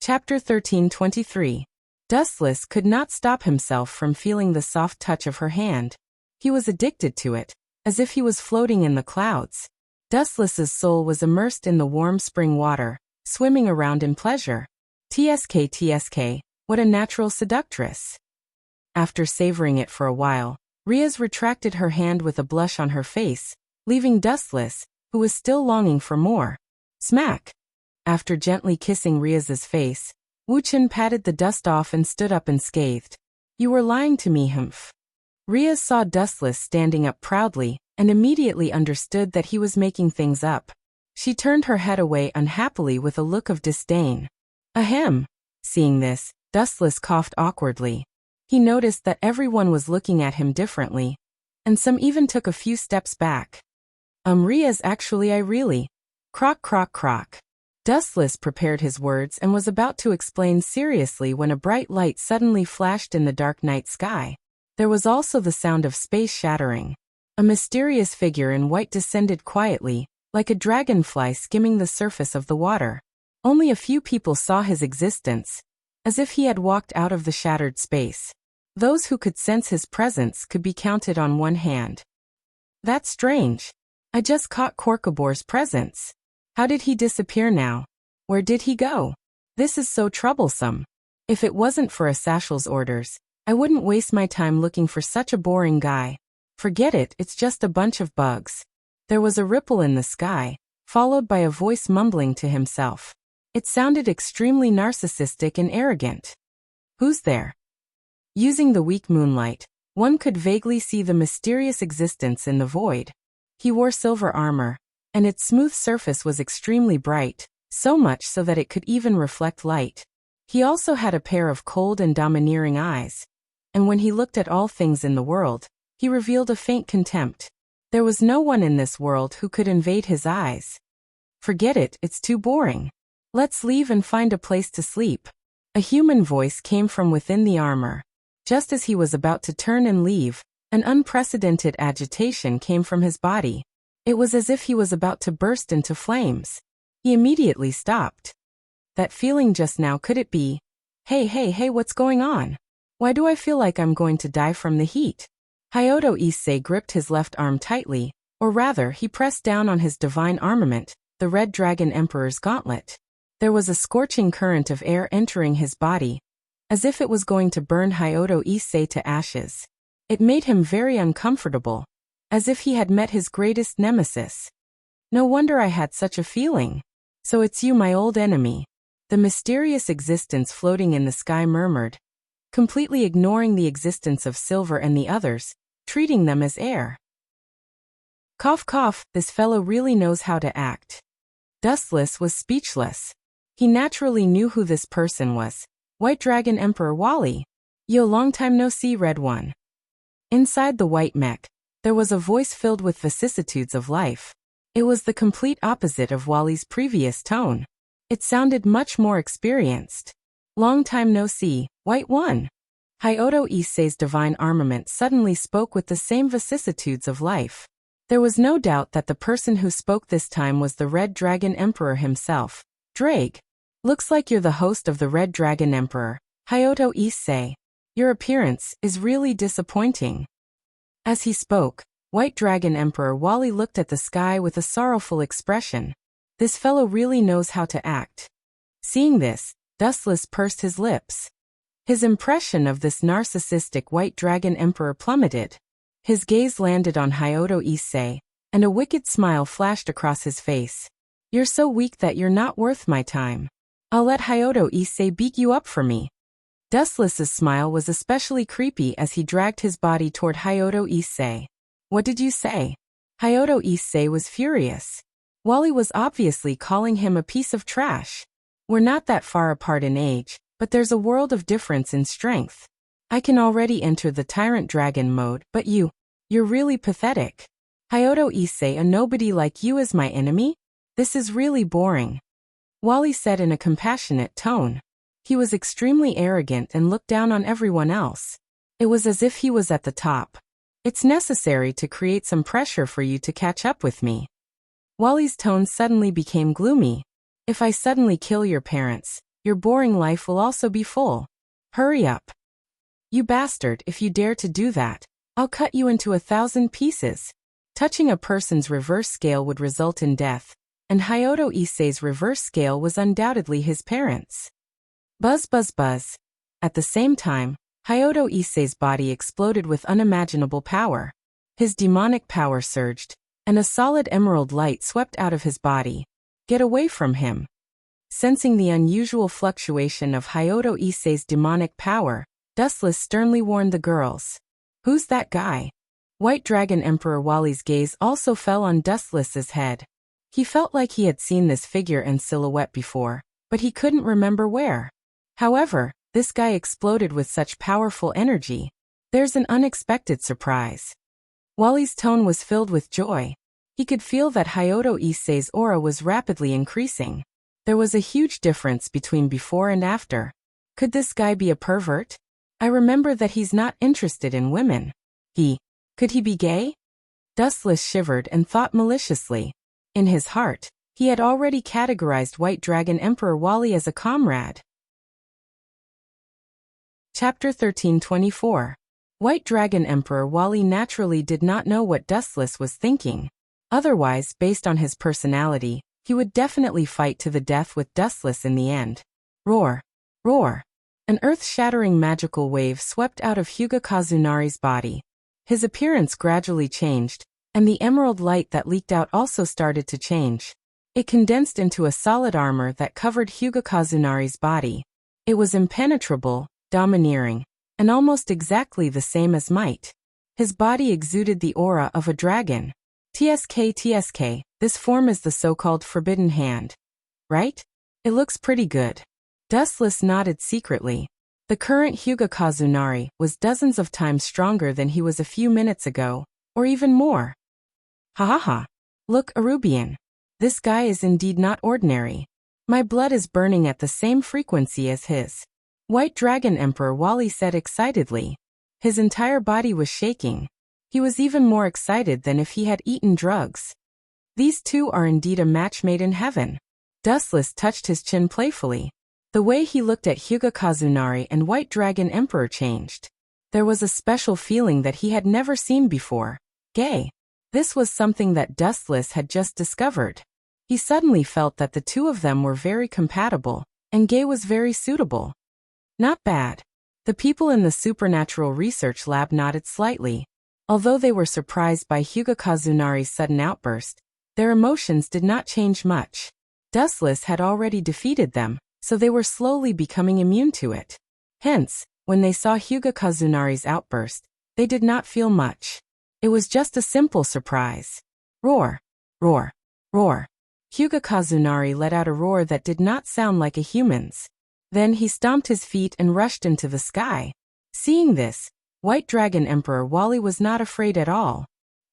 Chapter 13:23. Dustless could not stop himself from feeling the soft touch of her hand. He was addicted to it, as if he was floating in the clouds. Dustless's soul was immersed in the warm spring water, swimming around in pleasure. TSK, what a natural seductress. After savoring it for a while, Riaz retracted her hand with a blush on her face, leaving Dustless, who was still longing for more. Smack! After gently kissing Riaz's face, Wuxia patted the dust off and stood up unscathed. You were lying to me, humph. Riaz saw Dustless standing up proudly, and immediately understood that he was making things up. She turned her head away unhappily with a look of disdain. Ahem. Seeing this, Dustless coughed awkwardly. He noticed that everyone was looking at him differently, and some even took a few steps back. Riaz, actually I really. Croak croak croak. Dustless prepared his words and was about to explain seriously when a bright light suddenly flashed in the dark night sky. There was also the sound of space shattering. A mysterious figure in white descended quietly, like a dragonfly skimming the surface of the water. Only a few people saw his existence, as if he had walked out of the shattered space. Those who could sense his presence could be counted on one hand. That's strange. I just caught Korkabor's presence. How did he disappear now? Where did he go? This is so troublesome. If it wasn't for Asashal's orders, I wouldn't waste my time looking for such a boring guy. Forget it, it's just a bunch of bugs. There was a ripple in the sky, followed by a voice mumbling to himself. It sounded extremely narcissistic and arrogant. Who's there? Using the weak moonlight, one could vaguely see the mysterious existence in the void. He wore silver armor, and its smooth surface was extremely bright, so much so that it could even reflect light. He also had a pair of cold and domineering eyes, and when he looked at all things in the world, he revealed a faint contempt. There was no one in this world who could invade his eyes. Forget it, it's too boring. Let's leave and find a place to sleep. A human voice came from within the armor. Just as he was about to turn and leave, an unprecedented agitation came from his body. It was as if he was about to burst into flames. He immediately stopped. That feeling just now, could it be? Hey, what's going on? Why do I feel like I'm going to die from the heat? Hyodo Issei gripped his left arm tightly, or rather, he pressed down on his divine armament, the Red Dragon Emperor's gauntlet. There was a scorching current of air entering his body, as if it was going to burn Hyodo Issei to ashes. It made him very uncomfortable, as if he had met his greatest nemesis. No wonder I had such a feeling. So it's you, my old enemy. The mysterious existence floating in the sky murmured, completely ignoring the existence of Silver and the others, treating them as air. Cough cough, this fellow really knows how to act. Dustless was speechless. He naturally knew who this person was. White Dragon Emperor Wally. Yo, long time no see, Red One. Inside the white mech, there was a voice filled with vicissitudes of life. It was the complete opposite of Wally's previous tone. It sounded much more experienced. Long time no see, White One. Hyodo Issei's divine armament suddenly spoke with the same vicissitudes of life. There was no doubt that the person who spoke this time was the Red Dragon Emperor himself. Drake. Looks like you're the host of the Red Dragon Emperor, Hyodo Issei. Your appearance is really disappointing. As he spoke, White Dragon Emperor Wally looked at the sky with a sorrowful expression. This fellow really knows how to act. Seeing this, Dustless pursed his lips. His impression of this narcissistic White Dragon Emperor plummeted. His gaze landed on Hyodo Issei, and a wicked smile flashed across his face. You're so weak that you're not worth my time. I'll let Hyodo Issei beat you up for me. Dustless's smile was especially creepy as he dragged his body toward Hyodo Issei. What did you say? Hyodo Issei was furious. Wally was obviously calling him a piece of trash. We're not that far apart in age, but there's a world of difference in strength. I can already enter the Tyrant Dragon mode, but you're really pathetic. Hyodo Issei, a nobody like you is my enemy? This is really boring. Wally said in a compassionate tone. He was extremely arrogant and looked down on everyone else. It was as if he was at the top. It's necessary to create some pressure for you to catch up with me. Wally's tone suddenly became gloomy. If I suddenly kill your parents, your boring life will also be full. Hurry up. You bastard, if you dare to do that, I'll cut you into 1,000 pieces. Touching a person's reverse scale would result in death, and Hyodo Issei's reverse scale was undoubtedly his parents. Buzz buzz buzz. At the same time, Hyodo Issei's body exploded with unimaginable power. His demonic power surged, and a solid emerald light swept out of his body. Get away from him. Sensing the unusual fluctuation of Hyodo Issei's demonic power, Dustless sternly warned the girls. Who's that guy? White Dragon Emperor Wally's gaze also fell on Dustless's head. He felt like he had seen this figure and silhouette before, but he couldn't remember where. However, this guy exploded with such powerful energy. There's an unexpected surprise. Wally's tone was filled with joy. He could feel that Hyodo Issei's aura was rapidly increasing. There was a huge difference between before and after. Could this guy be a pervert? I remember that he's not interested in women. Could he be gay? Dustless shivered and thought maliciously. In his heart, he had already categorized White Dragon Emperor Wally as a comrade. Chapter 1324. White Dragon Emperor Wally naturally did not know what Dustless was thinking. Otherwise, based on his personality, he would definitely fight to the death with Dustless in the end. Roar! Roar! An earth-shattering magical wave swept out of Hyuga Kazunari's body. His appearance gradually changed, and the emerald light that leaked out also started to change. It condensed into a solid armor that covered Hyuga Kazunari's body. It was impenetrable, domineering, and almost exactly the same as Might. His body exuded the aura of a dragon. TSK, this form is the so-called Forbidden Hand. Right? It looks pretty good. Dustless nodded secretly. The current Hyuga Kazunari was dozens of times stronger than he was a few minutes ago, or even more. Ha ha ha. Look, Arubian. This guy is indeed not ordinary. My blood is burning at the same frequency as his. White Dragon Emperor Wally said excitedly. His entire body was shaking. He was even more excited than if he had eaten drugs. These two are indeed a match made in heaven. Dustless touched his chin playfully. The way he looked at Hyuga Kazunari and White Dragon Emperor changed. There was a special feeling that he had never seen before. Gay. This was something that Dustless had just discovered. He suddenly felt that the two of them were very compatible, and gay was very suitable. Not bad. The people in the supernatural research lab nodded slightly. Although they were surprised by Hyuga Kazunari's sudden outburst, their emotions did not change much. Dustless had already defeated them, so they were slowly becoming immune to it. Hence, when they saw Hyuga Kazunari's outburst, they did not feel much. It was just a simple surprise. Roar! Roar! Roar! Hyuga Kazunari let out a roar that did not sound like a human's. Then he stomped his feet and rushed into the sky. Seeing this, White Dragon Emperor Wally was not afraid at all.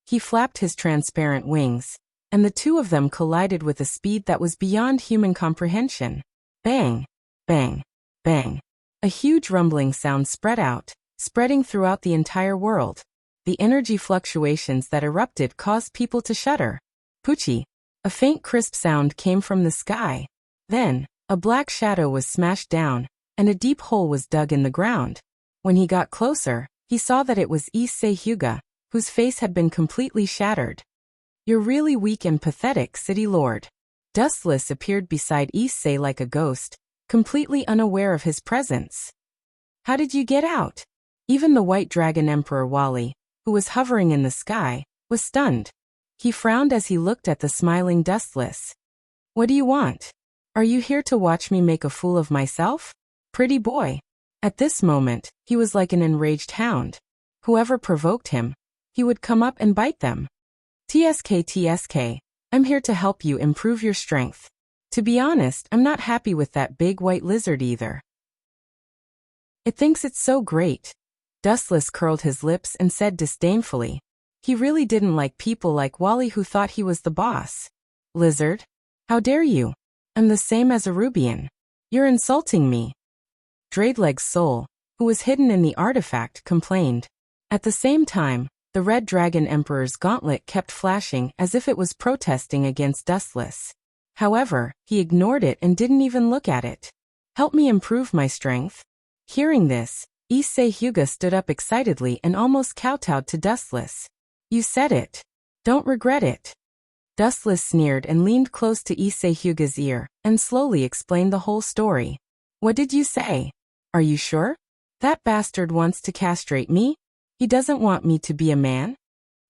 He flapped his transparent wings, and the two of them collided with a speed that was beyond human comprehension. Bang! Bang! Bang! A huge rumbling sound spread out, spreading throughout the entire world. The energy fluctuations that erupted caused people to shudder. Poochie! A faint crisp sound came from the sky. Then, a black shadow was smashed down, and a deep hole was dug in the ground. When he got closer, he saw that it was Issei Hyuga, whose face had been completely shattered. You're really weak and pathetic, City Lord. Dustless appeared beside Issei like a ghost, completely unaware of his presence. How did you get out? Even the White Dragon Emperor Wally, who was hovering in the sky, was stunned. He frowned as he looked at the smiling Dustless. What do you want? Are you here to watch me make a fool of myself? Pretty boy. At this moment, he was like an enraged hound. Whoever provoked him, he would come up and bite them. TSK, I'm here to help you improve your strength. To be honest, I'm not happy with that big white lizard either. It thinks it's so great. Dustless curled his lips and said disdainfully. He really didn't like people like Wally who thought he was the boss. Lizard? How dare you? I'm the same as a Rubian. You're insulting me. Dradeleg's soul, who was hidden in the artifact, complained. At the same time, the Red Dragon Emperor's gauntlet kept flashing as if it was protesting against Dustless. However, he ignored it and didn't even look at it. Help me improve my strength. Hearing this, Issei Hyuga stood up excitedly and almost kowtowed to Dustless. You said it. Don't regret it. Dustless sneered and leaned close to Issei Hyuga's ear, and slowly explained the whole story. What did you say? Are you sure? That bastard wants to castrate me? He doesn't want me to be a man?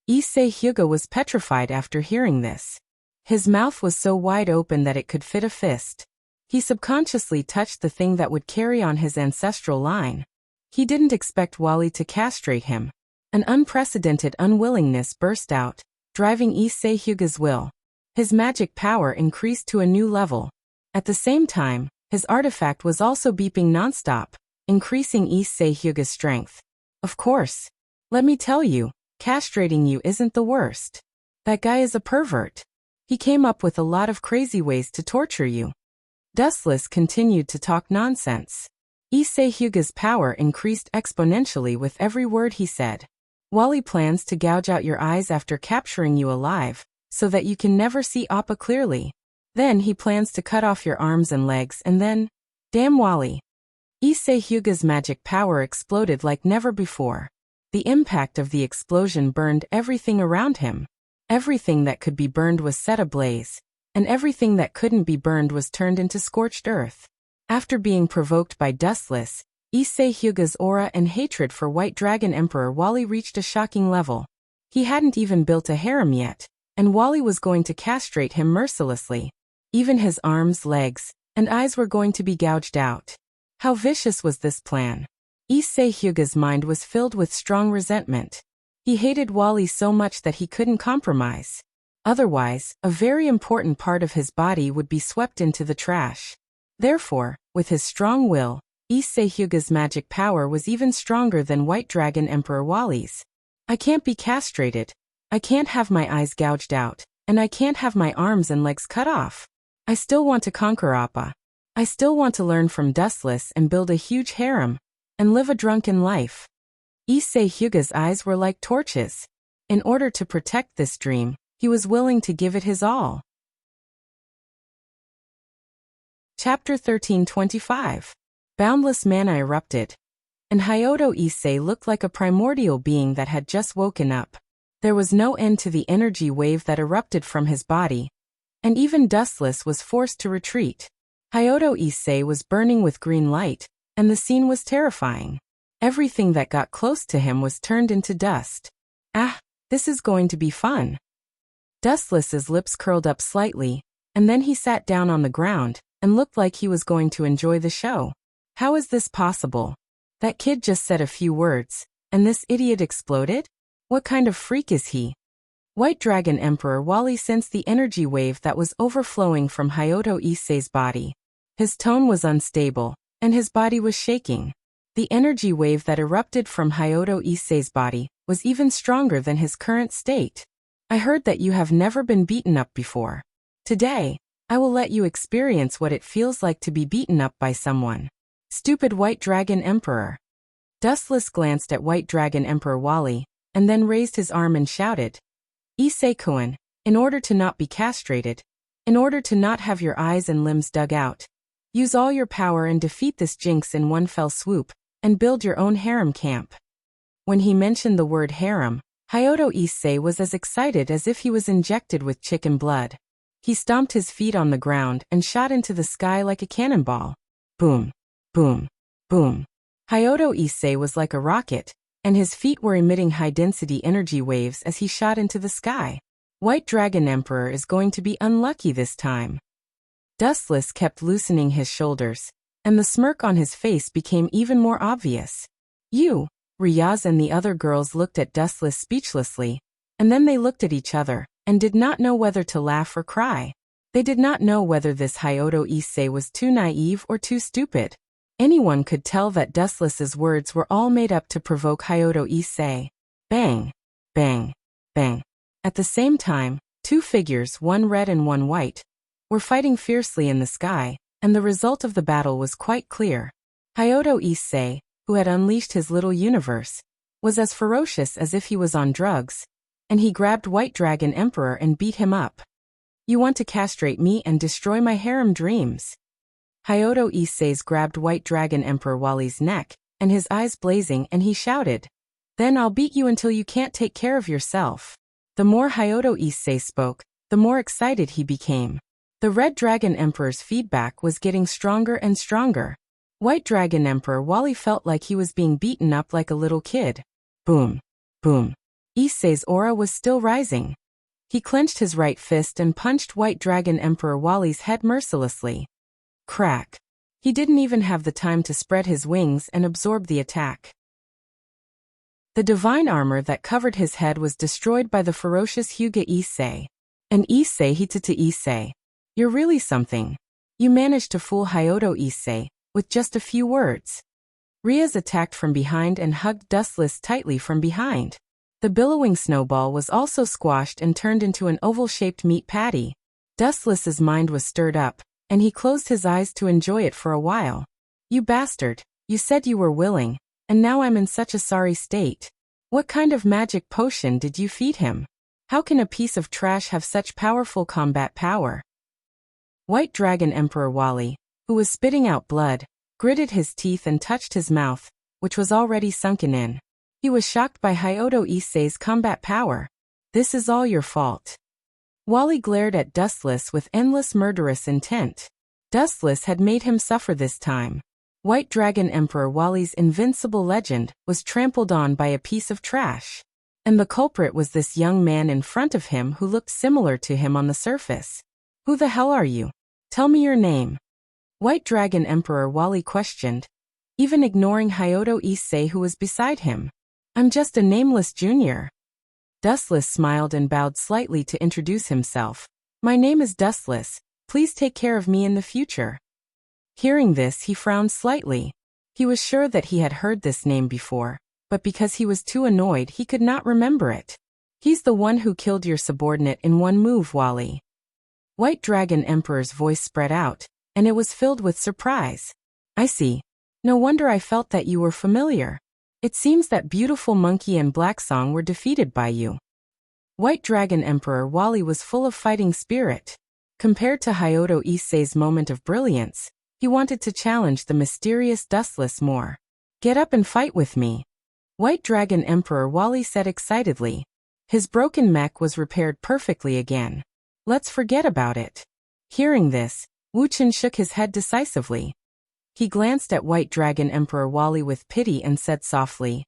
Issei Hyuga was petrified after hearing this. His mouth was so wide open that it could fit a fist. He subconsciously touched the thing that would carry on his ancestral line. He didn't expect Wally to castrate him. An unprecedented unwillingness burst out, driving Issei Hyuga's will. His magic power increased to a new level. At the same time, his artifact was also beeping nonstop, increasing Issei Hyuga's strength. Of course. Let me tell you, castrating you isn't the worst. That guy is a pervert. He came up with a lot of crazy ways to torture you. Dustless continued to talk nonsense. Issei Hyuga's power increased exponentially with every word he said. Wally plans to gouge out your eyes after capturing you alive, so that you can never see Appa clearly. Then he plans to cut off your arms and legs and then… Damn Wally. Issei Hyuga's magic power exploded like never before. The impact of the explosion burned everything around him. Everything that could be burned was set ablaze, and everything that couldn't be burned was turned into scorched earth. After being provoked by Dustless, Issei Hyuga's aura and hatred for White Dragon Emperor Wally reached a shocking level. He hadn't even built a harem yet, and Wally was going to castrate him mercilessly. Even his arms, legs, and eyes were going to be gouged out. How vicious was this plan? Issei Hyuga's mind was filled with strong resentment. He hated Wally so much that he couldn't compromise. Otherwise, a very important part of his body would be swept into the trash. Therefore, with his strong will, Issei Hyuga's magic power was even stronger than White Dragon Emperor Wally's. I can't be castrated. I can't have my eyes gouged out, and I can't have my arms and legs cut off. I still want to conquer Appa. I still want to learn from Dustless and build a huge harem, and live a drunken life. Issei Hyuga's eyes were like torches. In order to protect this dream, he was willing to give it his all. Chapter 1325. Boundless mana erupted. And Hyodo Issei looked like a primordial being that had just woken up. There was no end to the energy wave that erupted from his body, and even Dustless was forced to retreat. Hyodo Issei was burning with green light, and the scene was terrifying. Everything that got close to him was turned into dust. Ah, this is going to be fun. Dustless's lips curled up slightly, and then he sat down on the ground, and looked like he was going to enjoy the show. How is this possible? That kid just said a few words, and this idiot exploded? What kind of freak is he? White Dragon Emperor Wally sensed the energy wave that was overflowing from Hyodo Issei's body. His tone was unstable, and his body was shaking. The energy wave that erupted from Hyodo Issei's body was even stronger than his current state. I heard that you have never been beaten up before. Today, I will let you experience what it feels like to be beaten up by someone. Stupid White Dragon Emperor. Dustless glanced at White Dragon Emperor Wally, and then raised his arm and shouted, Issei-kun, in order to not be castrated, in order to not have your eyes and limbs dug out, use all your power and defeat this jinx in one fell swoop, and build your own harem camp. When he mentioned the word harem, Hyodo Issei was as excited as if he was injected with chicken blood. He stomped his feet on the ground and shot into the sky like a cannonball. Boom, boom, boom. Hyodo Issei was like a rocket, and his feet were emitting high-density energy waves as he shot into the sky. White Dragon Emperor is going to be unlucky this time. Dustless kept loosening his shoulders, and the smirk on his face became even more obvious. You, Ryaz and the other girls looked at Dustless speechlessly, and then they looked at each other, and did not know whether to laugh or cry. They did not know whether this Hyodo Issei was too naive or too stupid. Anyone could tell that Dustless's words were all made up to provoke Hyodo Issei. Bang, bang, bang. At the same time, two figures, one red and one white, were fighting fiercely in the sky, and the result of the battle was quite clear. Hyodo Issei, who had unleashed his little universe, was as ferocious as if he was on drugs, and he grabbed White Dragon Emperor and beat him up. You want to castrate me and destroy my harem dreams? Hyodo Issei's grabbed White Dragon Emperor Wally's neck, and his eyes blazing, and he shouted, "Then I'll beat you until you can't take care of yourself." The more Hyodo Issei spoke, the more excited he became. The Red Dragon Emperor's feedback was getting stronger and stronger. White Dragon Emperor Wally felt like he was being beaten up like a little kid. Boom. Boom. Issei's aura was still rising. He clenched his right fist and punched White Dragon Emperor Wally's head mercilessly. Crack. He didn't even have the time to spread his wings and absorb the attack. The divine armor that covered his head was destroyed by the ferocious Hyuga Issei. And Issei Hitata Issei. You're really something. You managed to fool Hyodo Issei with just a few words. Riaz attacked from behind and hugged Dustless tightly from behind. The billowing snowball was also squashed and turned into an oval-shaped meat patty. Dustless's mind was stirred up, and he closed his eyes to enjoy it for a while. You bastard, you said you were willing, and now I'm in such a sorry state. What kind of magic potion did you feed him? How can a piece of trash have such powerful combat power? White Dragon Emperor Wally, who was spitting out blood, gritted his teeth and touched his mouth, which was already sunken in. He was shocked by Hyodo Issei's combat power. This is all your fault. Wally glared at Dustless with endless murderous intent. Dustless had made him suffer this time. White Dragon Emperor Wally's invincible legend was trampled on by a piece of trash. And the culprit was this young man in front of him who looked similar to him on the surface. Who the hell are you? Tell me your name. White Dragon Emperor Wally questioned, even ignoring Hyodo Issei who was beside him. I'm just a nameless junior. Dustless smiled and bowed slightly to introduce himself. My name is Dustless. Please take care of me in the future. Hearing this, he frowned slightly. He was sure that he had heard this name before, but because he was too annoyed, he could not remember it. He's the one who killed your subordinate in one move, Wally. White Dragon Emperor's voice spread out, and it was filled with surprise. I see. No wonder I felt that you were familiar. It seems that Beautiful Monkey and Black Song were defeated by you. White Dragon Emperor Wally was full of fighting spirit. Compared to Hyodo Issei's moment of brilliance, he wanted to challenge the mysterious Dustless more. Get up and fight with me. White Dragon Emperor Wally said excitedly. His broken mech was repaired perfectly again. Let's forget about it. Hearing this, Wuchen shook his head decisively. He glanced at White Dragon Emperor Wally with pity and said softly,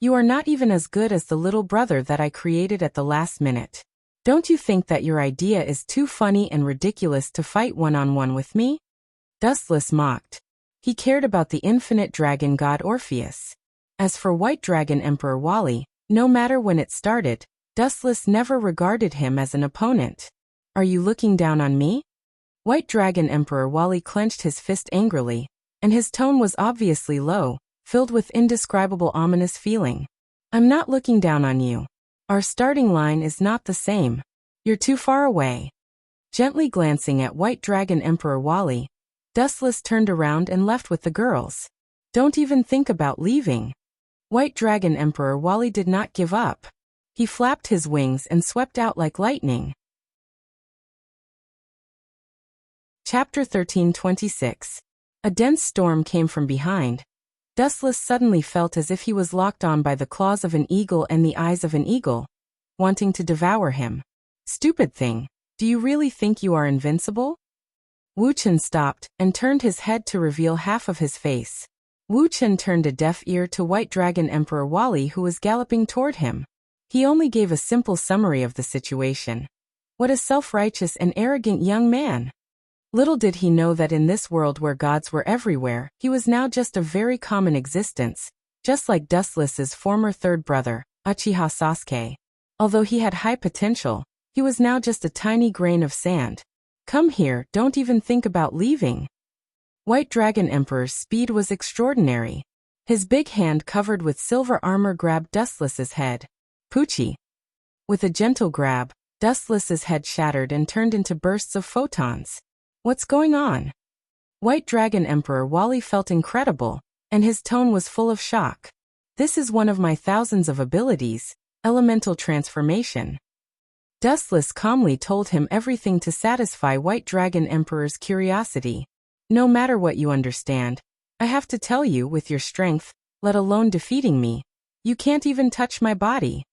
"You are not even as good as the little brother that I created at the last minute. Don't you think that your idea is too funny and ridiculous to fight one-on-one with me?" Dustless mocked. He cared about the infinite dragon god Orpheus. As for White Dragon Emperor Wally, no matter when it started, Dustless never regarded him as an opponent. Are you looking down on me? White Dragon Emperor Wally clenched his fist angrily, and his tone was obviously low, filled with indescribable ominous feeling. I'm not looking down on you. Our starting line is not the same. You're too far away. Gently glancing at White Dragon Emperor Wally, Dustless turned around and left with the girls. Don't even think about leaving. White Dragon Emperor Wally did not give up. He flapped his wings and swept out like lightning. Chapter 13:26. A dense storm came from behind. Dustless suddenly felt as if he was locked on by the claws of an eagle and the eyes of an eagle, wanting to devour him. Stupid thing, do you really think you are invincible? Wuchen stopped and turned his head to reveal half of his face. Wuchen turned a deaf ear to White Dragon Emperor Wally who was galloping toward him. He only gave a simple summary of the situation. What a self-righteous and arrogant young man! Little did he know that in this world where gods were everywhere, he was now just a very common existence, just like Dustless's former third brother, Uchiha Sasuke. Although he had high potential, he was now just a tiny grain of sand. Come here, don't even think about leaving. White Dragon Emperor's speed was extraordinary. His big hand covered with silver armor grabbed Dustless's head. Poochie. With a gentle grab, Dustless's head shattered and turned into bursts of photons. What's going on? White Dragon Emperor Wally felt incredible, and his tone was full of shock. This is one of my thousands of abilities, elemental transformation. Dustless calmly told him everything to satisfy White Dragon Emperor's curiosity. No matter what you understand, I have to tell you, with your strength, let alone defeating me, you can't even touch my body.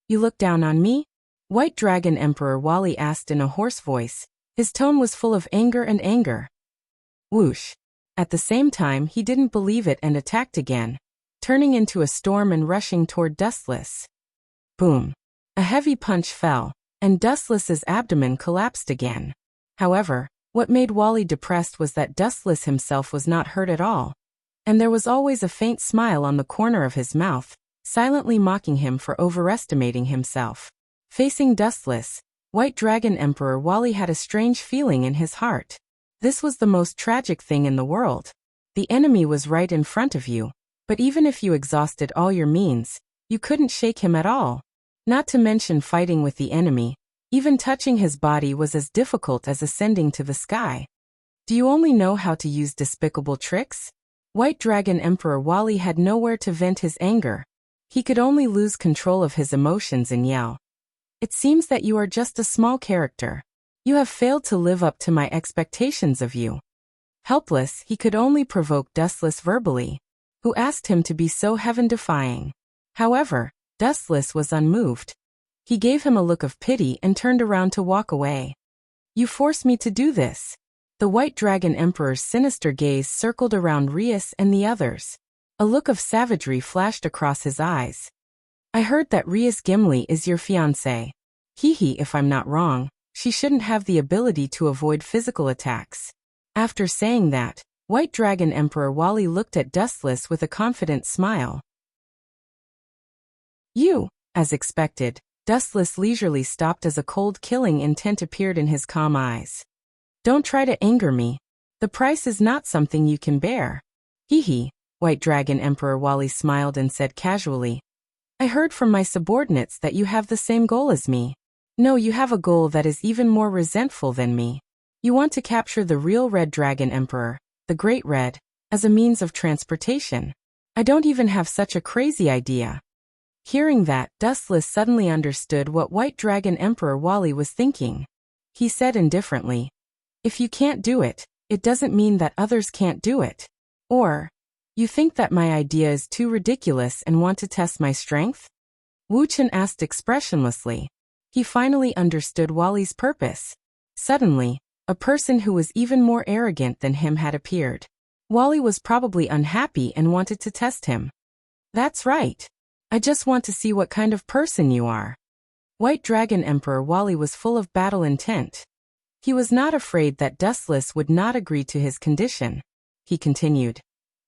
You look down on me? White Dragon Emperor Wally asked in a hoarse voice. His tone was full of anger and anger. Whoosh. At the same time, he didn't believe it and attacked again, turning into a storm and rushing toward Dustless. Boom. A heavy punch fell, and Dustless's abdomen collapsed again. However, what made Wally depressed was that Dustless himself was not hurt at all, and there was always a faint smile on the corner of his mouth, silently mocking him for overestimating himself. Facing Dustless, White Dragon Emperor Wally had a strange feeling in his heart. This was the most tragic thing in the world. The enemy was right in front of you, but even if you exhausted all your means, you couldn't shake him at all. Not to mention fighting with the enemy, even touching his body was as difficult as ascending to the sky. Do you only know how to use despicable tricks? White Dragon Emperor Wally had nowhere to vent his anger. He could only lose control of his emotions and yell. It seems that you are just a small character. You have failed to live up to my expectations of you. Helpless, he could only provoke Dustless verbally, who asked him to be so heaven-defying. However, Dustless was unmoved. He gave him a look of pity and turned around to walk away. You forced me to do this. The White Dragon Emperor's sinister gaze circled around Rias and the others. A look of savagery flashed across his eyes. I heard that Rias Gimli is your fiancé. Hee, if I'm not wrong, she shouldn't have the ability to avoid physical attacks. After saying that, White Dragon Emperor Wally looked at Dustless with a confident smile. You, as expected, Dustless leisurely stopped as a cold killing intent appeared in his calm eyes. Don't try to anger me. The price is not something you can bear. Hee, White Dragon Emperor Wally smiled and said casually. I heard from my subordinates that you have the same goal as me. No, you have a goal that is even more resentful than me. You want to capture the real Red Dragon Emperor, the Great Red, as a means of transportation. I don't even have such a crazy idea. Hearing that, Dustless suddenly understood what White Dragon Emperor Wally was thinking. He said indifferently, if you can't do it, it doesn't mean that others can't do it. Or, you think that my idea is too ridiculous and want to test my strength? Wuxia asked expressionlessly. He finally understood Wally's purpose. Suddenly, a person who was even more arrogant than him had appeared. Wally was probably unhappy and wanted to test him. That's right. I just want to see what kind of person you are. White Dragon Emperor Wally was full of battle intent. He was not afraid that Dustless would not agree to his condition. He continued.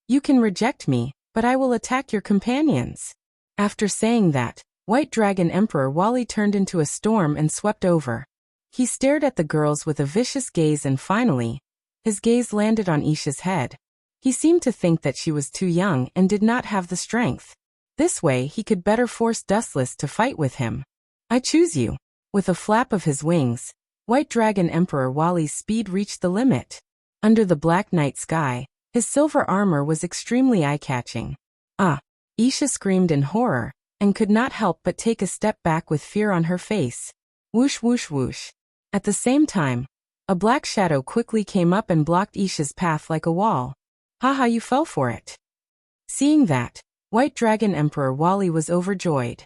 You can reject me, but I will attack your companions. After saying that, White Dragon Emperor Wally turned into a storm and swept over. He stared at the girls with a vicious gaze and finally, his gaze landed on Isha's head. He seemed to think that she was too young and did not have the strength. This way he could better force Dustless to fight with him. I choose you. With a flap of his wings, White Dragon Emperor Wally's speed reached the limit. Under the black night sky, his silver armor was extremely eye-catching. Ah! Isha screamed in horror, and could not help but take a step back with fear on her face. Whoosh whoosh whoosh. At the same time, a black shadow quickly came up and blocked Isha's path like a wall. Haha, you fell for it. Seeing that, White Dragon Emperor Wally was overjoyed.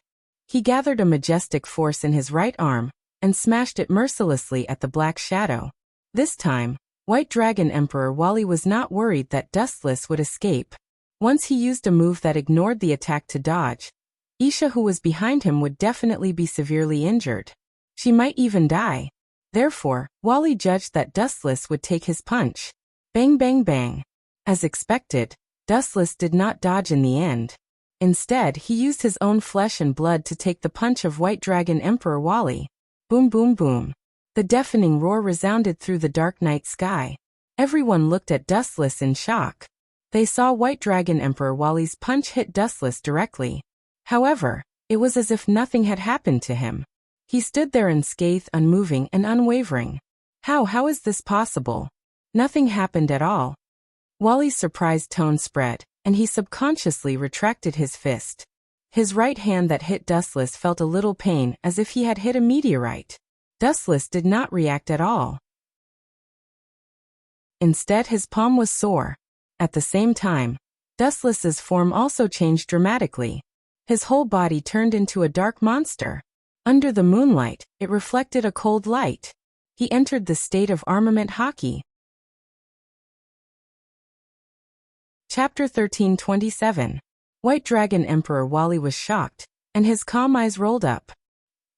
He gathered a majestic force in his right arm, and smashed it mercilessly at the black shadow. This time, White Dragon Emperor Wally was not worried that Dustless would escape. Once he used a move that ignored the attack to dodge, Isha, who was behind him, would definitely be severely injured. She might even die. Therefore, Wally judged that Dustless would take his punch. Bang bang bang. As expected, Dustless did not dodge in the end. Instead, he used his own flesh and blood to take the punch of White Dragon Emperor Wally. Boom boom boom. The deafening roar resounded through the dark night sky. Everyone looked at Dustless in shock. They saw White Dragon Emperor Wally's punch hit Dustless directly. However, it was as if nothing had happened to him. He stood there unscathed, unmoving and unwavering. How is this possible? Nothing happened at all. Wally's surprised tone spread, and he subconsciously retracted his fist. His right hand that hit Dustless felt a little pain, as if he had hit a meteorite. Dustless did not react at all. Instead, his palm was sore. At the same time, Dustless's form also changed dramatically. His whole body turned into a dark monster. Under the moonlight, it reflected a cold light. He entered the state of armament hockey. Chapter 1327. White Dragon Emperor Wally was shocked, and his calm eyes rolled up.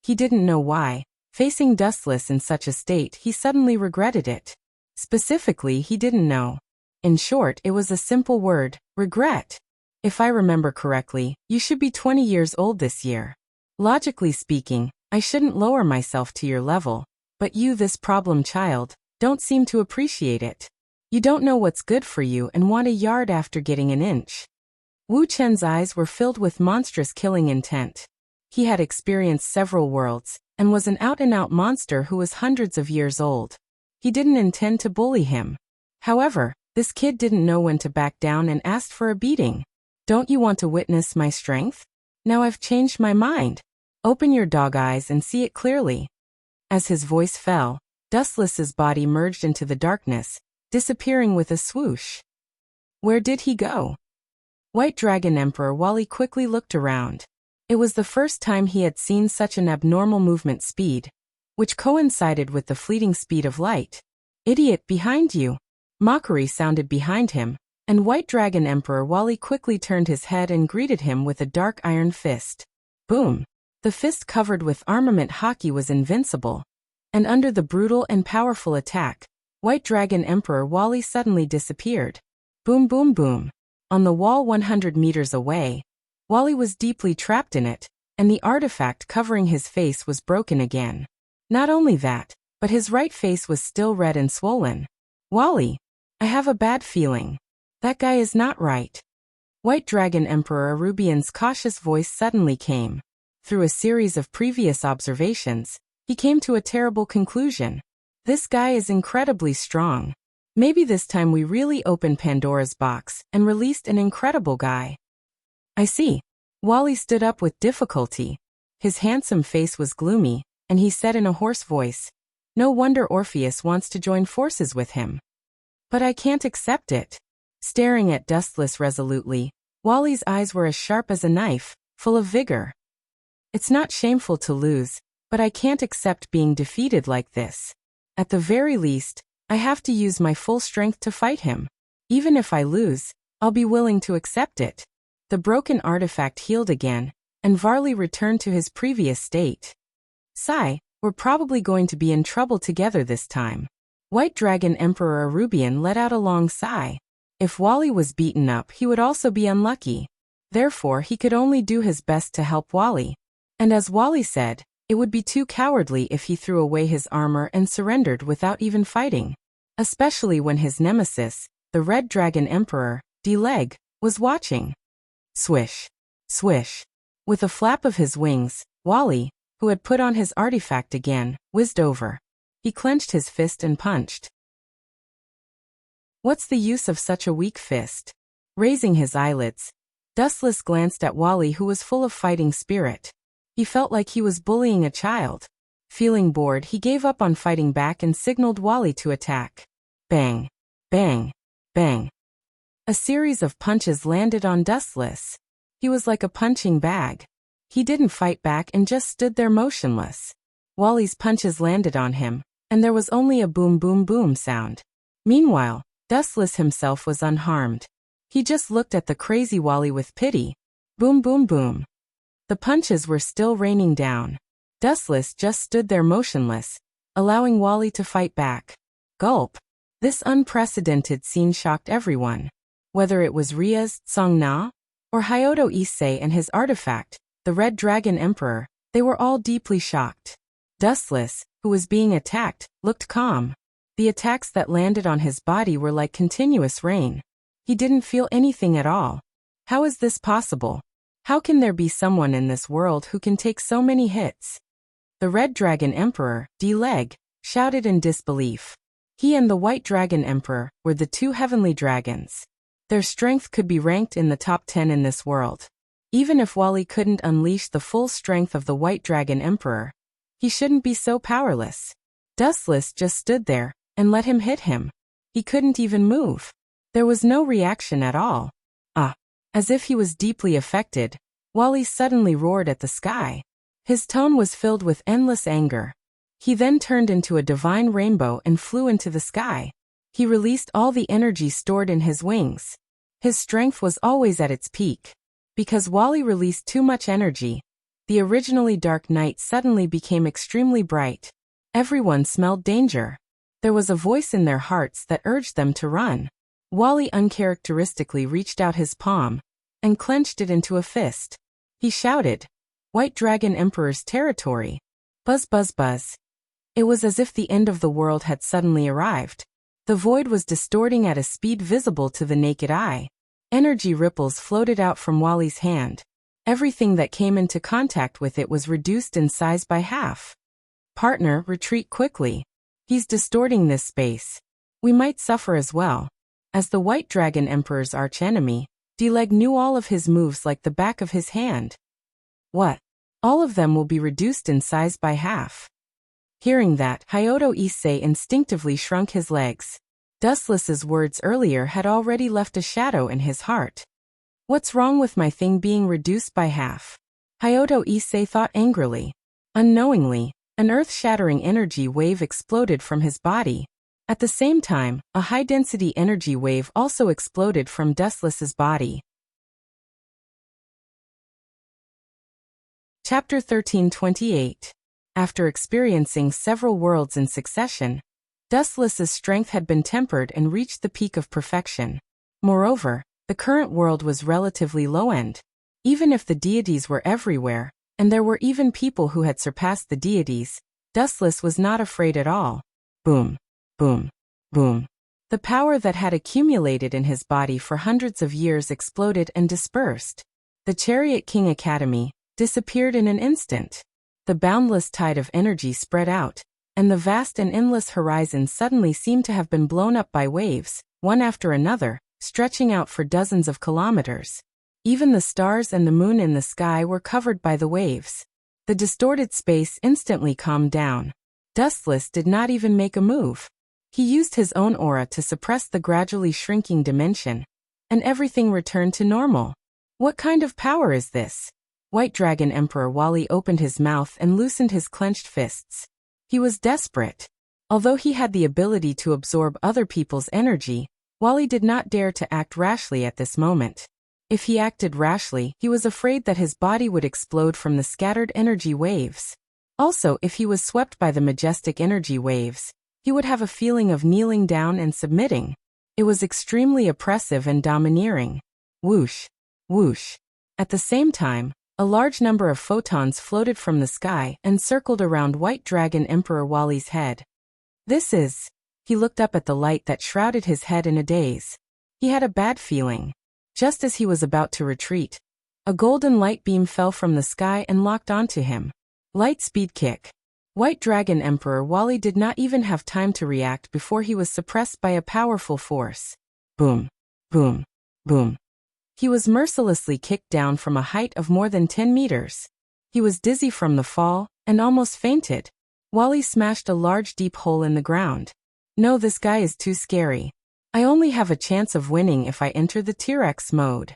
He didn't know why. Facing Dustless in such a state, he suddenly regretted it. Specifically, he didn't know. In short, it was a simple word: regret. If I remember correctly, you should be 20 years old this year. Logically speaking, I shouldn't lower myself to your level, but you, this problem child, don't seem to appreciate it. You don't know what's good for you and want a yard after getting an inch. Wu Chen's eyes were filled with monstrous killing intent. He had experienced several worlds, and was an out-and-out monster who was hundreds of years old. He didn't intend to bully him. However, this kid didn't know when to back down and asked for a beating. Don't you want to witness my strength? Now I've changed my mind. Open your dog eyes and see it clearly. As his voice fell, Dustless's body merged into the darkness, disappearing with a swoosh. Where did he go? White Dragon Emperor Wally quickly looked around. It was the first time he had seen such an abnormal movement speed, which coincided with the fleeting speed of light. Idiot, behind you! Mockery sounded behind him, and White Dragon Emperor Wally quickly turned his head and greeted him with a dark iron fist. Boom! The fist covered with armament hockey was invincible, and under the brutal and powerful attack, White Dragon Emperor Wally suddenly disappeared. Boom boom boom. On the wall 100 meters away, Wally was deeply trapped in it, and the artifact covering his face was broken again. Not only that, but his right face was still red and swollen. Wally, I have a bad feeling. That guy is not right. White Dragon Emperor Arubian's cautious voice suddenly came. Through a series of previous observations, he came to a terrible conclusion. This guy is incredibly strong. Maybe this time we really opened Pandora's box and released an incredible guy. I see. Wally stood up with difficulty. His handsome face was gloomy, and he said in a hoarse voice, "No wonder Orpheus wants to join forces with him. But I can't accept it." Staring at Dustless resolutely, Wally's eyes were as sharp as a knife, full of vigor. It's not shameful to lose, but I can't accept being defeated like this. At the very least, I have to use my full strength to fight him. Even if I lose, I'll be willing to accept it. The broken artifact healed again, and Varley returned to his previous state. Sigh, we're probably going to be in trouble together this time. White Dragon Emperor Arubian let out a long sigh. If Wally was beaten up, he would also be unlucky. Therefore, he could only do his best to help Wally. And as Wally said, it would be too cowardly if he threw away his armor and surrendered without even fighting. Especially when his nemesis, the Red Dragon Emperor, D-Leg, was watching. Swish. Swish. With a flap of his wings, Wally, who had put on his artifact again, whizzed over. He clenched his fist and punched. What's the use of such a weak fist? Raising his eyelids, Dustless glanced at Wally, who was full of fighting spirit. He felt like he was bullying a child. Feeling bored, he gave up on fighting back and signaled Wally to attack. Bang. Bang. Bang. A series of punches landed on Dustless. He was like a punching bag. He didn't fight back and just stood there motionless. Wally's punches landed on him, and there was only a boom boom boom sound. Meanwhile, Dustless himself was unharmed. He just looked at the crazy Wally with pity. Boom boom boom. The punches were still raining down. Dustless just stood there motionless, allowing Wally to fight back. Gulp. This unprecedented scene shocked everyone. Whether it was Riaz, Song Na, or Hyodo Issei and his artifact, the Red Dragon Emperor, they were all deeply shocked. Dustless, who was being attacked, looked calm. The attacks that landed on his body were like continuous rain. He didn't feel anything at all. How is this possible? How can there be someone in this world who can take so many hits? The Red Dragon Emperor, D-Leg, shouted in disbelief. He and the White Dragon Emperor were the two heavenly dragons. Their strength could be ranked in the top 10 in this world. Even if Wally couldn't unleash the full strength of the White Dragon Emperor, he shouldn't be so powerless. Dustless just stood there and let him hit him. He couldn't even move. There was no reaction at all. As if he was deeply affected, Wally suddenly roared at the sky. His tone was filled with endless anger. He then turned into a divine rainbow and flew into the sky. He released all the energy stored in his wings. His strength was always at its peak. Because Wally released too much energy, the originally dark night suddenly became extremely bright. Everyone smelled danger. There was a voice in their hearts that urged them to run. Wally uncharacteristically reached out his palm and clenched it into a fist. He shouted, "White Dragon Emperor's territory!" Buzz buzz buzz. It was as if the end of the world had suddenly arrived. The void was distorting at a speed visible to the naked eye. Energy ripples floated out from Wally's hand. Everything that came into contact with it was reduced in size by half. "Partner, retreat quickly. He's distorting this space. We might suffer as well." As the White Dragon Emperor's archenemy, D-Leg knew all of his moves like the back of his hand. "What? All of them will be reduced in size by half?" Hearing that, Hyodo Issei instinctively shrunk his legs. Dustless's words earlier had already left a shadow in his heart. What's wrong with my thing being reduced by half? Hyodo Issei thought angrily. Unknowingly, an earth-shattering energy wave exploded from his body. At the same time, a high-density energy wave also exploded from Dustless's body. Chapter 1328. After experiencing several worlds in succession, Dustless's strength had been tempered and reached the peak of perfection. Moreover, the current world was relatively low-end. Even if the deities were everywhere, and there were even people who had surpassed the deities, Dustless was not afraid at all. Boom, boom, boom. The power that had accumulated in his body for hundreds of years exploded and dispersed. The Chariot King Academy disappeared in an instant. The boundless tide of energy spread out, and the vast and endless horizon suddenly seemed to have been blown up by waves, one after another, stretching out for dozens of kilometers. Even the stars and the moon in the sky were covered by the waves. The distorted space instantly calmed down. Dustless did not even make a move. He used his own aura to suppress the gradually shrinking dimension, and everything returned to normal. What kind of power is this? White Dragon Emperor Wally opened his mouth and loosened his clenched fists. He was desperate. Although he had the ability to absorb other people's energy, Wally did not dare to act rashly at this moment. If he acted rashly, he was afraid that his body would explode from the scattered energy waves. Also, if he was swept by the majestic energy waves, he would have a feeling of kneeling down and submitting. It was extremely oppressive and domineering. Whoosh, whoosh. At the same time, a large number of photons floated from the sky and circled around White Dragon Emperor Wally's head. This is... He looked up at the light that shrouded his head in a daze. He had a bad feeling. Just as he was about to retreat, a golden light beam fell from the sky and locked onto him. Light speed kick. White Dragon Emperor Wally did not even have time to react before he was suppressed by a powerful force. Boom, boom, boom. He was mercilessly kicked down from a height of more than 10 meters. He was dizzy from the fall and almost fainted. Wally smashed a large deep hole in the ground. No, this guy is too scary. I only have a chance of winning if I enter the T-Rex mode.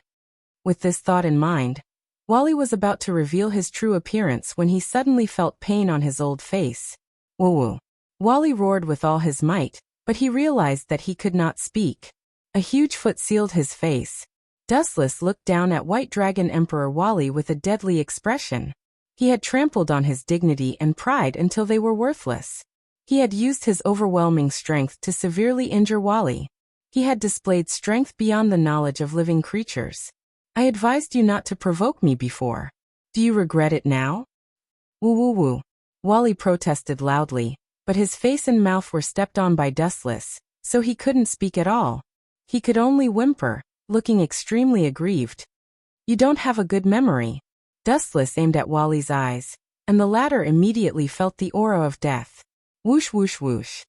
With this thought in mind, Wally was about to reveal his true appearance when he suddenly felt pain on his old face. Woo-woo. Wally roared with all his might, but he realized that he could not speak. A huge foot sealed his face. Dustless looked down at White Dragon Emperor Wally with a deadly expression. He had trampled on his dignity and pride until they were worthless. He had used his overwhelming strength to severely injure Wally. He had displayed strength beyond the knowledge of living creatures. I advised you not to provoke me before. Do you regret it now? Woo-woo-woo. Wally protested loudly, but his face and mouth were stepped on by Dustless, so he couldn't speak at all. He could only whimper, looking extremely aggrieved. You don't have a good memory. Dustless aimed at Wally's eyes, and the latter immediately felt the aura of death. Whoosh whoosh whoosh.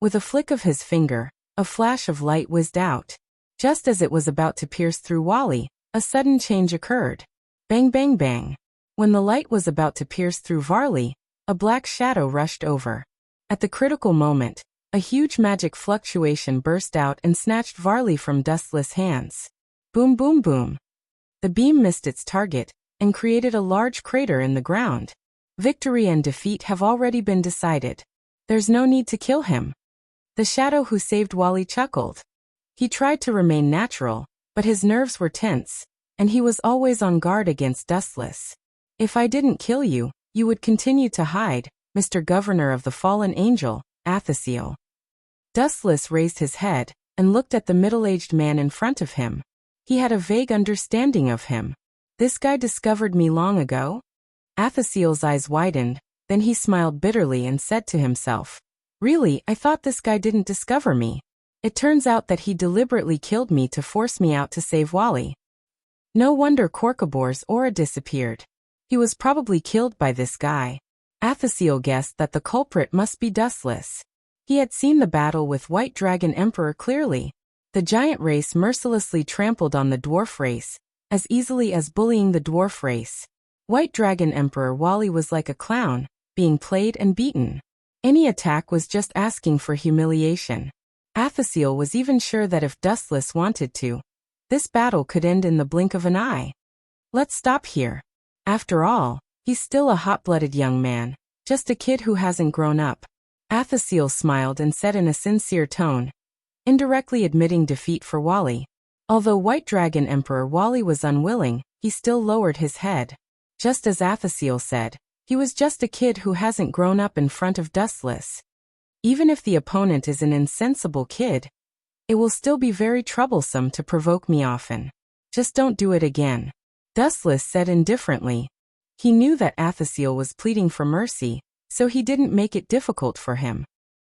With a flick of his finger, a flash of light whizzed out. Just as it was about to pierce through Wally, a sudden change occurred. Bang bang bang. When the light was about to pierce through Varley, a black shadow rushed over. At the critical moment, A huge magic fluctuation burst out and snatched Varley from Dustless' hands. Boom boom boom. The beam missed its target and created a large crater in the ground. Victory and defeat have already been decided. There's no need to kill him. The shadow who saved Wally chuckled. He tried to remain natural, but his nerves were tense, and he was always on guard against Dustless. If I didn't kill you, you would continue to hide, Mr. Governor of the Fallen Angel, Athasiel. Dustless raised his head and looked at the middle-aged man in front of him. He had a vague understanding of him. This guy discovered me long ago? Athasiel's eyes widened, then he smiled bitterly and said to himself, Really, I thought this guy didn't discover me. It turns out that he deliberately killed me to force me out to save Wally. No wonder Corcobor's aura disappeared. He was probably killed by this guy. Athasiel guessed that the culprit must be Dustless. He had seen the battle with White Dragon Emperor clearly. The giant race mercilessly trampled on the dwarf race, as easily as bullying the dwarf race. White Dragon Emperor Wally was like a clown, being played and beaten. Any attack was just asking for humiliation. Athasiel was even sure that if Dustless wanted to, this battle could end in the blink of an eye. Let's stop here. After all, he's still a hot-blooded young man, just a kid who hasn't grown up. Athasiel smiled and said in a sincere tone, indirectly admitting defeat for Wally. Although White Dragon Emperor Wally was unwilling, he still lowered his head. Just as Athasiel said, he was just a kid who hasn't grown up in front of Dustless. Even if the opponent is an insensible kid, it will still be very troublesome to provoke me often. Just don't do it again. Dustless said indifferently. He knew that Athasiel was pleading for mercy, so he didn't make it difficult for him.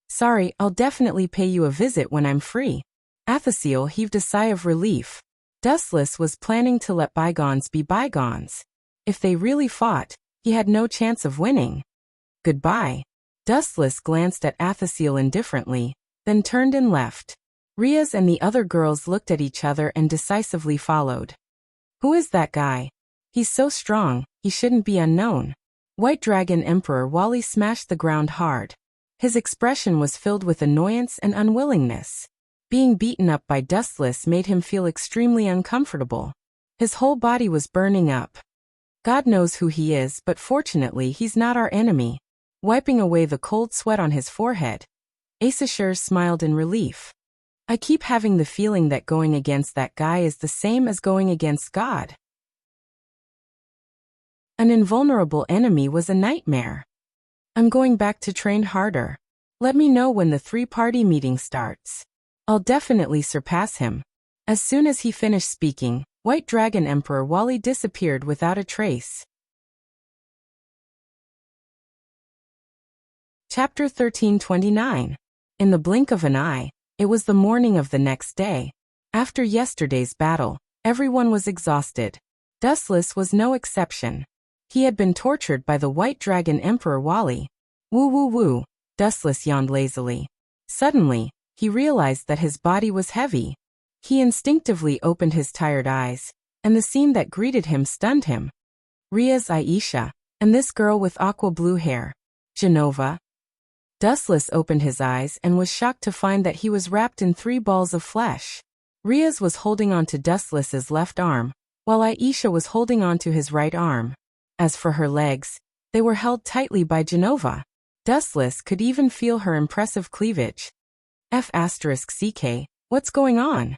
Sorry, I'll definitely pay you a visit when I'm free. Athasiel heaved a sigh of relief. Dustless was planning to let bygones be bygones. If they really fought, he had no chance of winning. Goodbye. Dustless glanced at Athasiel indifferently, then turned and left. Riaz and the other girls looked at each other and decisively followed. Who is that guy? He's so strong, he shouldn't be unknown. White Dragon Emperor Wally smashed the ground hard. His expression was filled with annoyance and unwillingness. Being beaten up by Dustless made him feel extremely uncomfortable. His whole body was burning up. God knows who he is, but fortunately he's not our enemy. Wiping away the cold sweat on his forehead, Aesir smiled in relief. I keep having the feeling that going against that guy is the same as going against God. An invulnerable enemy was a nightmare. I'm going back to train harder. Let me know when the three-party meeting starts. I'll definitely surpass him. As soon as he finished speaking, White Dragon Emperor Wally disappeared without a trace. Chapter 1329. In the blink of an eye, it was the morning of the next day. After yesterday's battle, everyone was exhausted. Dustless was no exception. He had been tortured by the White Dragon Emperor Wally. Woo woo woo, Dustless yawned lazily. Suddenly, he realized that his body was heavy. He instinctively opened his tired eyes, and the scene that greeted him stunned him. Riaz Aisha, and this girl with aqua blue hair. Genova. Dustless opened his eyes and was shocked to find that he was wrapped in 3 balls of flesh. Riaz was holding on to Dustless's left arm, while Aisha was holding on to his right arm. As for her legs, they were held tightly by Genova. Dustless could even feel her impressive cleavage. F***CK, what's going on?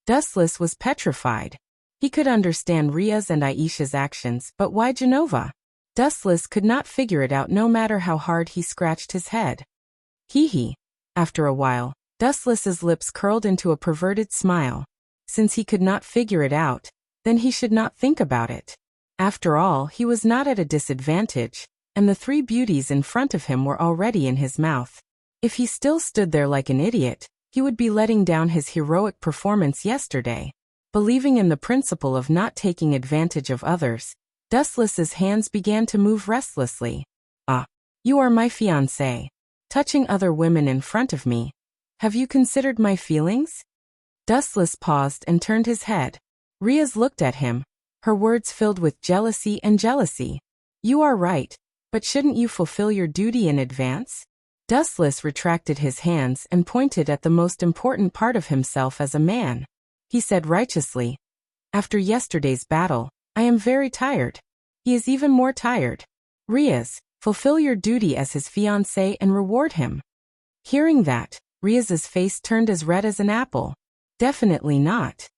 Dustless was petrified. He could understand Riaz and Aisha's actions, but why Genova? Dustless could not figure it out no matter how hard he scratched his head. Hee. After a while, Dustless's lips curled into a perverted smile. Since he could not figure it out, then he should not think about it. After all, he was not at a disadvantage, and the 3 beauties in front of him were already in his mouth. If he still stood there like an idiot, he would be letting down his heroic performance yesterday. Believing in the principle of not taking advantage of others, Dustless's hands began to move restlessly. You are my fiancé. Touching other women in front of me. Have you considered my feelings? Dustless paused and turned his head. Riaz looked at him, her words filled with jealousy and jealousy. You are right, but shouldn't you fulfill your duty in advance? Dustless retracted his hands and pointed at the most important part of himself as a man. He said righteously, "After yesterday's battle, I am very tired." He is even more tired. Riaz, fulfill your duty as his fiancé and reward him. Hearing that, Riaz's face turned as red as an apple. Definitely not.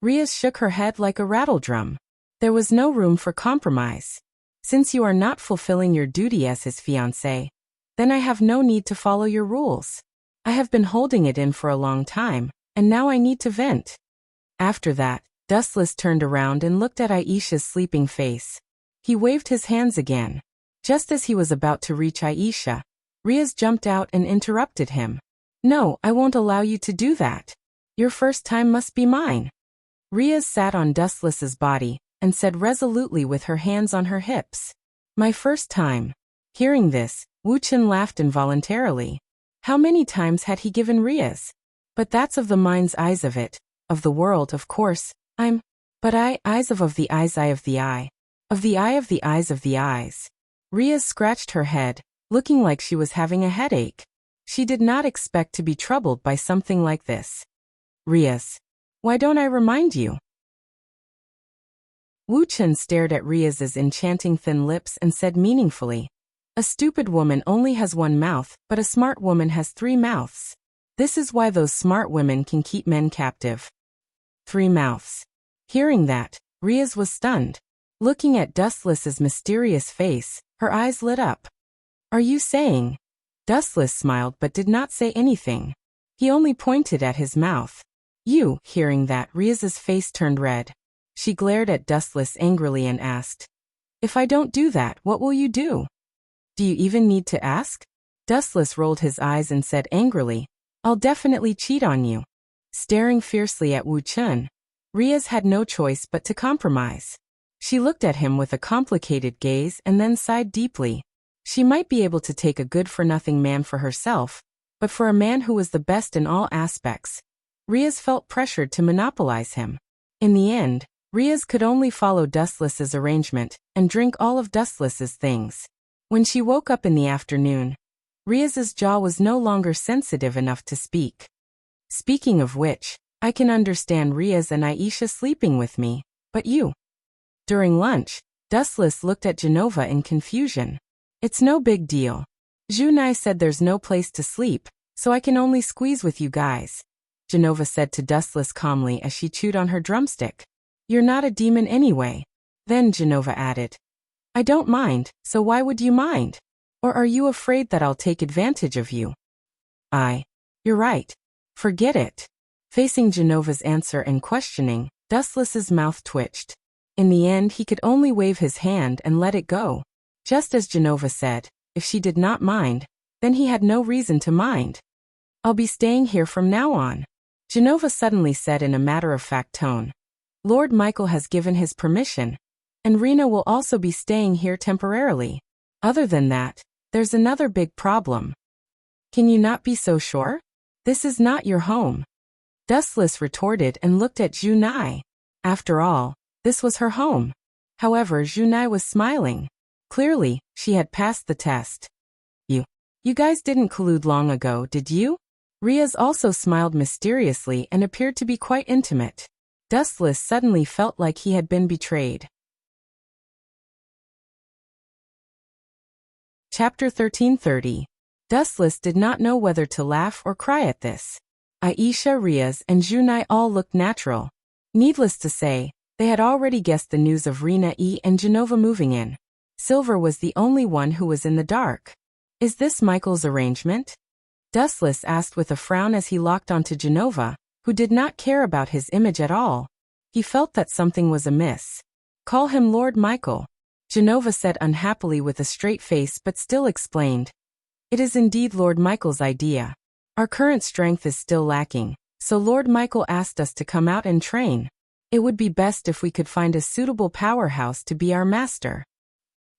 Riaz shook her head like a rattledrum. There was no room for compromise. Since you are not fulfilling your duty as his fiancé, then I have no need to follow your rules. I have been holding it in for a long time, and now I need to vent. After that, Dustless turned around and looked at Aisha's sleeping face. He waved his hands again. Just as he was about to reach Aisha, Riaz jumped out and interrupted him. "No, I won't allow you to do that. Your first time must be mine." Riaz sat on Dustless's body and said resolutely with her hands on her hips, "My first time." Hearing this, Wuchen laughed involuntarily. How many times had he given Riaz? But that's of the mind's eyes of it, of the world, of course. Eyes of the eyes, eye of the eye. Of the eye of the eyes of the eyes. Riaz scratched her head, looking like she was having a headache. She did not expect to be troubled by something like this. "Riaz, why don't I remind you?" Wuchen stared at Riaz's enchanting thin lips and said meaningfully, "A stupid woman only has one mouth, but a smart woman has 3 mouths. This is why those smart women can keep men captive." 3 mouths. Hearing that, Riaz was stunned. Looking at Dustless's mysterious face, her eyes lit up. "Are you saying?" Dustless smiled but did not say anything. He only pointed at his mouth. "You." Hearing that, Riaz's face turned red. She glared at Dustless angrily and asked, "If I don't do that, what will you do?" "Do you even need to ask?" Dustless rolled his eyes and said angrily, "I'll definitely cheat on you." Staring fiercely at Wuchen, Riaz had no choice but to compromise. She looked at him with a complicated gaze and then sighed deeply. She might be able to take a good-for-nothing man for herself, but for a man who was the best in all aspects, Riaz felt pressured to monopolize him. In the end, Riaz could only follow Dustless's arrangement and drink all of Dustless's things. When she woke up in the afternoon, Riaz's jaw was no longer sensitive enough to speak. Speaking of which, I can understand Riaz and Aisha sleeping with me, but you? During lunch, Dustless looked at Genova in confusion. "It's no big deal. Junai said there's no place to sleep, so I can only squeeze with you guys," Genova said to Dustless calmly as she chewed on her drumstick. "You're not a demon anyway." Then Genova added, "I don't mind, so why would you mind? Or are you afraid that I'll take advantage of you?" You're right. Forget it." Facing Genova's answer and questioning, Dustless's mouth twitched. In the end, he could only wave his hand and let it go. Just as Genova said, if she did not mind, then he had no reason to mind. "I'll be staying here from now on," Genova suddenly said in a matter-of-fact tone. "Lord Michael has given his permission, and Rena will also be staying here temporarily. Other than that, there's another big problem." "Can you not be so sure? This is not your home," Dustless retorted and looked at Junai. After all, this was her home. However, Junai was smiling. Clearly, she had passed the test. You guys didn't collude long ago, did you?" Riaz also smiled mysteriously and appeared to be quite intimate. Dustless suddenly felt like he had been betrayed. Chapter 1330. Dustless did not know whether to laugh or cry at this. Aisha, Riaz, and Junai all looked natural. Needless to say, they had already guessed the news of Rena E and Genova moving in. Silver was the only one who was in the dark. "Is this Michael's arrangement?" Dustless asked with a frown as he locked onto Genova, who did not care about his image at all. He felt that something was amiss. "Call him Lord Michael," Genova said unhappily with a straight face but still explained. "It is indeed Lord Michael's idea. Our current strength is still lacking, so Lord Michael asked us to come out and train. It would be best if we could find a suitable powerhouse to be our master.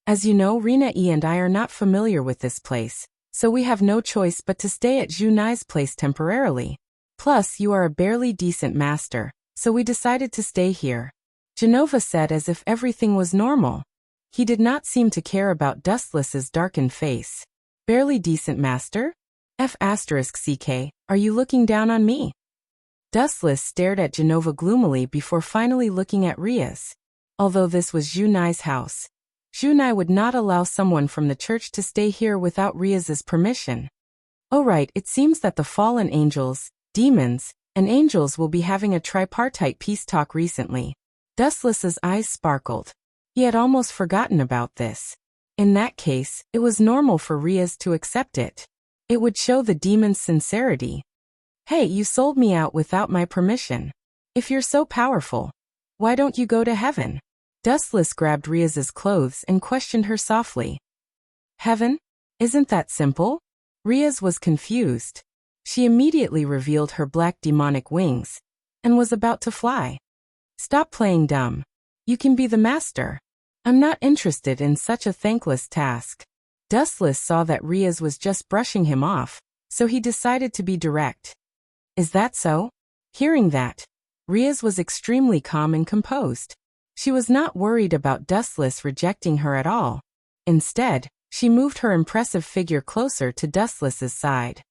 As you know, Rena E and I are not familiar with this place, so we have no choice but to stay at Junai's place temporarily. Plus, you are a barely decent master, so we decided to stay here," Genova said as if everything was normal. He did not seem to care about Dustless's darkened face. Barely decent master? F***ck, are you looking down on me? Dustless stared at Genova gloomily before finally looking at Riaz. Although this was Junai's house, Junai would not allow someone from the church to stay here without Riaz's permission. Oh right, it seems that the fallen angels, demons, and angels will be having a tripartite peace talk recently. Dustless's eyes sparkled. He had almost forgotten about this. In that case, it was normal for Riaz to accept it. It would show the demon's sincerity. Hey, you sold me out without my permission. If you're so powerful, why don't you go to heaven? Dustless grabbed Riaz's clothes and questioned her softly. Heaven? Isn't that simple? Riaz was confused. She immediately revealed her black demonic wings and was about to fly. Stop playing dumb. You can be the master. I'm not interested in such a thankless task. Dustless saw that Riaz was just brushing him off, so he decided to be direct. Is that so? Hearing that, Riaz was extremely calm and composed. She was not worried about Dustless rejecting her at all. Instead, she moved her impressive figure closer to Dustless's side.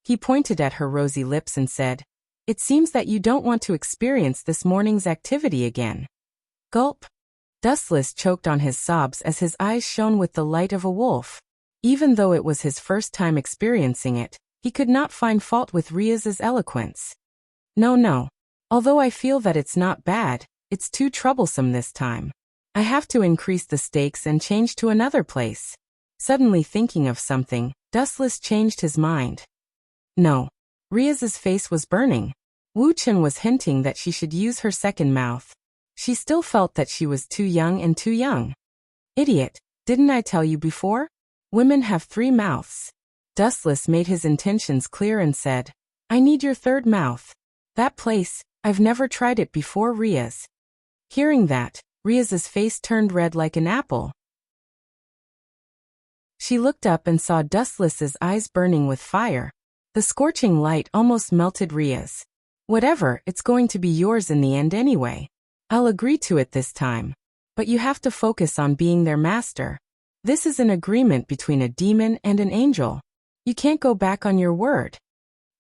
He pointed at her rosy lips and said, "It seems that you don't want to experience this morning's activity again." Gulp. Dustless choked on his sobs as his eyes shone with the light of a wolf. Even though it was his first time experiencing it, he could not find fault with Riaz's eloquence. No. Although I feel that it's not bad, it's too troublesome this time. I have to increase the stakes and change to another place. Suddenly thinking of something, Dustless changed his mind. No. Riaz's face was burning. Wuxia was hinting that she should use her second mouth. She still felt that she was too young and too young. Idiot, didn't I tell you before? Women have 3 mouths. Dustless made his intentions clear and said, I need your third mouth. That place, I've never tried it before, Riaz. Hearing that, Riaz's face turned red like an apple. She looked up and saw Dustless's eyes burning with fire. The scorching light almost melted Riaz. Whatever, it's going to be yours in the end anyway. I'll agree to it this time. But you have to focus on being their master. This is an agreement between a demon and an angel. You can't go back on your word.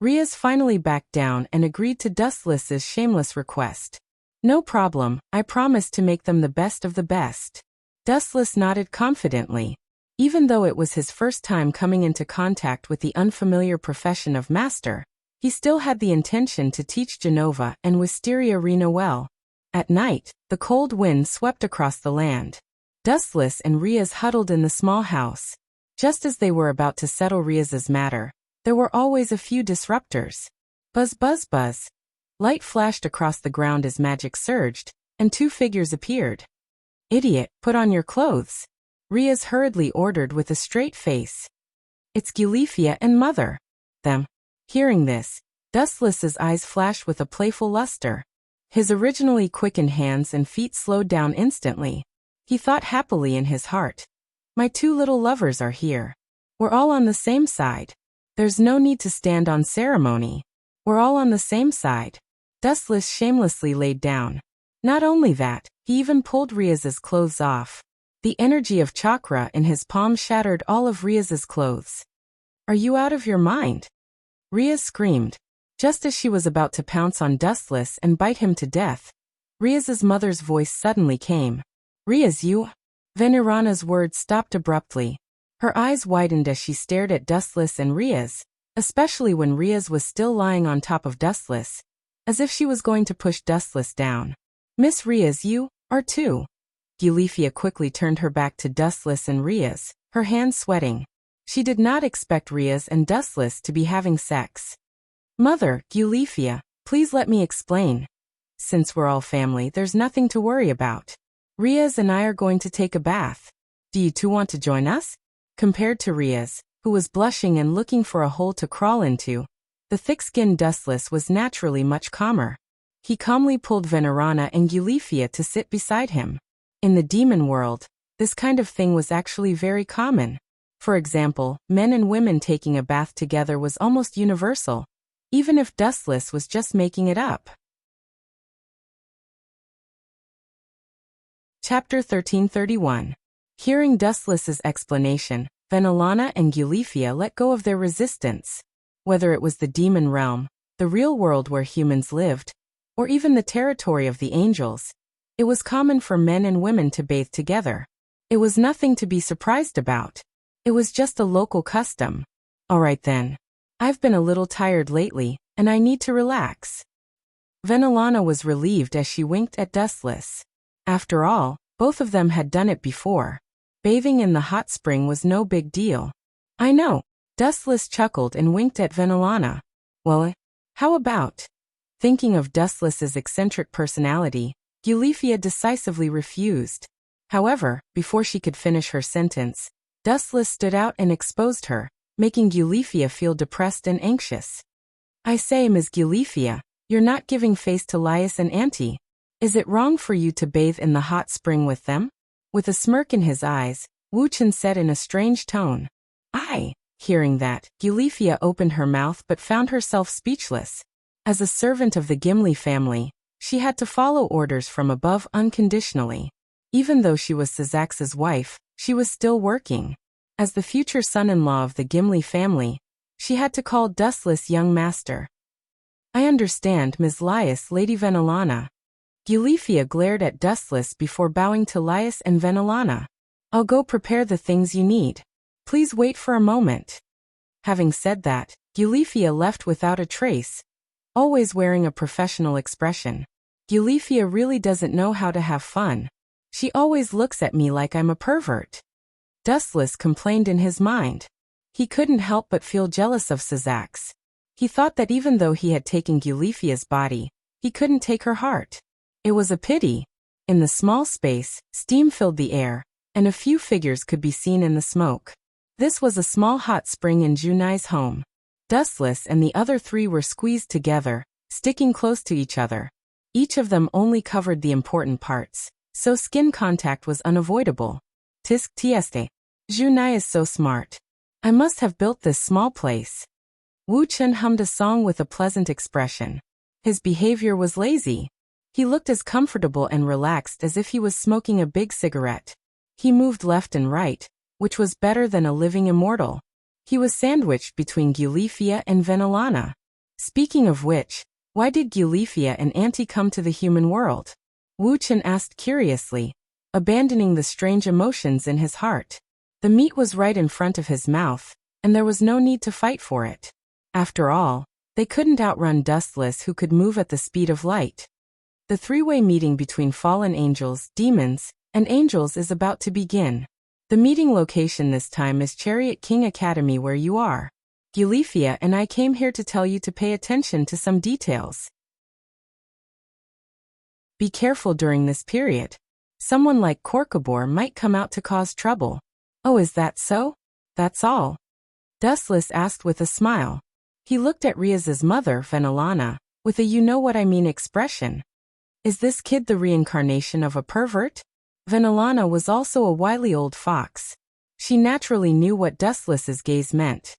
Riaz finally backed down and agreed to Dustless's shameless request. No problem, I promise to make them the best of the best. Dustless nodded confidently. Even though it was his first time coming into contact with the unfamiliar profession of master, he still had the intention to teach Genova and Wisteria Rena well. At night, the cold wind swept across the land. Dustless and Riaz huddled in the small house. Just as they were about to settle Riaz's matter, there were always a few disruptors. Buzz buzz buzz. Light flashed across the ground as magic surged, and 2 figures appeared. Idiot, put on your clothes. Riaz hurriedly ordered with a straight face. It's Gulifia and Mother. Them. Hearing this, Dustless's eyes flashed with a playful luster. His originally quickened hands and feet slowed down instantly. He thought happily in his heart. My 2 little lovers are here. We're all on the same side. There's no need to stand on ceremony. We're all on the same side. Dustless shamelessly laid down. Not only that, he even pulled Riaz's clothes off. The energy of chakra in his palm shattered all of Riaz's clothes. Are you out of your mind? Riaz screamed. Just as she was about to pounce on Dustless and bite him to death, Riaz's mother's voice suddenly came. Riaz, you... Venerana's words stopped abruptly. Her eyes widened as she stared at Dustless and Riaz, especially when Riaz was still lying on top of Dustless, as if she was going to push Dustless down. Miss Riaz, you are too. Gulifia quickly turned her back to Dustless and Riaz, her hands sweating. She did not expect Riaz and Dustless to be having sex. Mother, Gulifia, please let me explain. Since we're all family, there's nothing to worry about. Riaz and I are going to take a bath. Do you 2 want to join us? Compared to Riaz, who was blushing and looking for a hole to crawl into, the thick-skinned Dustless was naturally much calmer. He calmly pulled Venerana and Gulifia to sit beside him. In the demon world, this kind of thing was actually very common. For example, men and women taking a bath together was almost universal, even if Dustless was just making it up. Chapter 1331. Hearing Dustless's explanation, Venelana and Gulifia let go of their resistance. Whether it was the demon realm, the real world where humans lived, or even the territory of the angels, it was common for men and women to bathe together. It was nothing to be surprised about. It was just a local custom. All right then. I've been a little tired lately, and I need to relax. Venelana was relieved as she winked at Dustless. After all, both of them had done it before. Bathing in the hot spring was no big deal. I know. Dustless chuckled and winked at Venelana. Well, how about? Thinking of Dustless's eccentric personality, Gulifia decisively refused. However, before she could finish her sentence, Dustless stood out and exposed her, making Gulifia feel depressed and anxious. I say, Ms. Gulifia, you're not giving face to Laius and Auntie. Is it wrong for you to bathe in the hot spring with them? With a smirk in his eyes, Wuxia said in a strange tone. Hearing that, Gulifia opened her mouth but found herself speechless. As a servant of the Gimli family, she had to follow orders from above unconditionally. Even though she was Sazax's wife, she was still working. As the future son-in-law of the Gimli family, she had to call Dustless young master. I understand, Ms. Laius, Lady Venelana. Gulifia glared at Dustless before bowing to Laius and Venelana. I'll go prepare the things you need. Please wait for a moment. Having said that, Gulifia left without a trace, always wearing a professional expression. Gulifia really doesn't know how to have fun. She always looks at me like I'm a pervert. Dustless complained in his mind. He couldn't help but feel jealous of Sazax. He thought that even though he had taken Gulifia's body, he couldn't take her heart. It was a pity. In the small space, steam filled the air, and a few figures could be seen in the smoke. This was a small hot spring in Junai's home. Dustless and the other three were squeezed together, sticking close to each other. Each of them only covered the important parts, so skin contact was unavoidable. Tisk tieste. Junai is so smart. I must have built this small place. Wu Chen hummed a song with a pleasant expression. His behavior was lazy. He looked as comfortable and relaxed as if he was smoking a big cigarette. He moved left and right, which was better than a living immortal. He was sandwiched between Gulifia and Venelana. Speaking of which, why did Gulifia and Auntie come to the human world? Wu Chen asked curiously, abandoning the strange emotions in his heart. The meat was right in front of his mouth, and there was no need to fight for it. After all, they couldn't outrun Dustless, who could move at the speed of light. The three-way meeting between fallen angels, demons, and angels is about to begin. The meeting location this time is Chariot King Academy, where you are. Gulifia and I came here to tell you to pay attention to some details. Be careful during this period. Someone like Korkabor might come out to cause trouble. Oh, is that so? That's all? Dustless asked with a smile. He looked at Riaz's mother, Venelana, with a you-know-what-I-mean expression. Is this kid the reincarnation of a pervert? Venelana was also a wily old fox. She naturally knew what Dustless's gaze meant.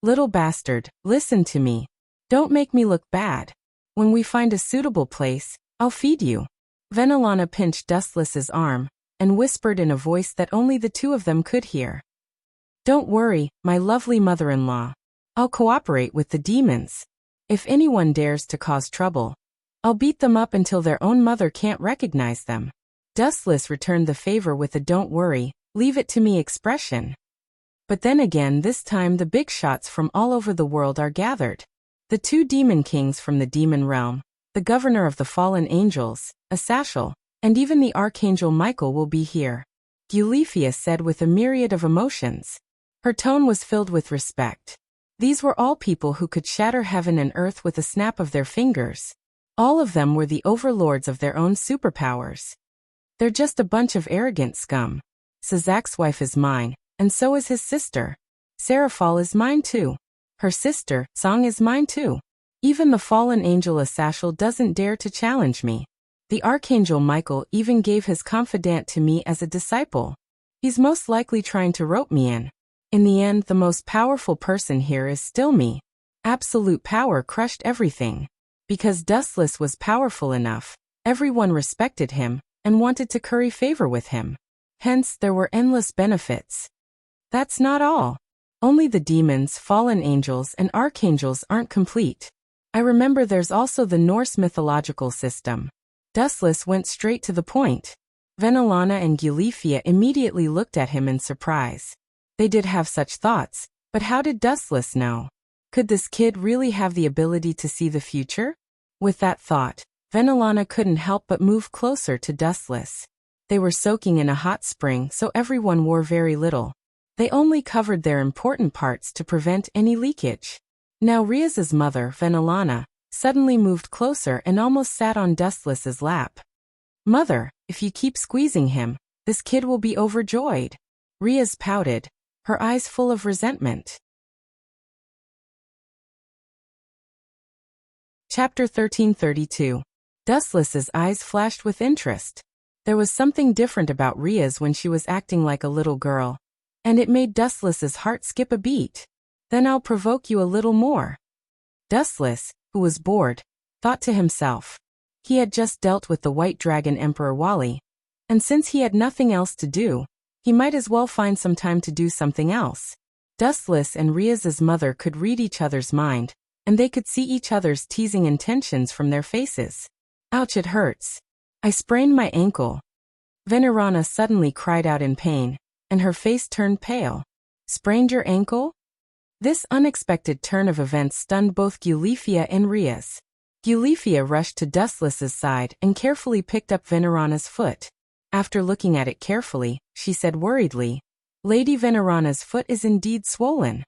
Little bastard, listen to me. Don't make me look bad. When we find a suitable place, I'll feed you. Venelana pinched Dustless's arm, and whispered in a voice that only the two of them could hear. Don't worry, my lovely mother-in-law. I'll cooperate with the demons. If anyone dares to cause trouble, I'll beat them up until their own mother can't recognize them. Dustless returned the favor with a don't worry, leave it to me expression. But then again, this time the big shots from all over the world are gathered. The two demon kings from the demon realm, the governor of the fallen angels, Asashel, and even the archangel Michael will be here. Gulifia said with a myriad of emotions. Her tone was filled with respect. These were all people who could shatter heaven and earth with a snap of their fingers. All of them were the overlords of their own superpowers. They're just a bunch of arrogant scum. Sazax's wife is mine, and so is his sister. Seraphal is mine too. Her sister, Song, is mine too. Even the fallen angel Asashel doesn't dare to challenge me. The archangel Michael even gave his confidant to me as a disciple. He's most likely trying to rope me in. In the end, the most powerful person here is still me. Absolute power crushed everything. Because Dustless was powerful enough, everyone respected him and wanted to curry favor with him. Hence, there were endless benefits. That's not all. Only the demons, fallen angels, and archangels aren't complete. I remember there's also the Norse mythological system. Dustless went straight to the point. Venelana and Gulifia immediately looked at him in surprise. They did have such thoughts, but how did Dustless know? Could this kid really have the ability to see the future? With that thought, Venelana couldn't help but move closer to Dustless. They were soaking in a hot spring, so everyone wore very little. They only covered their important parts to prevent any leakage. Now Riaz's mother, Venelana, suddenly moved closer and almost sat on Dustless's lap. Mother, if you keep squeezing him, this kid will be overjoyed. Riaz pouted, her eyes full of resentment. Chapter 1332. Dustless's eyes flashed with interest. There was something different about Riaz when she was acting like a little girl, and it made Dustless's heart skip a beat. Then I'll provoke you a little more. Dustless, who was bored, thought to himself. He had just dealt with the White Dragon Emperor Wali, and since he had nothing else to do, he might as well find some time to do something else. Dustless and Riaz's mother could read each other's mind, and they could see each other's teasing intentions from their faces. Ouch, it hurts. I sprained my ankle. Venerana suddenly cried out in pain, and her face turned pale. Sprained your ankle? This unexpected turn of events stunned both Gulifia and Riaz. Gulifia rushed to Dustless's side and carefully picked up Venerana's foot. After looking at it carefully, she said worriedly, Lady Venerana's foot is indeed swollen.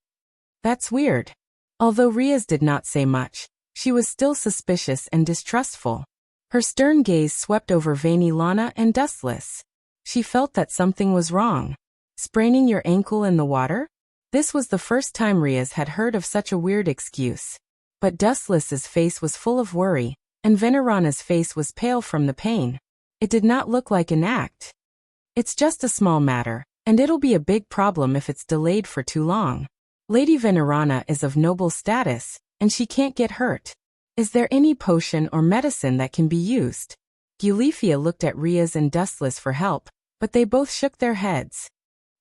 That's weird. Although Riaz did not say much, she was still suspicious and distrustful. Her stern gaze swept over Venelana and Dustless. She felt that something was wrong. Spraining your ankle in the water? This was the first time Riaz had heard of such a weird excuse. But Dustless's face was full of worry, and Venerana's face was pale from the pain. It did not look like an act. It's just a small matter, and it'll be a big problem if it's delayed for too long. Lady Venerana is of noble status, and she can't get hurt. Is there any potion or medicine that can be used? Gulifia looked at Riaz and Dustless for help, but they both shook their heads.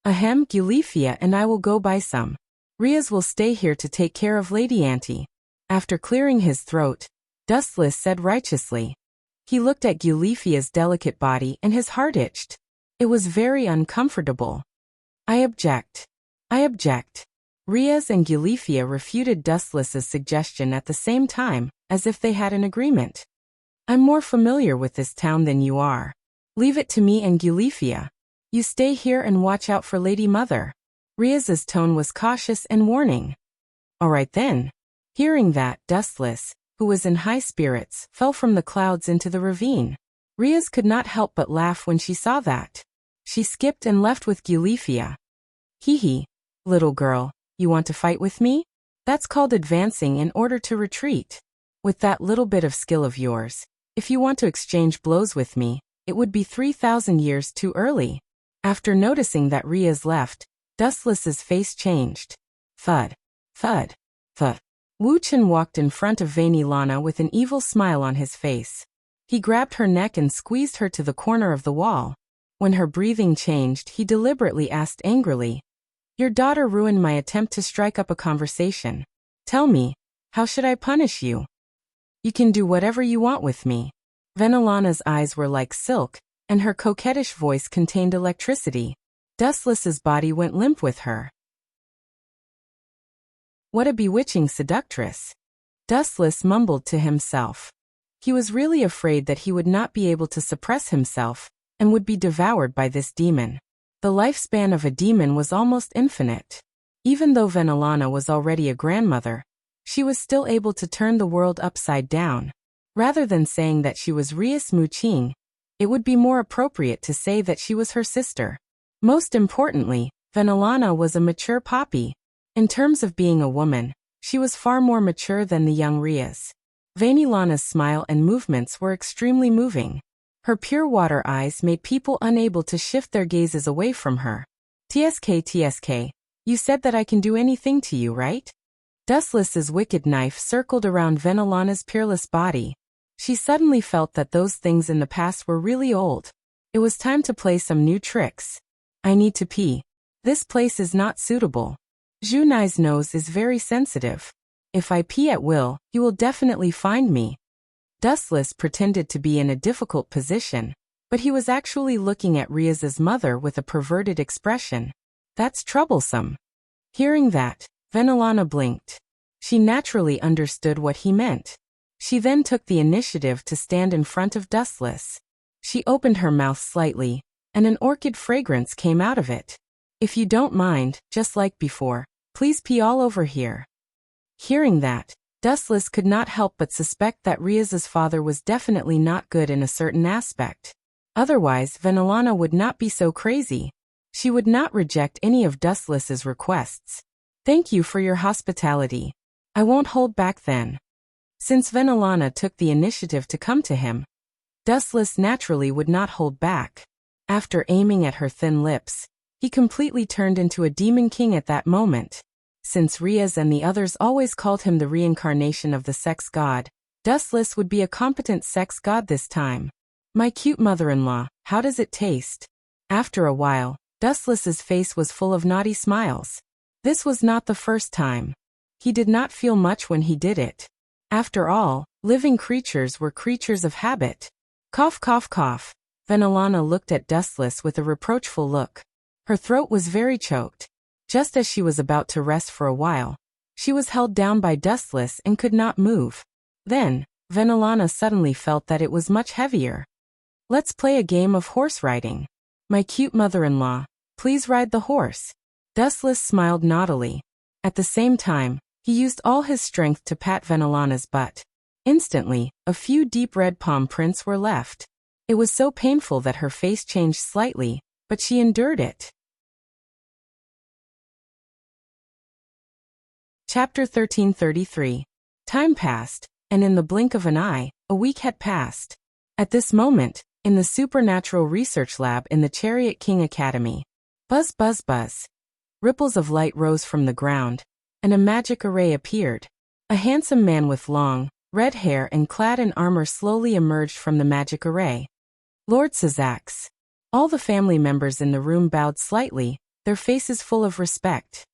Ahem, Gulifia and I will go buy some. Riaz will stay here to take care of Lady Auntie. After clearing his throat, Dustless said righteously. He looked at Gulifia's delicate body and his heart itched. It was very uncomfortable. I object. I object. Riaz and Gulifia refuted Dustless's suggestion at the same time, as if they had an agreement. I'm more familiar with this town than you are. Leave it to me and Gulifia. You stay here and watch out for Lady Mother. Riaz's tone was cautious and warning. All right then. Hearing that, Dustless, who was in high spirits, fell from the clouds into the ravine. Riaz could not help but laugh when she saw that. She skipped and left with Gulifia. Hee hee, little girl, you want to fight with me? That's called advancing in order to retreat. With that little bit of skill of yours, if you want to exchange blows with me, it would be 3,000 years too early. After noticing that Riaz left, Dustless's face changed. Thud. Thud. Thud. Wuxia walked in front of Venelana with an evil smile on his face. He grabbed her neck and squeezed her to the corner of the wall. When her breathing changed, he deliberately asked angrily, Your daughter ruined my attempt to strike up a conversation. Tell me, how should I punish you? You can do whatever you want with me. Venelana's eyes were like silk, and her coquettish voice contained electricity. Dustless's body went limp with her. What a bewitching seductress. Dustless mumbled to himself. He was really afraid that he would not be able to suppress himself, and would be devoured by this demon. The lifespan of a demon was almost infinite. Even though Venelana was already a grandmother, she was still able to turn the world upside down. Rather than saying that she was Riaz Muqing, it would be more appropriate to say that she was her sister. Most importantly, Venelana was a mature poppy. In terms of being a woman, she was far more mature than the young Riaz. Venelana's smile and movements were extremely moving. Her pure water eyes made people unable to shift their gazes away from her. TSK, you said that I can do anything to you, right? Dustless's wicked knife circled around Venelana's peerless body. She suddenly felt that those things in the past were really old. It was time to play some new tricks. I need to pee. This place is not suitable. Junai's nose is very sensitive. If I pee at will, he will definitely find me. Dustless pretended to be in a difficult position, but he was actually looking at Riaz's mother with a perverted expression. That's troublesome. Hearing that, Venelana blinked. She naturally understood what he meant. She then took the initiative to stand in front of Dustless. She opened her mouth slightly, and an orchid fragrance came out of it. If you don't mind, just like before, please pee all over here. Hearing that, Dustless could not help but suspect that Riaz's father was definitely not good in a certain aspect. Otherwise, Venelana would not be so crazy. She would not reject any of Dustless's requests. Thank you for your hospitality. I won't hold back then. Since Venelana took the initiative to come to him, Dustless naturally would not hold back. After aiming at her thin lips, he completely turned into a demon king at that moment. Since Riaz and the others always called him the reincarnation of the sex god, Dustless would be a competent sex god this time. My cute mother-in-law, how does it taste? After a while, Dustless's face was full of naughty smiles. This was not the first time. He did not feel much when he did it. After all, living creatures were creatures of habit. Cough cough cough. Venelana looked at Dustless with a reproachful look. Her throat was very choked. Just as she was about to rest for a while, she was held down by Dustless and could not move. Then, Venelana suddenly felt that it was much heavier. Let's play a game of horse riding. My cute mother-in-law, please ride the horse. Dustless smiled naughtily. At the same time, he used all his strength to pat Venelana's butt. Instantly, a few deep red palm prints were left. It was so painful that her face changed slightly, but she endured it. Chapter 1333. Time passed, and in the blink of an eye, a week had passed. At this moment, in the Supernatural Research Lab in the Chariot King Academy. Buzz buzz buzz. Ripples of light rose from the ground, and a magic array appeared. A handsome man with long, red hair and clad in armor slowly emerged from the magic array. Lord Sazax. All the family members in the room bowed slightly, their faces full of respect.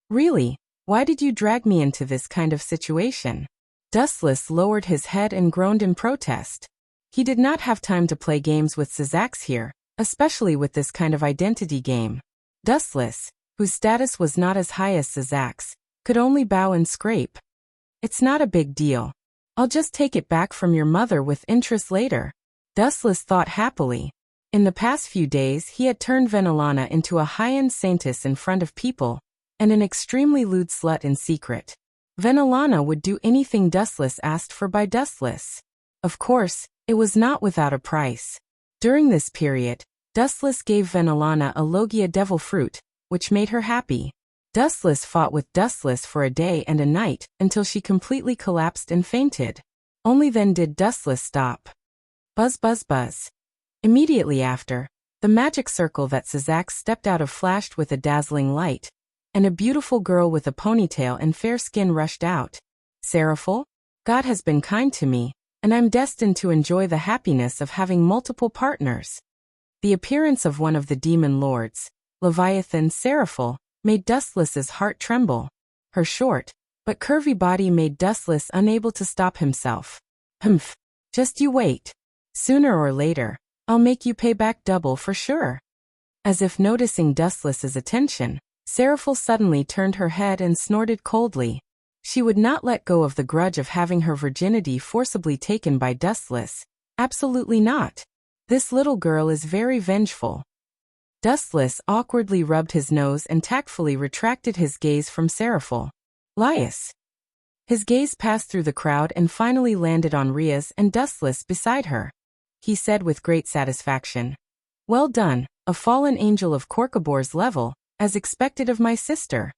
Really? Why did you drag me into this kind of situation? Dustless lowered his head and groaned in protest. He did not have time to play games with Sazax here, especially with this kind of identity game. Dustless, whose status was not as high as Sazax, could only bow and scrape. It's not a big deal. I'll just take it back from your mother with interest later. Dustless thought happily. In the past few days he had turned Venelana into a high-end saintess in front of people, and an extremely lewd slut in secret. Venelana would do anything Dustless asked for by Dustless. Of course, it was not without a price. During this period, Dustless gave Venelana a Logia devil fruit, which made her happy. Dustless fought with Dustless for a day and a night until she completely collapsed and fainted. Only then did Dustless stop. Buzz buzz buzz. Immediately after, the magic circle that Sazax stepped out of flashed with a dazzling light, and a beautiful girl with a ponytail and fair skin rushed out. Seraphil, God has been kind to me, and I'm destined to enjoy the happiness of having multiple partners. The appearance of one of the demon lords, Leviathan Seraphil, made Dustless's heart tremble. Her short, but curvy body made Dustless unable to stop himself. Humph, just you wait. Sooner or later, I'll make you pay back double for sure. As if noticing Dustless's attention, Seraphil suddenly turned her head and snorted coldly. She would not let go of the grudge of having her virginity forcibly taken by Dustless. Absolutely not. This little girl is very vengeful. Dustless awkwardly rubbed his nose and tactfully retracted his gaze from Seraphil. Lias. His gaze passed through the crowd and finally landed on Riaz and Dustless beside her. He said with great satisfaction. Well done, a fallen angel of Korkabor's level, as expected of my sister.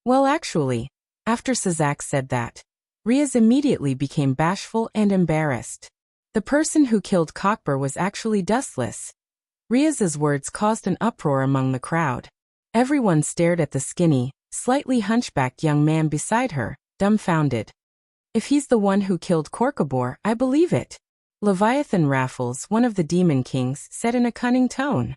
Well actually, after Sazax said that, Riaz immediately became bashful and embarrassed. The person who killed Cockbur was actually Dustless. Riaz's words caused an uproar among the crowd. Everyone stared at the skinny, slightly hunchbacked young man beside her, dumbfounded. If he's the one who killed Korkabor, I believe it. Leviathan Raffles, one of the demon kings, said in a cunning tone.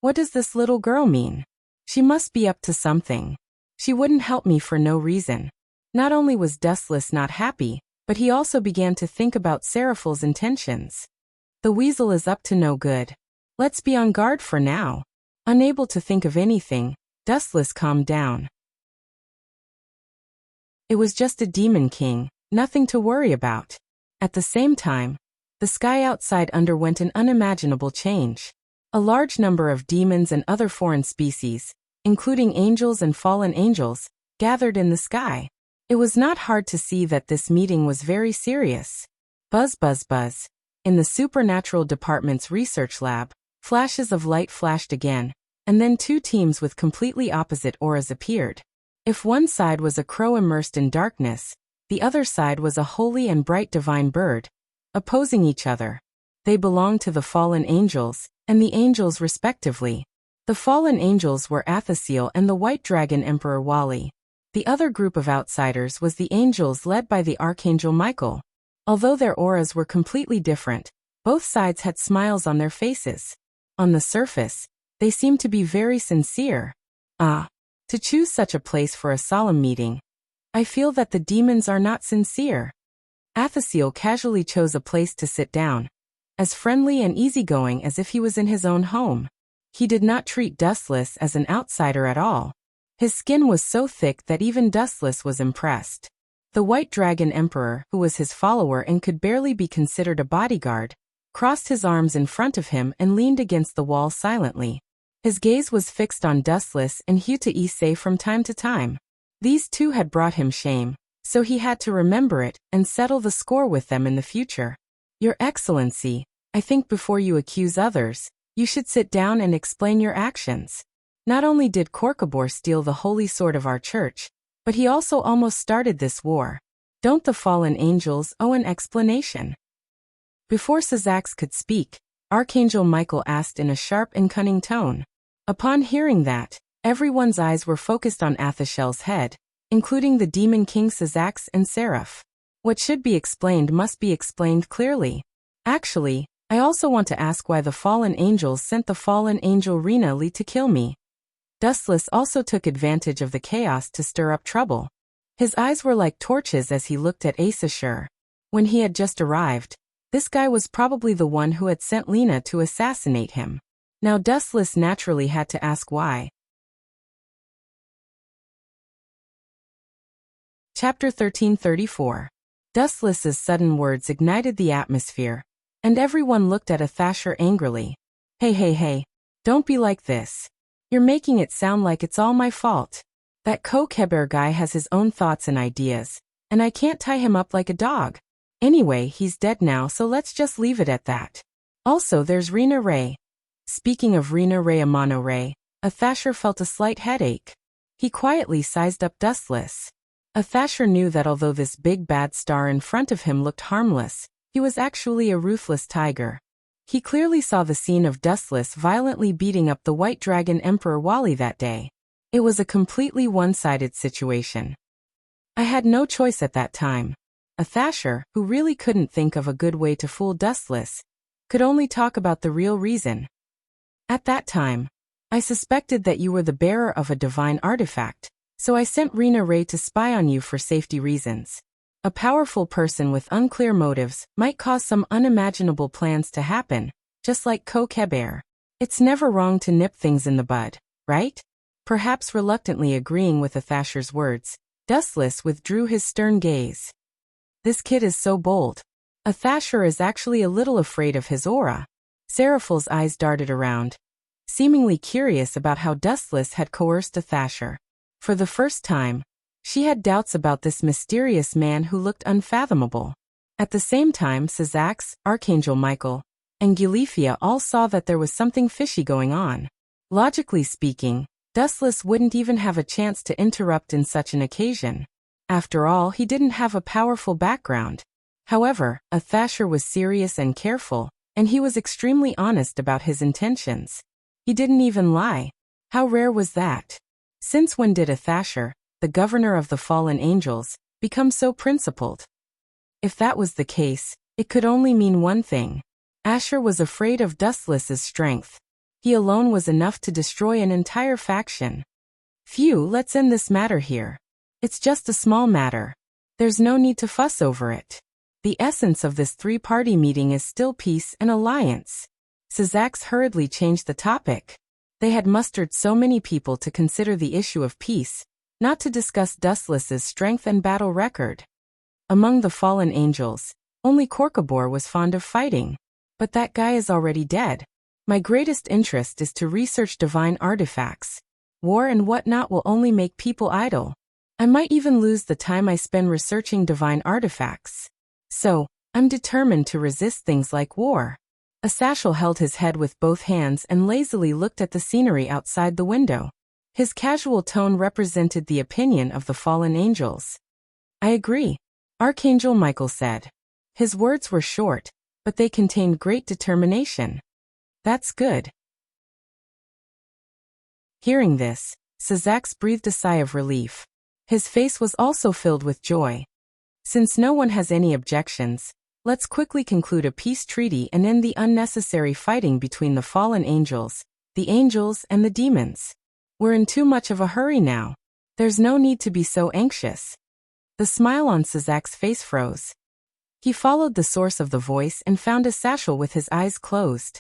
What does this little girl mean? She must be up to something. She wouldn't help me for no reason. Not only was Dustless not happy, but he also began to think about Seraphal's intentions. The weasel is up to no good. Let's be on guard for now. Unable to think of anything, Dustless calmed down. It was just a demon king, nothing to worry about. At the same time, the sky outside underwent an unimaginable change. A large number of demons and other foreign species, including angels and fallen angels, gathered in the sky. It was not hard to see that this meeting was very serious. Buzz, buzz, buzz. In the supernatural department's research lab, flashes of light flashed again, and then two teams with completely opposite auras appeared. If one side was a crow immersed in darkness, the other side was a holy and bright divine bird, opposing each other. They belonged to the fallen angels, and the angels respectively. The fallen angels were Athasil and the white dragon Emperor Wali. The other group of outsiders was the angels led by the Archangel Michael. Although their auras were completely different, both sides had smiles on their faces. On the surface, they seemed to be very sincere. To choose such a place for a solemn meeting. I feel that the demons are not sincere. Athasil casually chose a place to sit down, as friendly and easygoing as if he was in his own home. He did not treat Dustless as an outsider at all. His skin was so thick that even Dustless was impressed. The White Dragon Emperor, who was his follower and could barely be considered a bodyguard, crossed his arms in front of him and leaned against the wall silently. His gaze was fixed on Dustless and Huta Ise from time to time. These two had brought him shame, so he had to remember it and settle the score with them in the future. Your Excellency, I think before you accuse others, you should sit down and explain your actions. Not only did Korkabor steal the holy sword of our church, but he also almost started this war. Don't the fallen angels owe an explanation? Before Syzax could speak, Archangel Michael asked in a sharp and cunning tone. Upon hearing that, everyone's eyes were focused on Athasel's head, including the Demon King Syzax and Seraph. What should be explained must be explained clearly. Actually, I also want to ask why the fallen angels sent the fallen angel Rina Li to kill me. Dustless also took advantage of the chaos to stir up trouble. His eyes were like torches as he looked at Asashur. When he had just arrived, this guy was probably the one who had sent Lena to assassinate him. Now Dustless naturally had to ask why. Chapter 1334. Dustless's sudden words ignited the atmosphere, and everyone looked at Athasher angrily. Hey, don't be like this. You're making it sound like it's all my fault. That Kokeber guy has his own thoughts and ideas, and I can't tie him up like a dog. Anyway, he's dead now, so let's just leave it at that. Also, there's Rena Ray. Speaking of Rena Ray Amano Ray, Athasher felt a slight headache. He quietly sized up Dustless. Athasher knew that although this big bad star in front of him looked harmless, he was actually a ruthless tiger. He clearly saw the scene of Dustless violently beating up the White Dragon Emperor Wali that day. It was a completely one-sided situation. I had no choice at that time. Athasher, who really couldn't think of a good way to fool Dustless, could only talk about the real reason. At that time, I suspected that you were the bearer of a divine artifact, so I sent Rena Ray to spy on you for safety reasons. A powerful person with unclear motives might cause some unimaginable plans to happen, just like Kokeber. It's never wrong to nip things in the bud, right? Perhaps reluctantly agreeing with Athasher's words, Dustless withdrew his stern gaze. This kid is so bold. Athasher is actually a little afraid of his aura. Seraphal's eyes darted around, seemingly curious about how Dustless had coerced Athasher. For the first time, she had doubts about this mysterious man who looked unfathomable. At the same time, Syzax, Archangel Michael, and Gilifia all saw that there was something fishy going on. Logically speaking, Dustless wouldn't even have a chance to interrupt in such an occasion. After all, he didn't have a powerful background. However, Athasher was serious and careful, and he was extremely honest about his intentions. He didn't even lie. How rare was that? Since when did Athasher, the governor of the fallen angels, become so principled? If that was the case, it could only mean one thing. Asher was afraid of Dustless's strength. He alone was enough to destroy an entire faction. Phew, let's end this matter here. It's just a small matter. There's no need to fuss over it. The essence of this three-party meeting is still peace and alliance. Syzax hurriedly changed the topic. They had mustered so many people to consider the issue of peace, not to discuss Dustless's strength and battle record. Among the fallen angels, only Korkabor was fond of fighting. But that guy is already dead. My greatest interest is to research divine artifacts. War and whatnot will only make people idle. I might even lose the time I spend researching divine artifacts. So, I'm determined to resist things like war. Asashel held his head with both hands and lazily looked at the scenery outside the window. His casual tone represented the opinion of the fallen angels. I agree, Archangel Michael said. His words were short, but they contained great determination. That's good. Hearing this, Syzax breathed a sigh of relief. His face was also filled with joy. Since no one has any objections, let's quickly conclude a peace treaty and end the unnecessary fighting between the fallen angels, the angels and the demons. We're in too much of a hurry now. There's no need to be so anxious. The smile on Syzax's face froze. He followed the source of the voice and found Asashel with his eyes closed.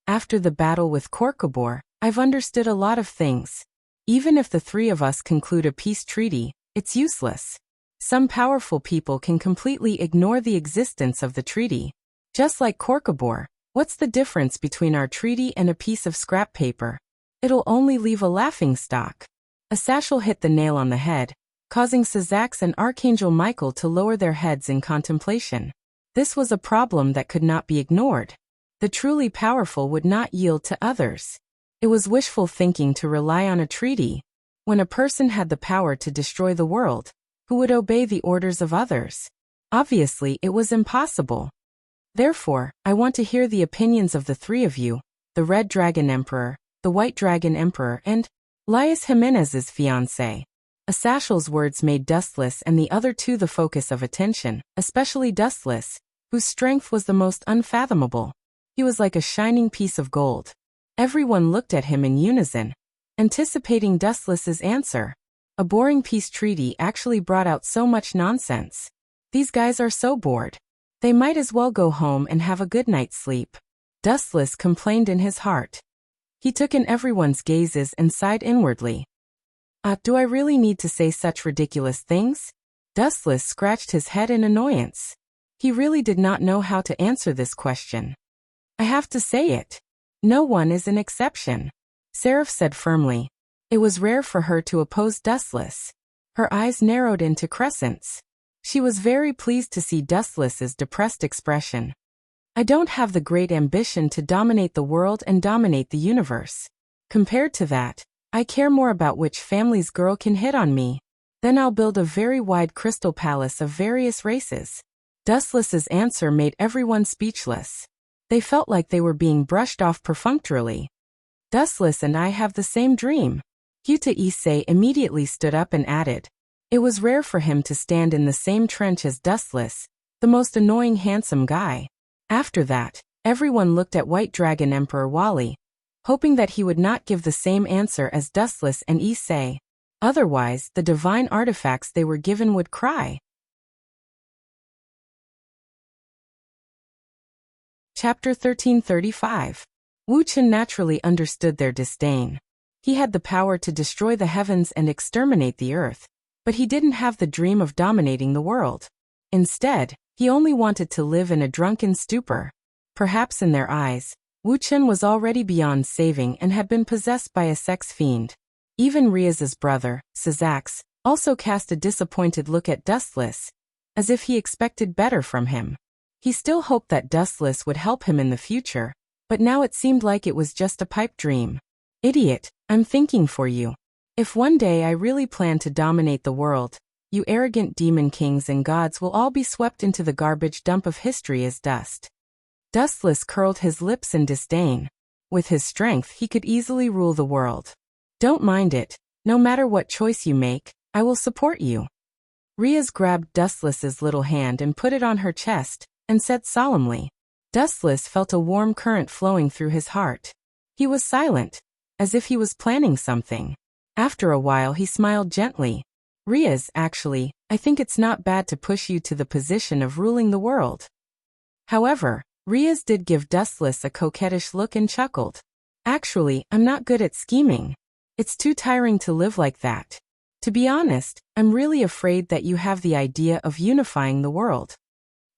After the battle with Korkabor, I've understood a lot of things. Even if the three of us conclude a peace treaty, it's useless. Some powerful people can completely ignore the existence of the treaty. Just like Korkabor, what's the difference between our treaty and a piece of scrap paper? It'll only leave a laughingstock. Asashel hit the nail on the head, causing Syzax and Archangel Michael to lower their heads in contemplation. This was a problem that could not be ignored. The truly powerful would not yield to others. It was wishful thinking to rely on a treaty. When a person had the power to destroy the world, who would obey the orders of others? Obviously, it was impossible. Therefore, I want to hear the opinions of the three of you, the Red Dragon Emperor, the White Dragon Emperor, and Laius Jimenez's fiancé. Asashel's words made Dustless and the other two the focus of attention, especially Dustless, whose strength was the most unfathomable. He was like a shining piece of gold. Everyone looked at him in unison, anticipating Dustless's answer. A boring peace treaty actually brought out so much nonsense. These guys are so bored. They might as well go home and have a good night's sleep. Dustless complained in his heart. He took in everyone's gazes and sighed inwardly. Do I really need to say such ridiculous things? Dustless scratched his head in annoyance. He really did not know how to answer this question. I have to say it. No one is an exception, Seraph said firmly. It was rare for her to oppose Dustless. Her eyes narrowed into crescents. She was very pleased to see Dustless's depressed expression. I don't have the great ambition to dominate the world and dominate the universe. Compared to that, I care more about which family's girl can hit on me. Then I'll build a very wide crystal palace of various races. Dustless's answer made everyone speechless. They felt like they were being brushed off perfunctorily. Dustless and I have the same dream. Yuta Issei immediately stood up and added. It was rare for him to stand in the same trench as Dustless, the most annoying handsome guy. After that, everyone looked at White Dragon Emperor Wally, hoping that he would not give the same answer as Dustless and Issei. Otherwise, the divine artifacts they were given would cry. Chapter 1335. Wuxia naturally understood their disdain. He had the power to destroy the heavens and exterminate the earth, but he didn't have the dream of dominating the world. Instead, he only wanted to live in a drunken stupor. Perhaps in their eyes, Wuxian was already beyond saving and had been possessed by a sex fiend. Even Riaz's brother, Syzax, also cast a disappointed look at Dustless, as if he expected better from him. He still hoped that Dustless would help him in the future, but now it seemed like it was just a pipe dream. Idiot, I'm thinking for you. If one day I really plan to dominate the world, you arrogant demon kings and gods will all be swept into the garbage dump of history as dust. Dustless curled his lips in disdain. With his strength he could easily rule the world. Don't mind it, no matter what choice you make, I will support you. Riaz grabbed Dustless's little hand and put it on her chest, and said solemnly. Dustless felt a warm current flowing through his heart. He was silent, as if he was planning something. After a while he smiled gently. Riaz, actually, I think it's not bad to push you to the position of ruling the world. However, Riaz did give Dustless a coquettish look and chuckled. Actually, I'm not good at scheming. It's too tiring to live like that. To be honest, I'm really afraid that you have the idea of unifying the world.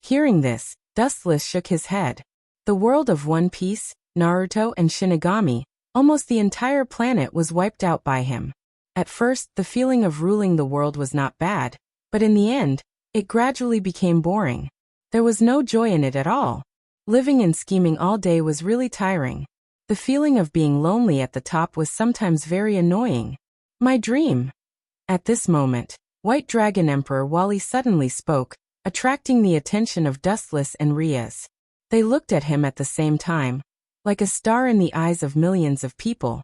Hearing this, Dustless shook his head. The world of One Piece, Naruto and Shinigami, almost the entire planet was wiped out by him. At first, the feeling of ruling the world was not bad, but in the end, it gradually became boring. There was no joy in it at all. Living and scheming all day was really tiring. The feeling of being lonely at the top was sometimes very annoying. My dream. At this moment, White Dragon Emperor Wally suddenly spoke, attracting the attention of Dustless and Riaz. They looked at him at the same time, like a star in the eyes of millions of people.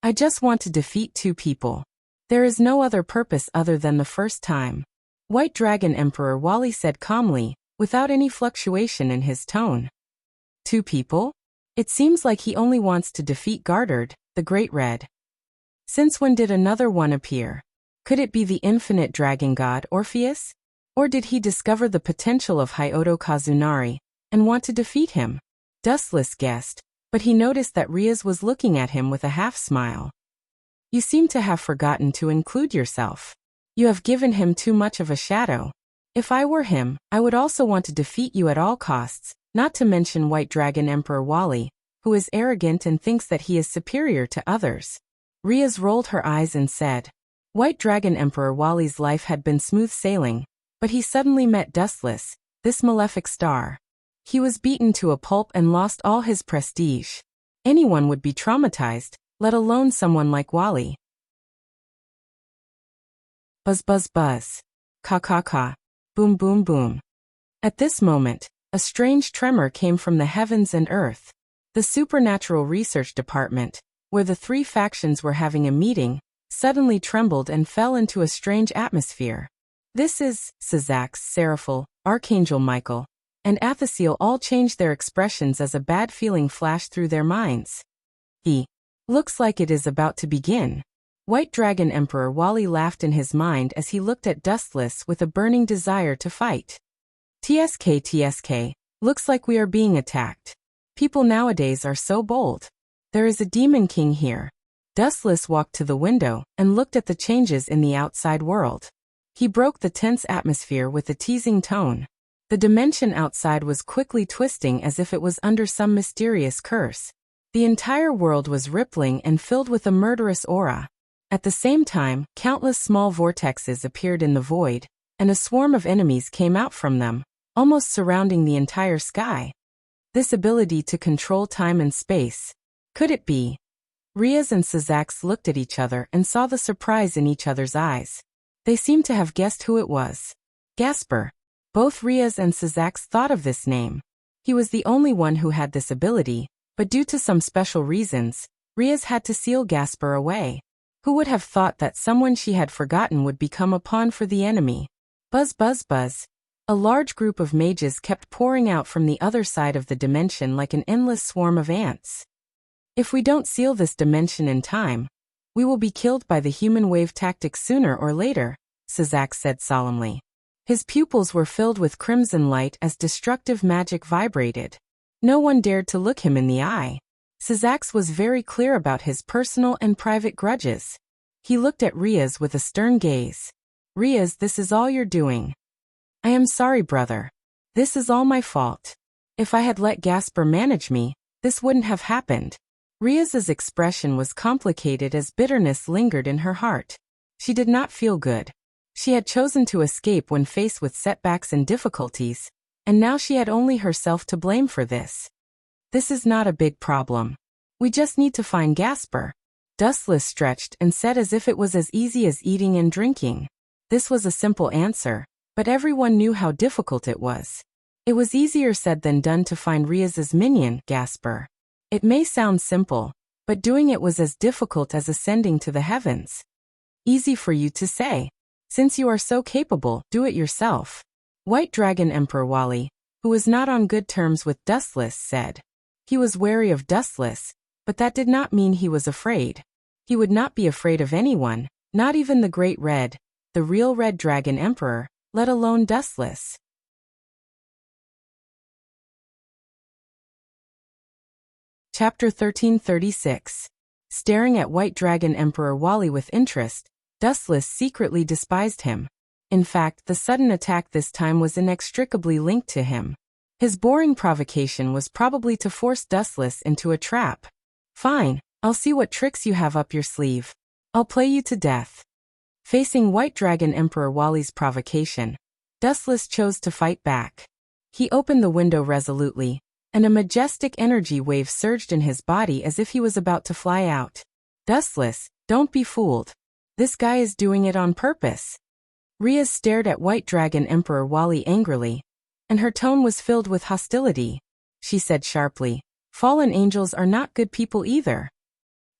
I just want to defeat 2 people. There is no other purpose other than the first time. White Dragon Emperor Wally said calmly, without any fluctuation in his tone. 2 people? It seems like he only wants to defeat Gardard, the Great Red. Since when did another one appear? Could it be the infinite dragon god Orpheus? Or did he discover the potential of Hyoto Kazunari and want to defeat him? Dustless guessed, but he noticed that Riaz was looking at him with a half-smile. You seem to have forgotten to include yourself. You have given him too much of a shadow. If I were him, I would also want to defeat you at all costs, not to mention White Dragon Emperor Wally, who is arrogant and thinks that he is superior to others. Riaz rolled her eyes and said. White Dragon Emperor Wally's life had been smooth sailing, but he suddenly met Dustless, this malefic star. He was beaten to a pulp and lost all his prestige. Anyone would be traumatized, let alone someone like Wally. Buzz buzz buzz. Ka ka ka. Boom boom boom. At this moment, a strange tremor came from the heavens and earth. The Supernatural Research Department, where the 3 factions were having a meeting, suddenly trembled and fell into a strange atmosphere. This is, Sazax, Seraphil, Archangel Michael, and Athasiel all changed their expressions as a bad feeling flashed through their minds. Looks like it is about to begin. White Dragon Emperor Wally laughed in his mind as he looked at Dustless with a burning desire to fight. TSK, looks like we are being attacked. People nowadays are so bold. There is a Demon King here. Dustless walked to the window and looked at the changes in the outside world. He broke the tense atmosphere with a teasing tone. The dimension outside was quickly twisting as if it was under some mysterious curse. The entire world was rippling and filled with a murderous aura. At the same time, countless small vortexes appeared in the void, and a swarm of enemies came out from them, almost surrounding the entire sky. This ability to control time and space. Could it be? Riaz and Sazax looked at each other and saw the surprise in each other's eyes. They seemed to have guessed who it was. Gasper. Both Riaz and Sazax thought of this name. He was the only one who had this ability, but due to some special reasons, Riaz had to seal Gasper away. Who would have thought that someone she had forgotten would become a pawn for the enemy? Buzz buzz buzz. A large group of mages kept pouring out from the other side of the dimension like an endless swarm of ants. If we don't seal this dimension in time, we will be killed by the human wave tactic sooner or later, Sazax said solemnly. His pupils were filled with crimson light as destructive magic vibrated. No one dared to look him in the eye. Sazax was very clear about his personal and private grudges. He looked at Riaz with a stern gaze. Riaz, this is all you're doing. I am sorry, brother. This is all my fault. If I had let Gasper manage me, this wouldn't have happened. Riaz's expression was complicated as bitterness lingered in her heart. She did not feel good. She had chosen to escape when faced with setbacks and difficulties, and now she had only herself to blame for this. This is not a big problem. We just need to find Gasper. Dustless stretched and said as if it was as easy as eating and drinking. This was a simple answer, but everyone knew how difficult it was. It was easier said than done to find Riaz's minion, Gasper. It may sound simple, but doing it was as difficult as ascending to the heavens. Easy for you to say. Since you are so capable, do it yourself. White Dragon Emperor Wally, who was not on good terms with Dustless, said. He was wary of Dustless, But that did not mean he was afraid. He would not be afraid of anyone, not even the Great Red, the real Red Dragon Emperor, let alone Dustless. Chapter 1336. Staring at White Dragon Emperor Wally with interest, Dustless secretly despised him. In fact, the sudden attack this time was inextricably linked to him. His boring provocation was probably to force Dustless into a trap. Fine, I'll see what tricks you have up your sleeve. I'll play you to death. Facing White Dragon Emperor Wally's provocation, Dustless chose to fight back. He opened the window resolutely, and a majestic energy wave surged in his body as if he was about to fly out. Dustless, don't be fooled. This guy is doing it on purpose. Rhea stared at White Dragon Emperor Wally angrily, and her tone was filled with hostility. She said sharply, "Fallen angels are not good people either."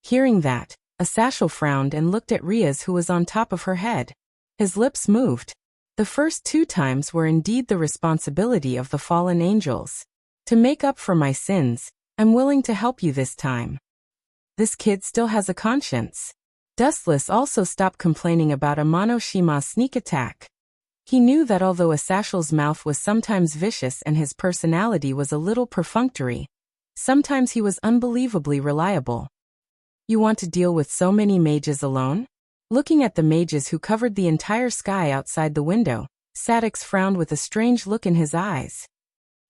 Hearing that, Asashel frowned and looked at Rhea's, who was on top of her head. His lips moved. The first 2 times were indeed the responsibility of the fallen angels. To make up for my sins, I'm willing to help you this time. This kid still has a conscience. Dustless also stopped complaining about Amano-Shima's sneak attack. He knew that although Asashel's mouth was sometimes vicious and his personality was a little perfunctory, sometimes he was unbelievably reliable. You want to deal with so many mages alone? Looking at the mages who covered the entire sky outside the window, Sadix frowned with a strange look in his eyes.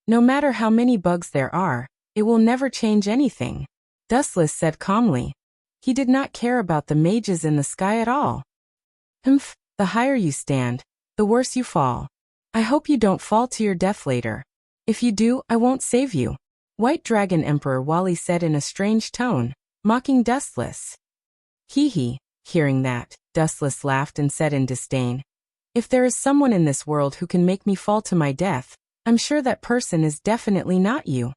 No matter how many bugs there are, it will never change anything, Dustless said calmly. He did not care about the mages in the sky at all. Humph, the higher you stand, the worse you fall. I hope you don't fall to your death later. If you do, I won't save you, White Dragon Emperor Wally said in a strange tone, mocking Dustless. Hee. Hearing that, Dustless laughed and said in disdain, "If there is someone in this world who can make me fall to my death, I'm sure that person is definitely not you."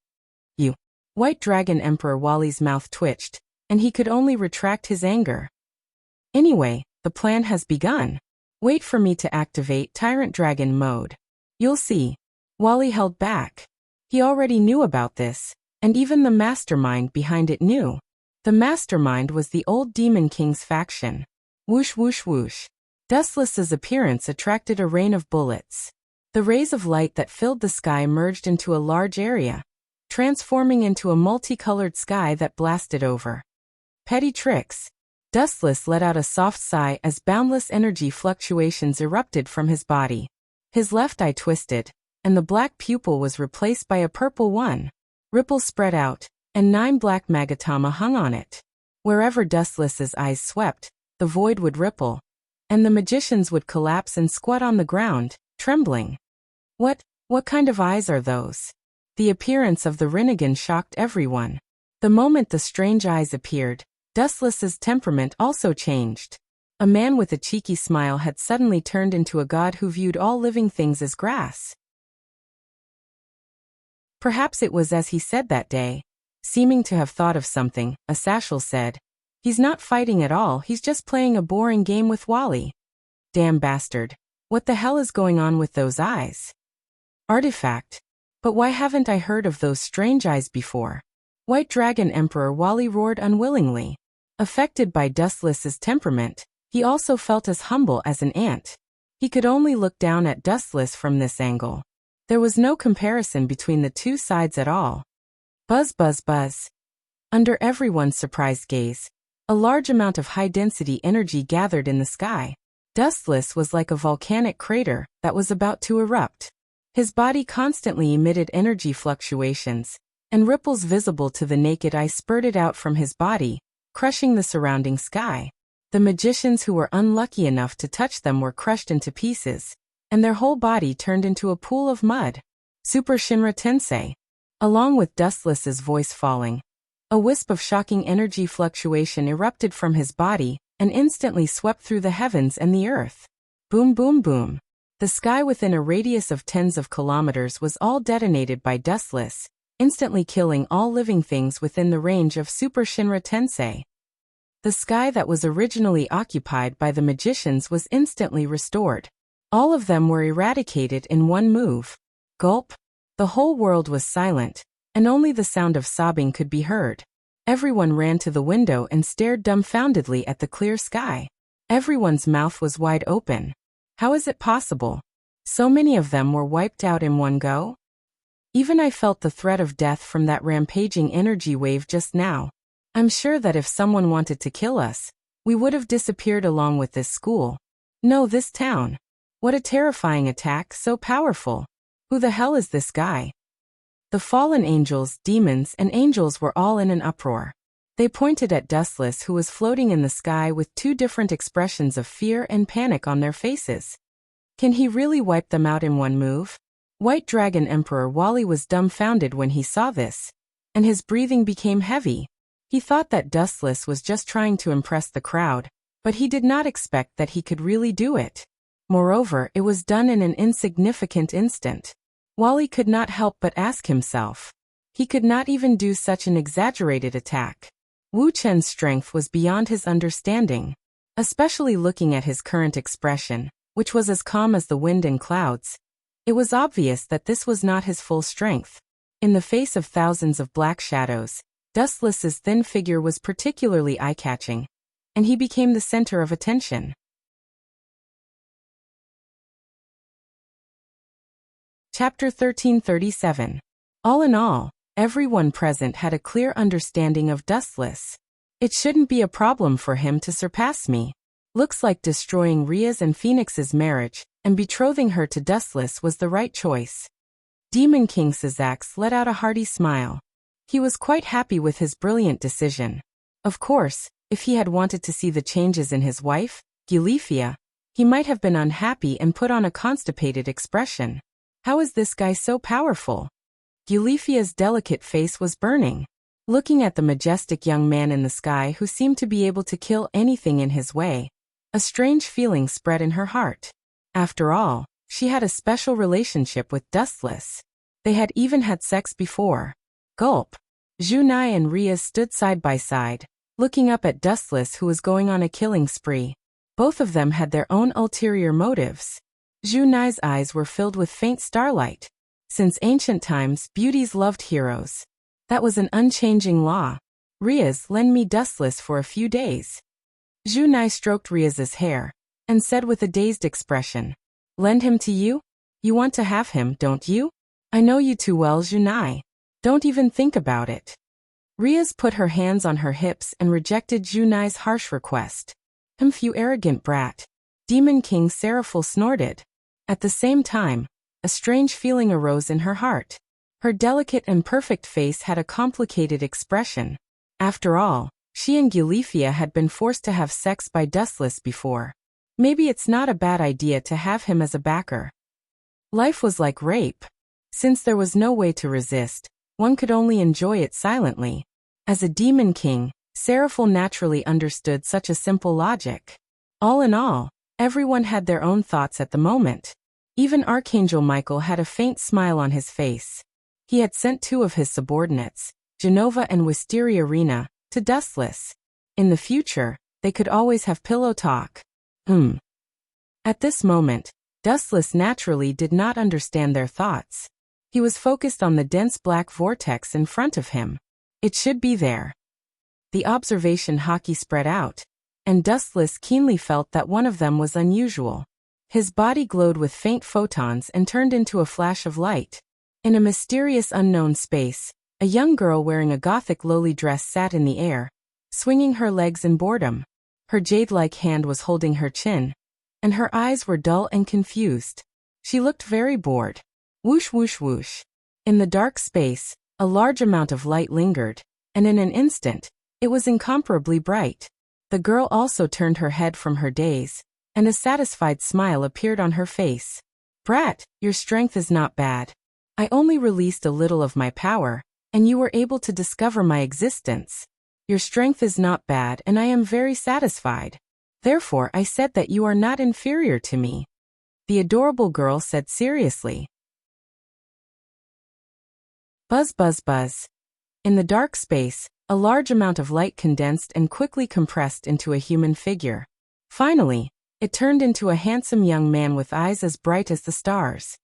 You. White Dragon Emperor Wally's mouth twitched, and he could only retract his anger. Anyway, the plan has begun. Wait for me to activate Tyrant Dragon mode. You'll see. Wally held back. He already knew about this, and even the mastermind behind it knew. The mastermind was the old Demon King's faction. Whoosh whoosh whoosh. Dustless's appearance attracted a rain of bullets. The rays of light that filled the sky merged into a large area, transforming into a multicolored sky that blasted over. Petty tricks. Dustless let out a soft sigh as boundless energy fluctuations erupted from his body. His left eye twisted, and the black pupil was replaced by a purple one. Ripples spread out, and 9 black magatama hung on it. Wherever Dustless's eyes swept, the void would ripple, and the magicians would collapse and squat on the ground, trembling. What kind of eyes are those? The appearance of the Rinnegan shocked everyone. The moment the strange eyes appeared, Dustless's temperament also changed. A man with a cheeky smile had suddenly turned into a god who viewed all living things as grass. Perhaps it was as he said that day. Seeming to have thought of something, Asashel said, "He's not fighting at all, he's just playing a boring game with Wally." Damn bastard. What the hell is going on with those eyes? Artifact. But why haven't I heard of those strange eyes before? White Dragon Emperor Wally roared unwillingly. Affected by Dustless's temperament, he also felt as humble as an ant. He could only look down at Dustless from this angle. There was no comparison between the two sides at all. Buzz buzz buzz. Under everyone's surprised gaze, a large amount of high-density energy gathered in the sky. Dustless was like a volcanic crater that was about to erupt. His body constantly emitted energy fluctuations, and ripples visible to the naked eye spurted out from his body, crushing the surrounding sky. The magicians who were unlucky enough to touch them were crushed into pieces, and their whole body turned into a pool of mud. Super Shinra Tensei. Along with Dustless's voice falling, a wisp of shocking energy fluctuation erupted from his body and instantly swept through the heavens and the earth. Boom boom boom. The sky within a radius of tens of kilometers was all detonated by Dustless, instantly killing all living things within the range of Super Shinra Tensei. The sky that was originally occupied by the magicians was instantly restored. All of them were eradicated in one move. Gulp. The whole world was silent, and only the sound of sobbing could be heard. Everyone ran to the window and stared dumbfoundedly at the clear sky. Everyone's mouth was wide open. How is it possible? So many of them were wiped out in one go? Even I felt the threat of death from that rampaging energy wave just now. I'm sure that if someone wanted to kill us, we would have disappeared along with this school. No, this town. What a terrifying attack, so powerful. Who the hell is this guy? The fallen angels, demons, and angels were all in an uproar. They pointed at Dustless, who was floating in the sky with two different expressions of fear and panic on their faces. Can he really wipe them out in one move? White Dragon Emperor Wally was dumbfounded when he saw this, and his breathing became heavy. He thought that Dustless was just trying to impress the crowd, but he did not expect that he could really do it. Moreover, it was done in an insignificant instant. Wally could not help but ask himself. He could not even do such an exaggerated attack. Wu Chen's strength was beyond his understanding, especially looking at his current expression, which was as calm as the wind and clouds. It was obvious that this was not his full strength. In the face of thousands of black shadows, Dustless's thin figure was particularly eye-catching, and he became the center of attention. Chapter 1337. All in all, everyone present had a clear understanding of Dustless. It shouldn't be a problem for him to surpass me. Looks like destroying Ria's and Phoenix's marriage and betrothing her to Dustless was the right choice. Demon King Sizax let out a hearty smile. He was quite happy with his brilliant decision. Of course, if he had wanted to see the changes in his wife, Gilifia, he might have been unhappy and put on a constipated expression. How is this guy so powerful? Gulifia's delicate face was burning. Looking at the majestic young man in the sky who seemed to be able to kill anything in his way, a strange feeling spread in her heart. After all, she had a special relationship with Dustless. They had even had sex before. Gulp. Junai and Ria stood side by side, looking up at Dustless, who was going on a killing spree. Both of them had their own ulterior motives. Junai's eyes were filled with faint starlight. Since ancient times, beauties loved heroes. That was an unchanging law. Ria's, lend me Dustless for a few days. Junai stroked Ria's hair, and said with a dazed expression, lend him to you? You want to have him, don't you? I know you too well, Junai. Don't even think about it. Ria's put her hands on her hips and rejected Junai's harsh request. You arrogant brat. Demon King Seraphil snorted. At the same time, a strange feeling arose in her heart. Her delicate and perfect face had a complicated expression. After all, she and Gilifia had been forced to have sex by Dustless before. Maybe it's not a bad idea to have him as a backer. Life was like rape. Since there was no way to resist, one could only enjoy it silently. As a demon king, Seraphil naturally understood such a simple logic. All in all, everyone had their own thoughts at the moment. Even Archangel Michael had a faint smile on his face. He had sent two of his subordinates, Genova and Wisteria Rena, to Dustless. In the future, they could always have pillow talk. At this moment, Dustless naturally did not understand their thoughts. He was focused on the dense black vortex in front of him. It should be there. The observation hockey spread out, and Dustless keenly felt that one of them was unusual. His body glowed with faint photons and turned into a flash of light. In a mysterious unknown space, a young girl wearing a gothic lowly dress sat in the air, swinging her legs in boredom. Her jade-like hand was holding her chin, and her eyes were dull and confused. She looked very bored. Whoosh whoosh whoosh. In the dark space, a large amount of light lingered, and in an instant, it was incomparably bright. The girl also turned her head from her daze, and a satisfied smile appeared on her face. Brat, your strength is not bad. I only released a little of my power, and you were able to discover my existence. Your strength is not bad, and I am very satisfied. Therefore, I said that you are not inferior to me. The adorable girl said seriously. Buzz buzz buzz. In the dark space, a large amount of light condensed and quickly compressed into a human figure. Finally, it turned into a handsome young man with eyes as bright as the stars.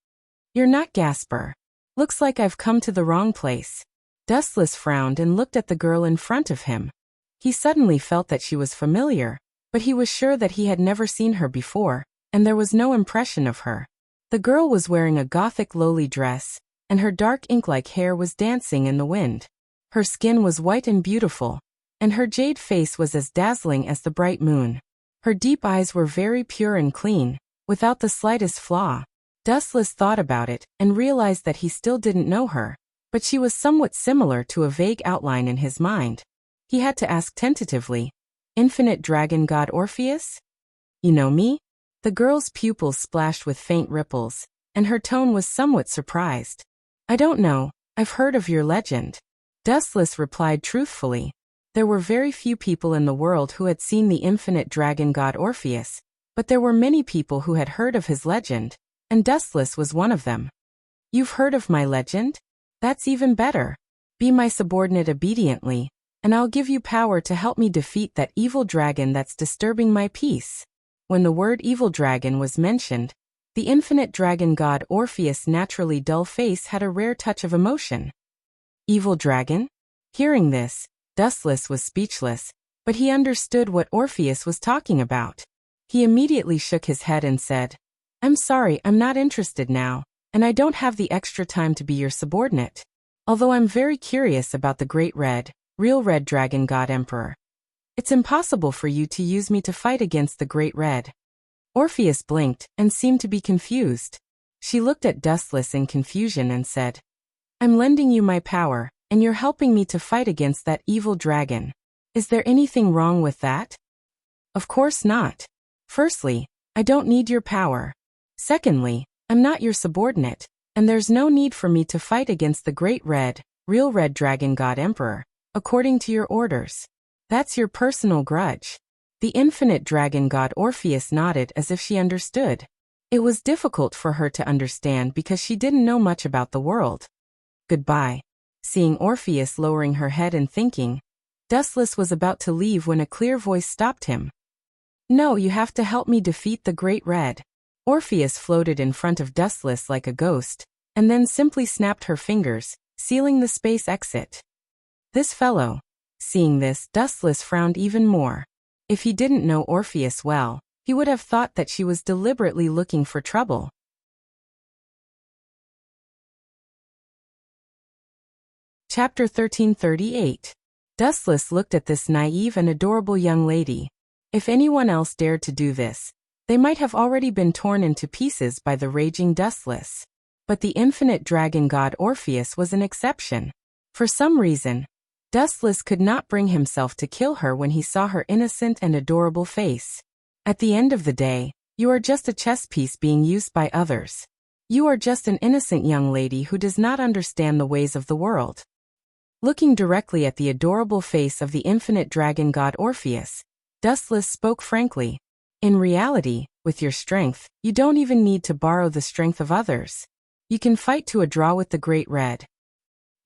You're not Gasper. Looks like I've come to the wrong place. Dustless frowned and looked at the girl in front of him. He suddenly felt that she was familiar, but he was sure that he had never seen her before, and there was no impression of her. The girl was wearing a gothic lowly dress, and her dark ink-like hair was dancing in the wind. Her skin was white and beautiful, and her jade face was as dazzling as the bright moon. Her deep eyes were very pure and clean, without the slightest flaw. Dustless thought about it and realized that he still didn't know her, but she was somewhat similar to a vague outline in his mind. He had to ask tentatively, "Infinite dragon god Orpheus? You know me?" The girl's pupils splashed with faint ripples, and her tone was somewhat surprised. "I don't know, I've heard of your legend." Dustless replied truthfully. There were very few people in the world who had seen the infinite dragon god Orpheus, but there were many people who had heard of his legend, and Dustless was one of them. "You've heard of my legend? That's even better. Be my subordinate obediently, and I'll give you power to help me defeat that evil dragon that's disturbing my peace." When the word evil dragon was mentioned, the infinite dragon god Orpheus' naturally dull face had a rare touch of emotion. Evil dragon? Hearing this, Dustless was speechless, but he understood what Orpheus was talking about. He immediately shook his head and said, "I'm sorry, I'm not interested now, and I don't have the extra time to be your subordinate. Although I'm very curious about the great real red dragon god emperor. It's impossible for you to use me to fight against the great red." Orpheus blinked and seemed to be confused. She looked at Dustless in confusion and said, "I'm lending you my power, and you're helping me to fight against that evil dragon. Is there anything wrong with that?" "Of course not. Firstly, I don't need your power. Secondly, I'm not your subordinate, and there's no need for me to fight against the great real red dragon god emperor, according to your orders. That's your personal grudge." The infinite dragon god Orpheus nodded as if she understood. It was difficult for her to understand because she didn't know much about the world. "Goodbye." Seeing Orpheus lowering her head and thinking, Dustless was about to leave when a clear voice stopped him. "No, you have to help me defeat the great red." Orpheus floated in front of Dustless like a ghost, and then simply snapped her fingers, sealing the space exit. This fellow. Seeing this, Dustless frowned even more. If he didn't know Orpheus well, he would have thought that she was deliberately looking for trouble. Chapter 1338. Dustless looked at this naive and adorable young lady. If anyone else dared to do this, they might have already been torn into pieces by the raging Dustless. But the infinite dragon god Orpheus was an exception. For some reason, Dustless could not bring himself to kill her when he saw her innocent and adorable face. At the end of the day, you are just a chess piece being used by others. You are just an innocent young lady who does not understand the ways of the world. Looking directly at the adorable face of the infinite dragon god Orpheus, Dustless spoke frankly. "In reality, with your strength, you don't even need to borrow the strength of others. You can fight to a draw with the great red."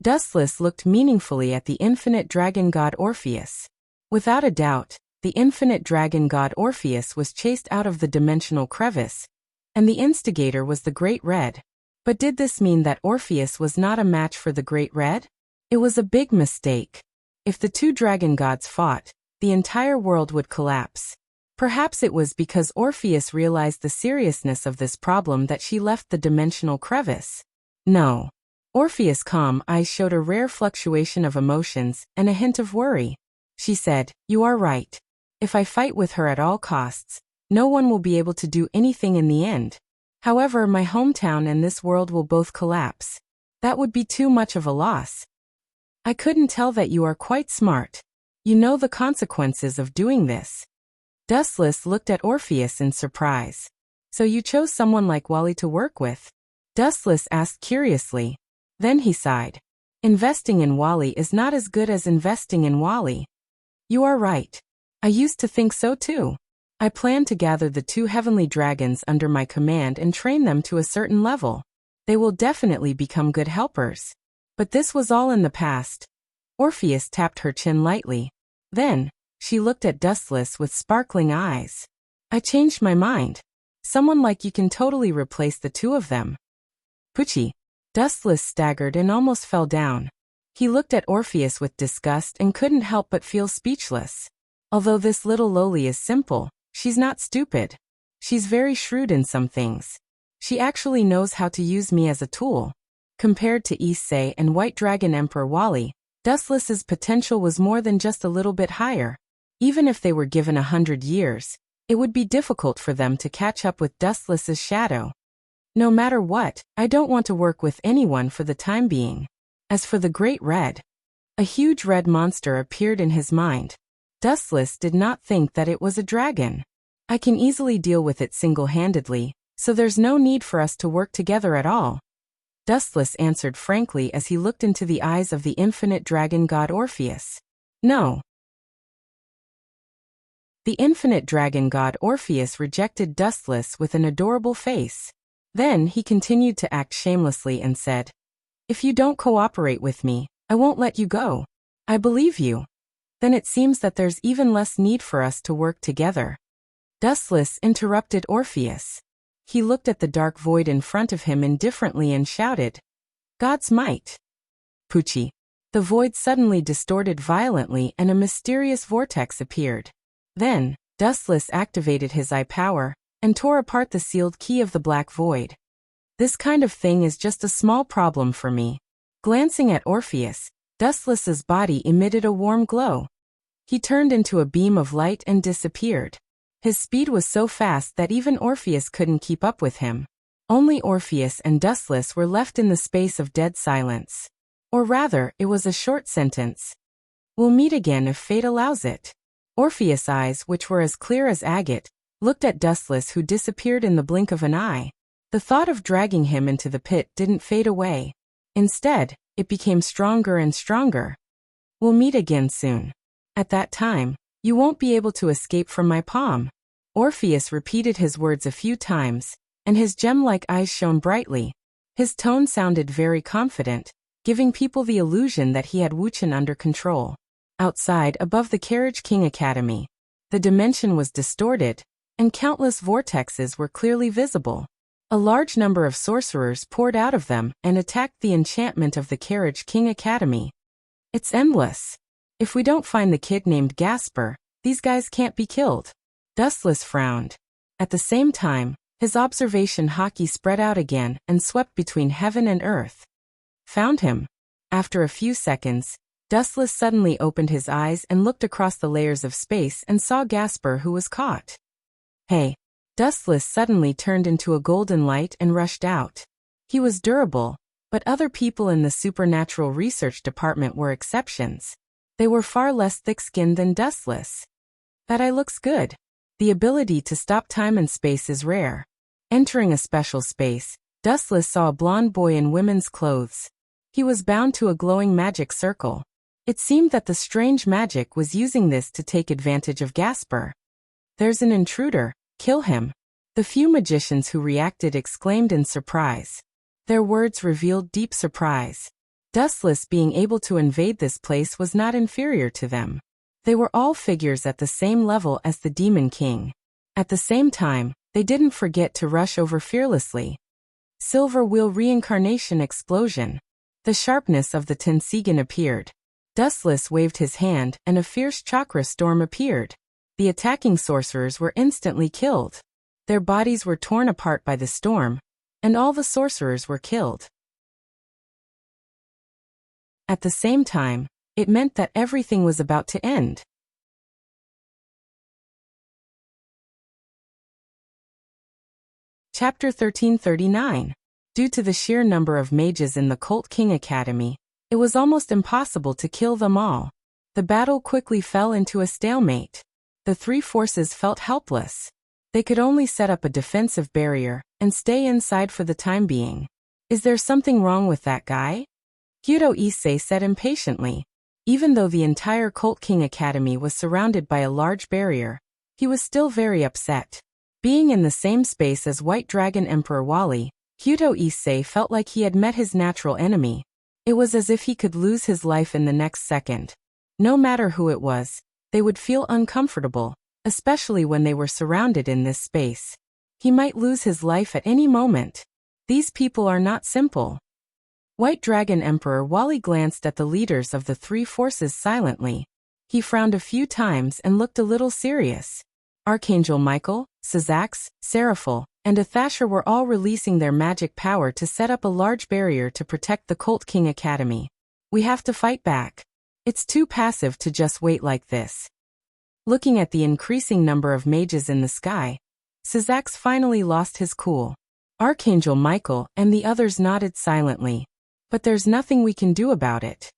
Dustless looked meaningfully at the infinite dragon god Orpheus. Without a doubt, the infinite dragon god Orpheus was chased out of the dimensional crevice, and the instigator was the great red. But did this mean that Orpheus was not a match for the great red? It was a big mistake. If the two dragon gods fought, the entire world would collapse. Perhaps it was because Orpheus realized the seriousness of this problem that she left the dimensional crevice. No. Orpheus' calm eyes showed a rare fluctuation of emotions and a hint of worry. She said, "You are right. If I fight with her at all costs, no one will be able to do anything in the end. However, my hometown and this world will both collapse. That would be too much of a loss. I couldn't tell that you are quite smart. You know the consequences of doing this." Dustless looked at Orpheus in surprise. "So you chose someone like Wally to work with?" Dustless asked curiously. Then he sighed. "Investing in Wally is not as good as investing in Wally." "You are right. I used to think so too. I plan to gather the two heavenly dragons under my command and train them to a certain level. They will definitely become good helpers. But this was all in the past." Orpheus tapped her chin lightly. Then, she looked at Dustless with sparkling eyes. "I changed my mind. Someone like you can totally replace the two of them." "Pucci." Dustless staggered and almost fell down. He looked at Orpheus with disgust and couldn't help but feel speechless. Although this little loli is simple, she's not stupid. She's very shrewd in some things. She actually knows how to use me as a tool. Compared to Issei and White Dragon Emperor Wally, Dustless's potential was more than just a little bit higher. Even if they were given 100 years, it would be difficult for them to catch up with Dustless's shadow. No matter what, I don't want to work with anyone for the time being. As for the Great Red, a huge red monster appeared in his mind. Dustless did not think that it was a dragon. I can easily deal with it single-handedly, so there's no need for us to work together at all. Dustless answered frankly as he looked into the eyes of the infinite dragon god Orpheus. No. The infinite dragon god Orpheus rejected Dustless with an adorable face. Then he continued to act shamelessly and said, "If you don't cooperate with me, I won't let you go. I believe you. Then it seems that there's even less need for us to work together." Dustless interrupted Orpheus. He looked at the dark void in front of him indifferently and shouted, "God's might." Poochie. The void suddenly distorted violently and a mysterious vortex appeared. Then, Dustless activated his eye power and tore apart the sealed key of the black void. "This kind of thing is just a small problem for me." Glancing at Orpheus, Dustless's body emitted a warm glow. He turned into a beam of light and disappeared. His speed was so fast that even Orpheus couldn't keep up with him. Only Orpheus and Dustless were left in the space of dead silence. Or rather, it was a short sentence. "We'll meet again if fate allows it." Orpheus' eyes, which were as clear as agate, looked at Dustless, who disappeared in the blink of an eye. The thought of dragging him into the pit didn't fade away. Instead, it became stronger and stronger. "We'll meet again soon. At that time, you won't be able to escape from my palm." Orpheus repeated his words a few times, and his gem-like eyes shone brightly. His tone sounded very confident, giving people the illusion that he had Wuxia under control. Outside, above the Carriage King Academy, the dimension was distorted, and countless vortexes were clearly visible. A large number of sorcerers poured out of them and attacked the enchantment of the Carriage King Academy. "It's endless. If we don't find the kid named Gasper, these guys can't be killed." Dustless frowned. At the same time, his observation hockey spread out again and swept between heaven and earth. "Found him." After a few seconds, Dustless suddenly opened his eyes and looked across the layers of space and saw Gasper, who was caught. "Hey." Dustless suddenly turned into a golden light and rushed out. He was durable, but other people in the supernatural research department were exceptions. They were far less thick-skinned than Dustless. "That eye looks good." The ability to stop time and space is rare. Entering a special space, Dustless saw a blonde boy in women's clothes. He was bound to a glowing magic circle. It seemed that the strange magic was using this to take advantage of Gasper. "There's an intruder, kill him." The few magicians who reacted exclaimed in surprise. Their words revealed deep surprise. Dustless being able to invade this place was not inferior to them. They were all figures at the same level as the Demon King. At the same time, they didn't forget to rush over fearlessly. Silver Wheel Reincarnation Explosion. The sharpness of the Tensigan appeared. Dustless waved his hand and a fierce chakra storm appeared. The attacking sorcerers were instantly killed. Their bodies were torn apart by the storm, and all the sorcerers were killed. At the same time, it meant that everything was about to end. Chapter 1339. Due to the sheer number of mages in the Cult King Academy, it was almost impossible to kill them all. The battle quickly fell into a stalemate. The three forces felt helpless. They could only set up a defensive barrier and stay inside for the time being. "Is there something wrong with that guy?" Hiro Issei said impatiently. Even though the entire Cult King Academy was surrounded by a large barrier, he was still very upset. Being in the same space as White Dragon Emperor Wally, Hiro Issei felt like he had met his natural enemy. It was as if he could lose his life in the next second. No matter who it was, they would feel uncomfortable, especially when they were surrounded in this space. He might lose his life at any moment. These people are not simple. White Dragon Emperor Wally glanced at the leaders of the three forces silently. He frowned a few times and looked a little serious. Archangel Michael, Sazax, Seraphil, and Athasher were all releasing their magic power to set up a large barrier to protect the Cult King Academy. We have to fight back. It's too passive to just wait like this. Looking at the increasing number of mages in the sky, Sazax finally lost his cool. Archangel Michael and the others nodded silently. But there's nothing we can do about it.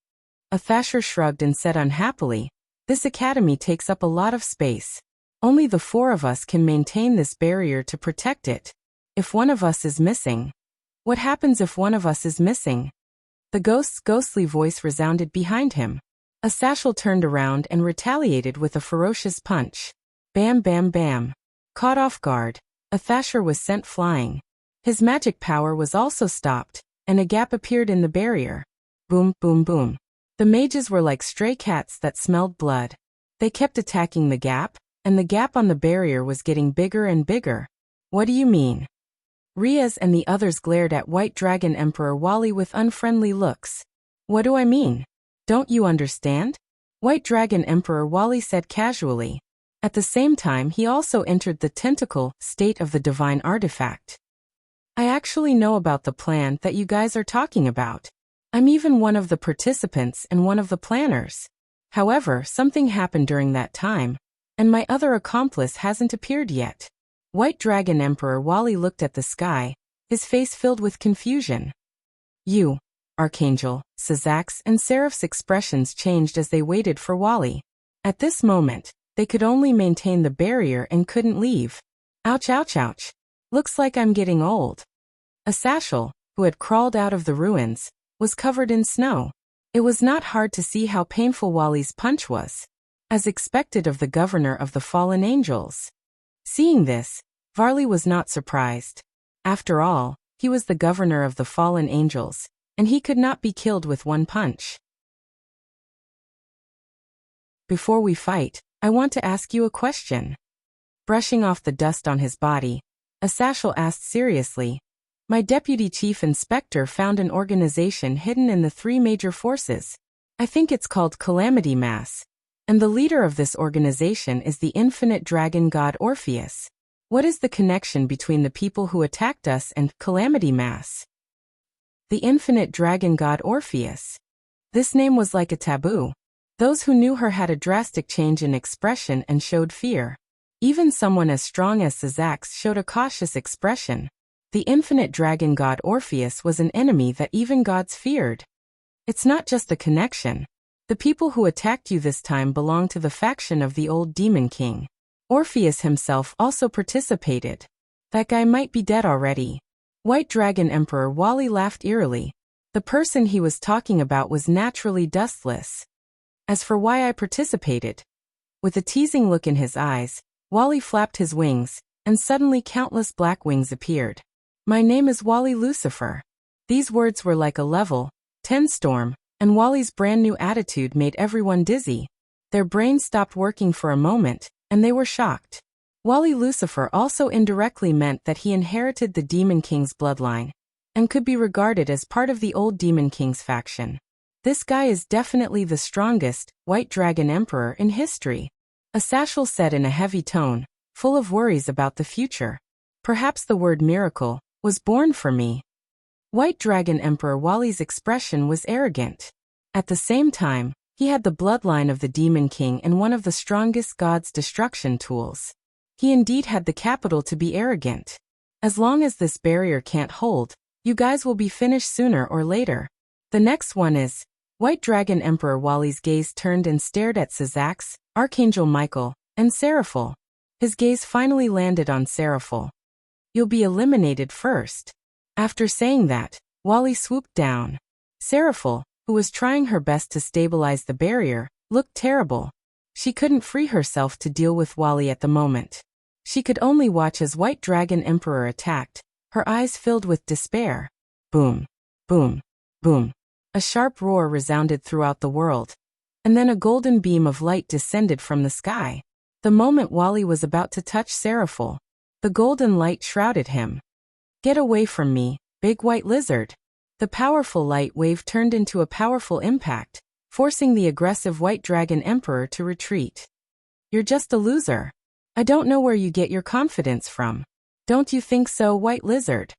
Athasher shrugged and said unhappily, this academy takes up a lot of space. Only the four of us can maintain this barrier to protect it. If one of us is missing. What happens if one of us is missing? The ghost's ghostly voice resounded behind him. Asashel turned around and retaliated with a ferocious punch. Bam bam bam. Caught off guard, Athasher was sent flying. His magic power was also stopped, and a gap appeared in the barrier. Boom, boom, boom. The mages were like stray cats that smelled blood. They kept attacking the gap, and the gap on the barrier was getting bigger and bigger. What do you mean? Riaz and the others glared at White Dragon Emperor Wally with unfriendly looks. What do I mean? Don't you understand? White Dragon Emperor Wally said casually. At the same time he also entered the tentacle state of the divine artifact. I actually know about the plan that you guys are talking about. I'm even one of the participants and one of the planners. However, something happened during that time, and my other accomplice hasn't appeared yet. White Dragon Emperor Wally looked at the sky, his face filled with confusion. You, Archangel, Sazax and Seraph's expressions changed as they waited for Wally. At this moment, they could only maintain the barrier and couldn't leave. Ouch ouch ouch. Looks like I'm getting old. Asashel, who had crawled out of the ruins, was covered in snow. It was not hard to see how painful Wally's punch was, as expected of the governor of the fallen angels. Seeing this, Varley was not surprised. After all, he was the governor of the fallen angels, and he could not be killed with one punch. Before we fight, I want to ask you a question. Brushing off the dust on his body, Asashel asked seriously. My deputy chief inspector found an organization hidden in the three major forces. I think it's called Calamity Mass. And the leader of this organization is the infinite dragon god Orpheus. What is the connection between the people who attacked us and Calamity Mass? The infinite dragon god Orpheus. This name was like a taboo. Those who knew her had a drastic change in expression and showed fear. Even someone as strong as Sazax showed a cautious expression. The infinite dragon god Orpheus was an enemy that even gods feared. It's not just a connection. The people who attacked you this time belong to the faction of the old demon king. Orpheus himself also participated. That guy might be dead already. White Dragon Emperor Wally laughed eerily. The person he was talking about was naturally dustless. As for why I participated, with a teasing look in his eyes, Wally flapped his wings, and suddenly countless black wings appeared. My name is Wally Lucifer. These words were like a level 10 storm, and Wally's brand new attitude made everyone dizzy. Their brains stopped working for a moment, and they were shocked. Wally Lucifer also indirectly meant that he inherited the Demon King's bloodline, and could be regarded as part of the old Demon King's faction. This guy is definitely the strongest White Dragon Emperor in history. Asashel said in a heavy tone, full of worries about the future. Perhaps the word miracle was born for me. White Dragon Emperor Wally's expression was arrogant. At the same time, he had the bloodline of the Demon King and one of the strongest god's destruction tools. He indeed had the capital to be arrogant. As long as this barrier can't hold, you guys will be finished sooner or later. The next one is... White Dragon Emperor Wally's gaze turned and stared at Sazax, Archangel Michael, and Seraphil. His gaze finally landed on Seraphil. You'll be eliminated first. After saying that, Wally swooped down. Seraphil, who was trying her best to stabilize the barrier, looked terrible. She couldn't free herself to deal with Wally at the moment. She could only watch as White Dragon Emperor attacked, her eyes filled with despair. Boom. Boom. Boom. A sharp roar resounded throughout the world, and then a golden beam of light descended from the sky. The moment Wally was about to touch Seraphil, the golden light shrouded him. Get away from me, big white lizard. The powerful light wave turned into a powerful impact, forcing the aggressive White Dragon Emperor to retreat. You're just a loser. I don't know where you get your confidence from. Don't you think so, White Lizard?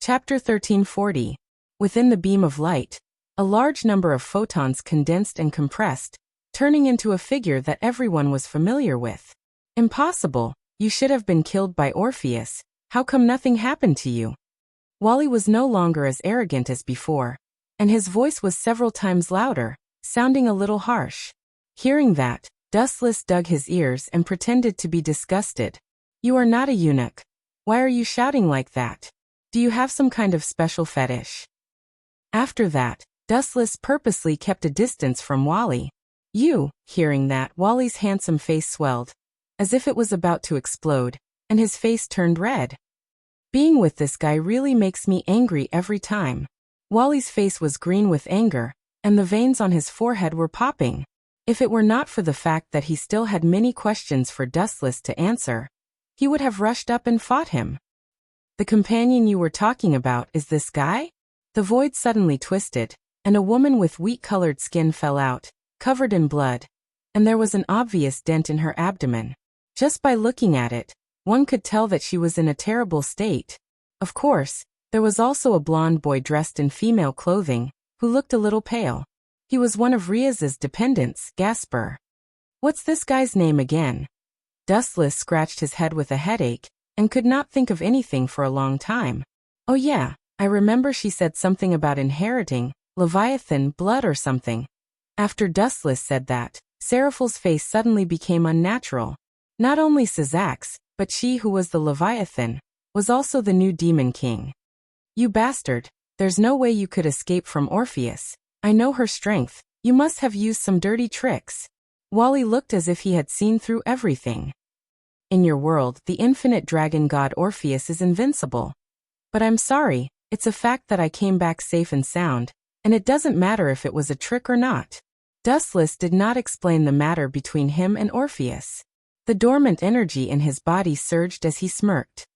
Chapter 1340. Within the beam of light, a large number of photons condensed and compressed, turning into a figure that everyone was familiar with. Impossible, you should have been killed by Orpheus. How come nothing happened to you? Wally was no longer as arrogant as before, and his voice was several times louder, sounding a little harsh. Hearing that, Dustless dug his ears and pretended to be disgusted. You are not a eunuch. Why are you shouting like that? Do you have some kind of special fetish? After that, Dustless purposely kept a distance from Wally. Hearing that, Wally's handsome face swelled, as if it was about to explode, and his face turned red. Being with this guy really makes me angry every time. Wally's face was green with anger, and the veins on his forehead were popping. If it were not for the fact that he still had many questions for Dustless to answer, he would have rushed up and fought him. The companion you were talking about is this guy? The void suddenly twisted, and a woman with wheat-colored skin fell out, covered in blood, and there was an obvious dent in her abdomen. Just by looking at it, one could tell that she was in a terrible state. Of course, there was also a blonde boy dressed in female clothing, who looked a little pale. He was one of Riaz's dependents, Gasper. What's this guy's name again? Dustless scratched his head with a headache, and could not think of anything for a long time. Oh yeah, I remember she said something about inheriting Leviathan blood or something. After Dustless said that, Seraphal's face suddenly became unnatural. Not only Syzax, but she who was the Leviathan, was also the new Demon King. You bastard, there's no way you could escape from Orpheus. I know her strength, you must have used some dirty tricks. Wally looked as if he had seen through everything. In your world, the infinite dragon god Orpheus is invincible. But I'm sorry, it's a fact that I came back safe and sound, and it doesn't matter if it was a trick or not. Dustless did not explain the matter between him and Orpheus. The dormant energy in his body surged as he smirked.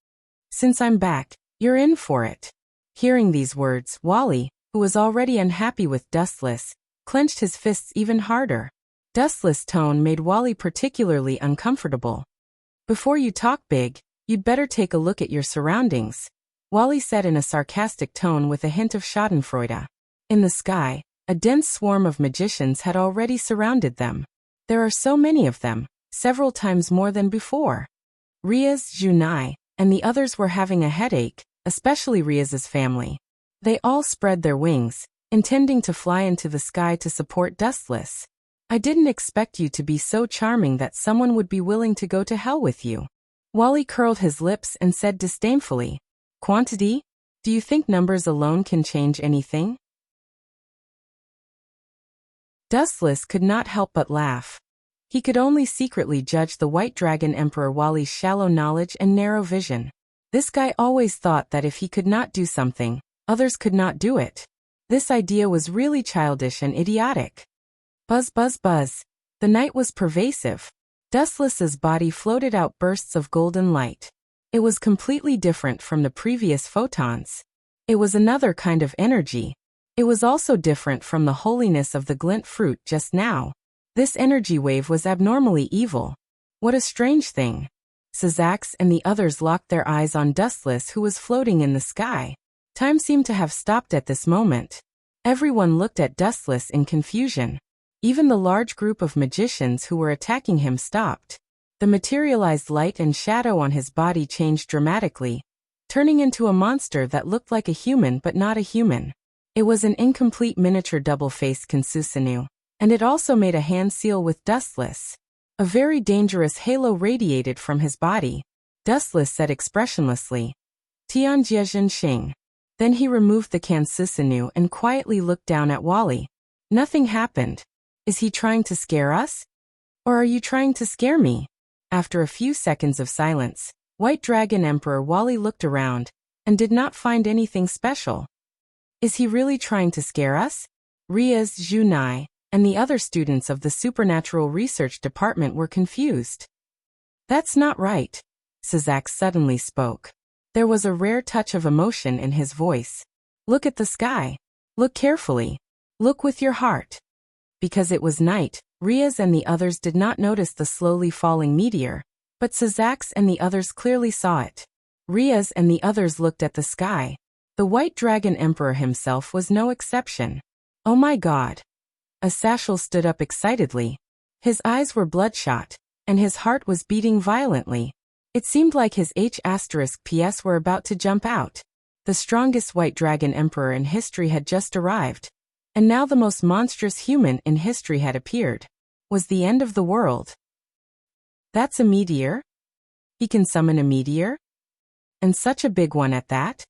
Since I'm back, you're in for it. Hearing these words, Wally, who was already unhappy with Dustless, clenched his fists even harder. Dustless' tone made Wally particularly uncomfortable. Before you talk big, you'd better take a look at your surroundings, Wally said in a sarcastic tone with a hint of schadenfreude. In the sky, a dense swarm of magicians had already surrounded them. There are so many of them, several times more than before. Riaz, Junai, and the others were having a headache, especially Riaz's family. They all spread their wings, intending to fly into the sky to support Dustless. I didn't expect you to be so charming that someone would be willing to go to hell with you. Wally curled his lips and said disdainfully, Quantity? Do you think numbers alone can change anything? Dustless could not help but laugh. He could only secretly judge the White Dragon Emperor Wally's shallow knowledge and narrow vision. This guy always thought that if he could not do something, others could not do it. This idea was really childish and idiotic. Buzz, buzz, buzz. The night was pervasive. Dustless's body floated out bursts of golden light. It was completely different from the previous photons. It was another kind of energy. It was also different from the holiness of the glint fruit just now. This energy wave was abnormally evil. What a strange thing. Syzax and the others locked their eyes on Dustless, who was floating in the sky. Time seemed to have stopped at this moment. Everyone looked at Dustless in confusion. Even the large group of magicians who were attacking him stopped. The materialized light and shadow on his body changed dramatically, turning into a monster that looked like a human but not a human. It was an incomplete miniature double-faced Kansusanu, and it also made a hand seal with Dustless. A very dangerous halo radiated from his body. Dustless said expressionlessly, Tianjiajin Xing. Then he removed the Kansusanu and quietly looked down at Wally. Nothing happened. Is he trying to scare us? Or are you trying to scare me? After a few seconds of silence, White Dragon Emperor Wally looked around, and did not find anything special. Is he really trying to scare us? Riaz, Junai, and the other students of the Supernatural Research Department were confused. That's not right. Sazak suddenly spoke. There was a rare touch of emotion in his voice. Look at the sky. Look carefully. Look with your heart. Because it was night, Riaz and the others did not notice the slowly falling meteor, but Sazak and the others clearly saw it. Riaz and the others looked at the sky. The White Dragon Emperor himself was no exception. Oh my God! Asashel stood up excitedly. His eyes were bloodshot, and his heart was beating violently. It seemed like his H*PS were about to jump out. The strongest White Dragon Emperor in history had just arrived. And now the most monstrous human in history had appeared. Was the end of the world? That's a meteor? He can summon a meteor? And such a big one at that?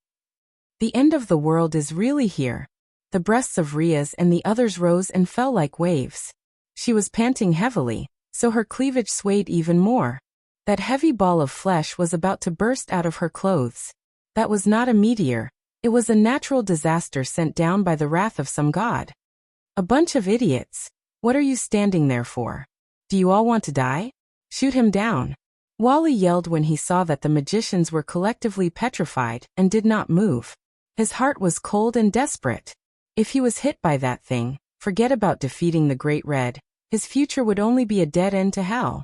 The end of the world is really here. The breasts of Riaz and the others rose and fell like waves. She was panting heavily, so her cleavage swayed even more. That heavy ball of flesh was about to burst out of her clothes. That was not a meteor. It was a natural disaster sent down by the wrath of some god. A bunch of idiots. What are you standing there for? Do you all want to die? Shoot him down. Wally yelled when he saw that the magicians were collectively petrified and did not move. His heart was cold and desperate. If he was hit by that thing, forget about defeating the Great Red. His future would only be a dead end to hell.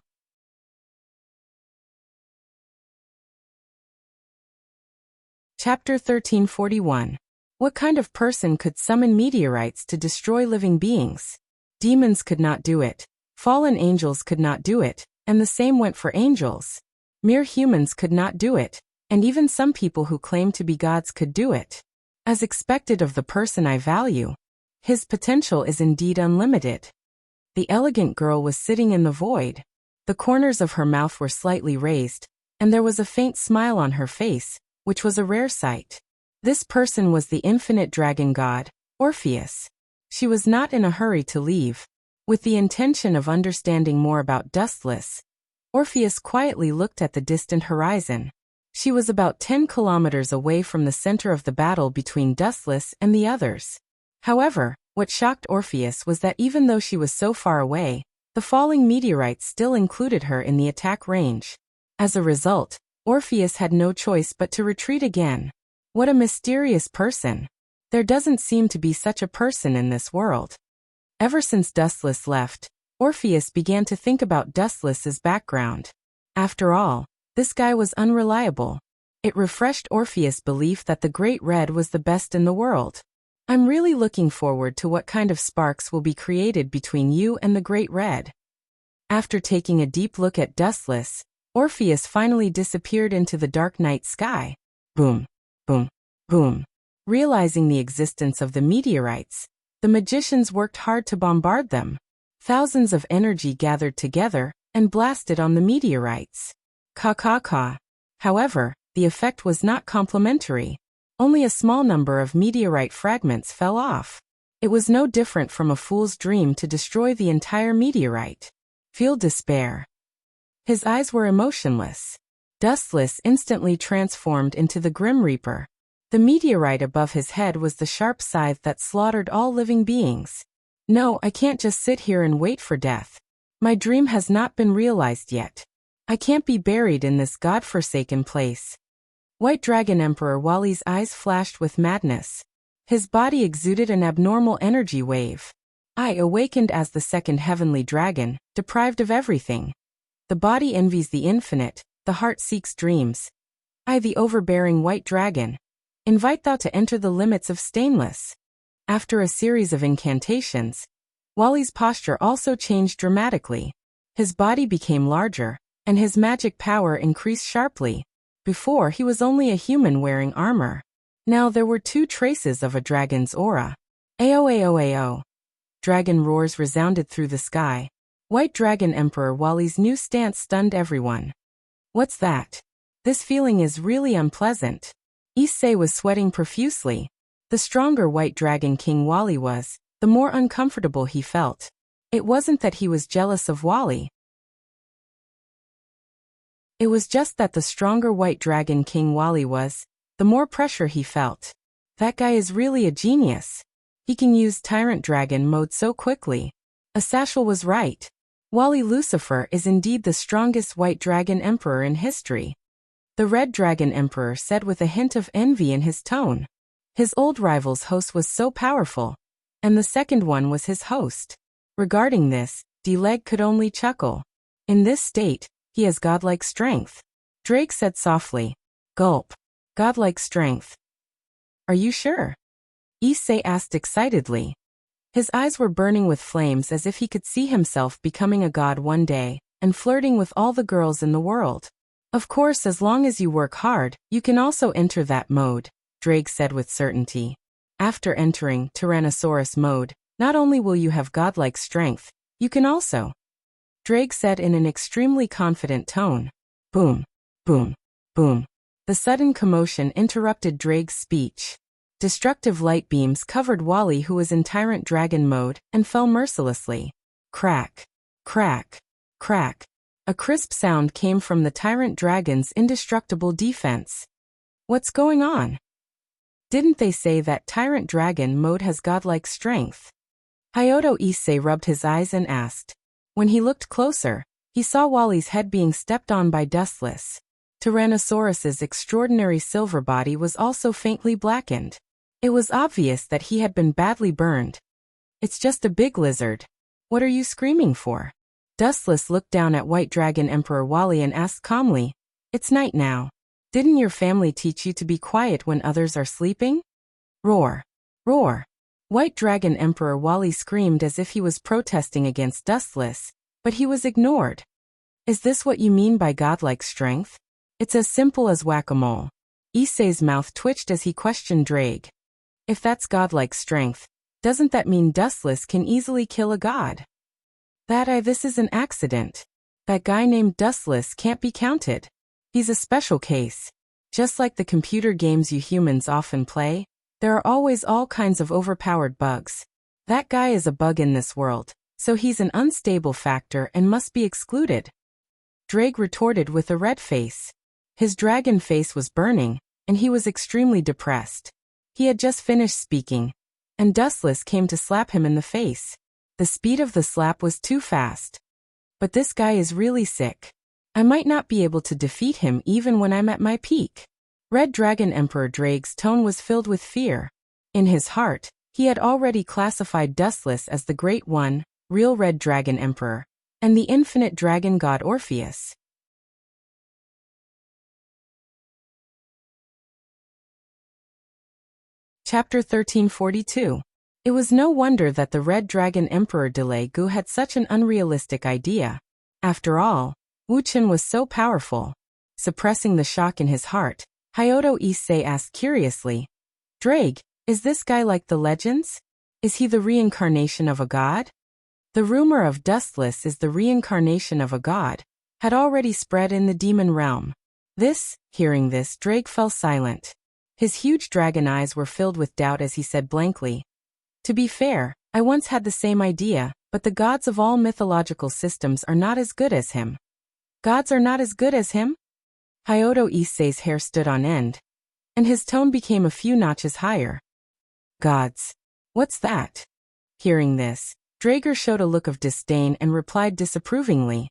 Chapter 1341. What kind of person could summon meteorites to destroy living beings? Demons could not do it. Fallen angels could not do it, and the same went for angels. Mere humans could not do it, and even some people who claim to be gods could do it. As expected of the person I value. His potential is indeed unlimited. The elegant girl was sitting in the void. The corners of her mouth were slightly raised, and there was a faint smile on her face, which was a rare sight. This person was the infinite dragon god, Orpheus. She was not in a hurry to leave. With the intention of understanding more about Dustless, Orpheus quietly looked at the distant horizon. She was about 10 kilometers away from the center of the battle between Dustless and the others. However, what shocked Orpheus was that even though she was so far away, the falling meteorites still included her in the attack range. As a result, Orpheus had no choice but to retreat again. What a mysterious person. There doesn't seem to be such a person in this world. Ever since Dustless left, Orpheus began to think about Dustless's background. After all, this guy was unreliable. It refreshed Orpheus' belief that the Great Red was the best in the world. I'm really looking forward to what kind of sparks will be created between you and the Great Red. After taking a deep look at Dustless, Orpheus finally disappeared into the dark night sky. Boom, boom, boom. Realizing the existence of the meteorites, the magicians worked hard to bombard them. Thousands of energy gathered together and blasted on the meteorites. Ka. However, the effect was not complementary. Only a small number of meteorite fragments fell off. It was no different from a fool's dream to destroy the entire meteorite. Feel despair. His eyes were emotionless. Dustless instantly transformed into the Grim Reaper. The meteorite above his head was the sharp scythe that slaughtered all living beings. No, I can't just sit here and wait for death. My dream has not been realized yet. I can't be buried in this godforsaken place. White Dragon Emperor Wally's eyes flashed with madness. His body exuded an abnormal energy wave. I awakened as the second heavenly dragon, deprived of everything. The body envies the infinite, the heart seeks dreams. I, the overbearing white dragon, invite thou to enter the limits of stainless. After a series of incantations, Wally's posture also changed dramatically. His body became larger, and his magic power increased sharply. Before, he was only a human wearing armor. Now there were 2 traces of a dragon's aura. Ao. Dragon roars resounded through the sky. White Dragon Emperor Wally's new stance stunned everyone. What's that? This feeling is really unpleasant. Issei was sweating profusely. The stronger White Dragon King Wally was, the more uncomfortable he felt. It wasn't that he was jealous of Wally. It was just that the stronger White Dragon King Wally was, the more pressure he felt. That guy is really a genius. He can use Tyrant Dragon mode so quickly. Asashel was right. Wally Lucifer is indeed the strongest White Dragon Emperor in history. the Red Dragon Emperor said with a hint of envy in his tone. His old rival's host was so powerful, and the second one was his host. Regarding this, D-Leg could only chuckle. In this state, he has godlike strength. Drake said softly. Gulp. Godlike strength. Are you sure? Issei asked excitedly. His eyes were burning with flames as if he could see himself becoming a god one day, and flirting with all the girls in the world. Of course, as long as you work hard, you can also enter that mode, Drake said with certainty. After entering Tyrannosaurus mode, not only will you have godlike strength, you can also. Drake said in an extremely confident tone. Boom, boom, boom. The sudden commotion interrupted Drake's speech. Destructive light beams covered Wally, who was in Tyrant Dragon mode, and fell mercilessly. Crack, crack, crack. A crisp sound came from the Tyrant Dragon's indestructible defense. What's going on? Didn't they say that Tyrant Dragon mode has godlike strength? Hyoto Issei rubbed his eyes and asked. When he looked closer, he saw Wally's head being stepped on by Dustless. Tyrannosaurus's extraordinary silver body was also faintly blackened. It was obvious that he had been badly burned. It's just a big lizard. What are you screaming for? Dustless looked down at White Dragon Emperor Wally and asked calmly. It's night now. Didn't your family teach you to be quiet when others are sleeping? Roar. Roar. White Dragon Emperor Wally screamed as if he was protesting against Dustless, but he was ignored. Is this what you mean by godlike strength? It's as simple as whack-a-mole. Issei's mouth twitched as he questioned Drake. If that's godlike strength, doesn't that mean Dustless can easily kill a god? This is an accident. That guy named Dustless can't be counted. He's a special case. Just like the computer games you humans often play, there are always all kinds of overpowered bugs. That guy is a bug in this world, so he's an unstable factor and must be excluded. Drake retorted with a red face. His dragon face was burning, and he was extremely depressed. He had just finished speaking, and Dustless came to slap him in the face. The speed of the slap was too fast. But this guy is really sick. I might not be able to defeat him even when I'm at my peak. Red Dragon Emperor Drake's tone was filled with fear. In his heart, he had already classified Dustless as the Great One, real Red Dragon Emperor, and the infinite dragon god Orpheus. Chapter 1342. It was no wonder that the Red Dragon Emperor Delegu had such an unrealistic idea. After all, Wuxia was so powerful. Suppressing the shock in his heart, Hyoto Issei asked curiously, Drake, is this guy like the legends? Is he the reincarnation of a god? The rumor of Dustless is the reincarnation of a god had already spread in the demon realm. Hearing this, Drake fell silent. His huge dragon eyes were filled with doubt as he said blankly, to be fair, I once had the same idea, but the gods of all mythological systems are not as good as him. Gods are not as good as him? Hyoto Issei's hair stood on end, and his tone became a few notches higher. Gods. What's that? Hearing this, Drager showed a look of disdain and replied disapprovingly.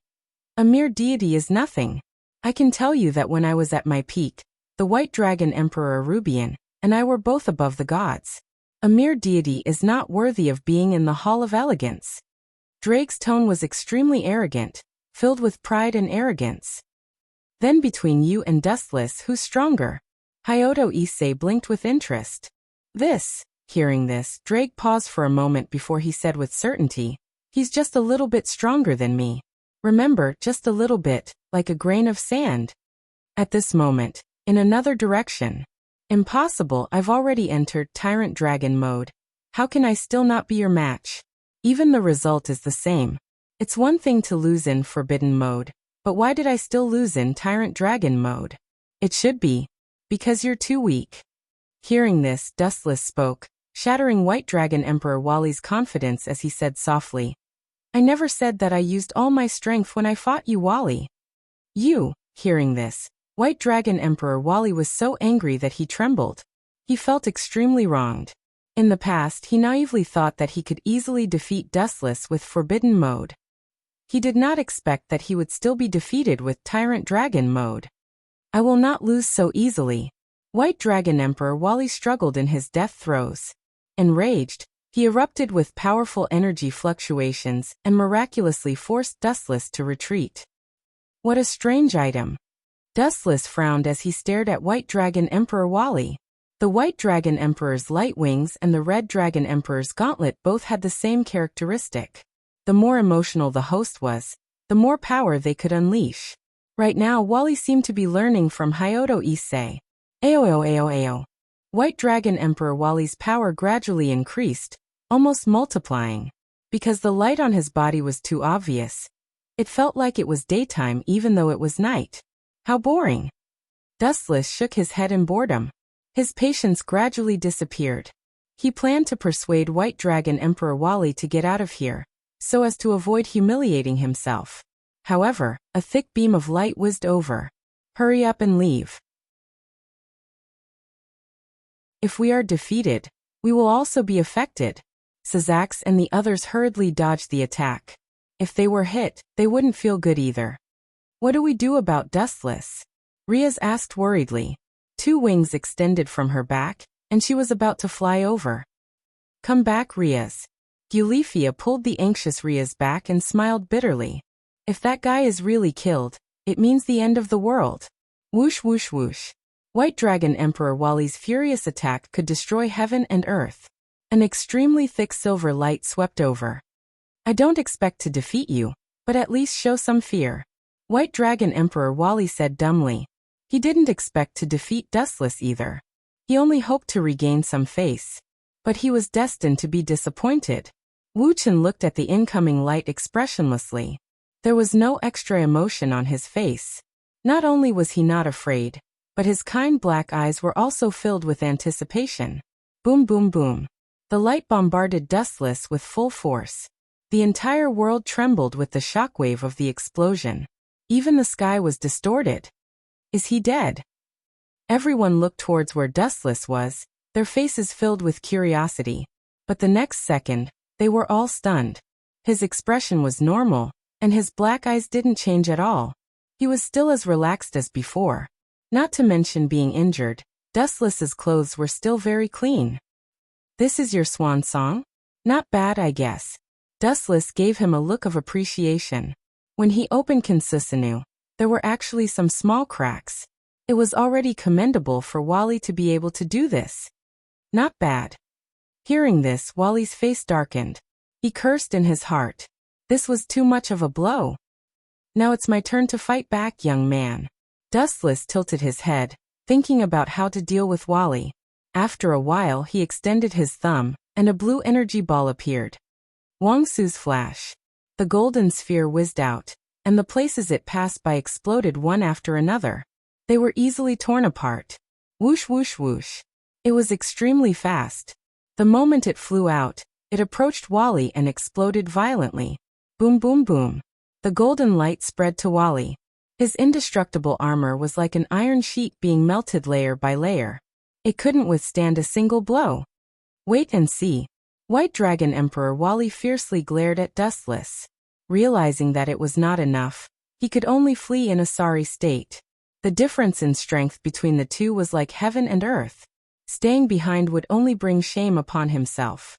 A mere deity is nothing. I can tell you that when I was at my peak, the White Dragon Emperor Arubian and I were both above the gods. A mere deity is not worthy of being in the Hall of Elegance. Drake's tone was extremely arrogant, filled with pride and arrogance. Then between you and Dustless, who's stronger? Hyoto Issei blinked with interest. Hearing this, Drake paused for a moment before he said with certainty, he's just a little bit stronger than me. Remember, just a little bit, like a grain of sand. At this moment, in another direction. Impossible, I've already entered Tyrant Dragon mode. How can I still not be your match? Even the result is the same. It's one thing to lose in Forbidden mode, but why did I still lose in Tyrant Dragon mode? It should be. Because you're too weak. Hearing this, Dustless spoke, shattering White Dragon Emperor Wally's confidence as he said softly, I never said that I used all my strength when I fought you, Wally. Hearing this, White Dragon Emperor Wally was so angry that he trembled. He felt extremely wronged. In the past, he naively thought that he could easily defeat Dustless with Forbidden mode. He did not expect that he would still be defeated with Tyrant Dragon mode. I will not lose so easily. White Dragon Emperor Wally struggled in his death throes. Enraged, he erupted with powerful energy fluctuations and miraculously forced Dustless to retreat. What a strange item. Dustless frowned as he stared at White Dragon Emperor Wally. The White Dragon Emperor's light wings and the Red Dragon Emperor's gauntlet both had the same characteristic. The more emotional the host was, the more power they could unleash. Right now Wally seemed to be learning from Hyoto Issei. Ao. White Dragon Emperor Wally's power gradually increased, almost multiplying. Because the light on his body was too obvious, it felt like it was daytime even though it was night. How boring. Dustless shook his head in boredom. His patience gradually disappeared. He planned to persuade White Dragon Emperor Wally to get out of here, so as to avoid humiliating himself. However, a thick beam of light whizzed over. Hurry up and leave. If we are defeated, we will also be affected. Sazax and the others hurriedly dodged the attack. If they were hit, they wouldn't feel good either. What do we do about Dustless? Riaz asked worriedly. 2 wings extended from her back, and she was about to fly over. Come back, Riaz. Gulifia pulled the anxious Riaz back and smiled bitterly. If that guy is really killed, it means the end of the world. Whoosh whoosh whoosh. White Dragon Emperor Wally's furious attack could destroy heaven and earth. An extremely thick silver light swept over. I don't expect to defeat you, but at least show some fear. White Dragon Emperor Wally said dumbly. He didn't expect to defeat Dustless either. He only hoped to regain some face. But he was destined to be disappointed. Wuchen looked at the incoming light expressionlessly. There was no extra emotion on his face. Not only was he not afraid, but his kind black eyes were also filled with anticipation. Boom boom boom. The light bombarded Dustless with full force. The entire world trembled with the shockwave of the explosion. Even the sky was distorted. Is he dead? Everyone looked towards where Dustless was, their faces filled with curiosity. But the next second, they were all stunned. His expression was normal, and his black eyes didn't change at all. He was still as relaxed as before. Not to mention being injured, Dustless's clothes were still very clean. This is your swan song? Not bad, I guess. Dustless gave him a look of appreciation. When he opened Kinsusanu, there were actually some small cracks. It was already commendable for Wally to be able to do this. Not bad. Hearing this, Wally's face darkened. He cursed in his heart. This was too much of a blow. Now it's my turn to fight back, young man. Dustless tilted his head, thinking about how to deal with Wally. After a while he extended his thumb, and a blue energy ball appeared. Wangsu's flash. The golden sphere whizzed out, and the places it passed by exploded one after another. They were easily torn apart. Whoosh whoosh whoosh. It was extremely fast. The moment it flew out, it approached Wally and exploded violently. Boom boom boom. The golden light spread to Wally. His indestructible armor was like an iron sheet being melted layer by layer. It couldn't withstand a single blow. Wait and see. White Dragon Emperor Wally fiercely glared at Dustless. Realizing that it was not enough, he could only flee in a sorry state. The difference in strength between the two was like heaven and earth. Staying behind would only bring shame upon himself.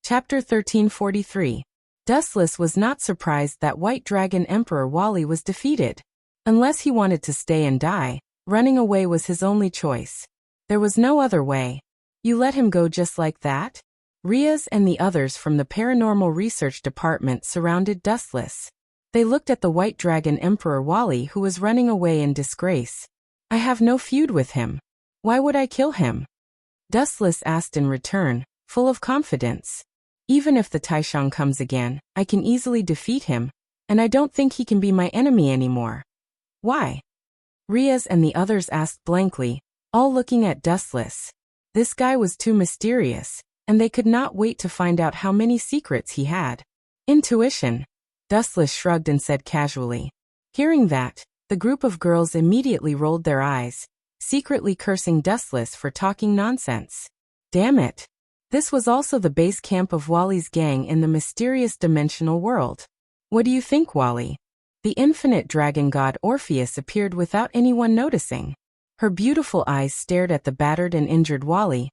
Chapter 1343. Dustless was not surprised that White Dragon Emperor Wally was defeated. Unless he wanted to stay and die, running away was his only choice. There was no other way. You let him go just like that? Riaz and the others from the Paranormal Research Department surrounded Dustless. They looked at the White Dragon Emperor Wally who was running away in disgrace. I have no feud with him. Why would I kill him? Dustless asked in return, full of confidence. Even if the Taishang comes again, I can easily defeat him, and I don't think he can be my enemy anymore. Why? Riaz and the others asked blankly, all looking at Dustless. This guy was too mysterious, and they could not wait to find out how many secrets he had. Intuition. Dustless shrugged and said casually. Hearing that, the group of girls immediately rolled their eyes, secretly cursing Dustless for talking nonsense. Damn it. This was also the base camp of Wally's gang in the mysterious dimensional world. What do you think, Wally? The infinite dragon god Orpheus appeared without anyone noticing. Her beautiful eyes stared at the battered and injured Wally,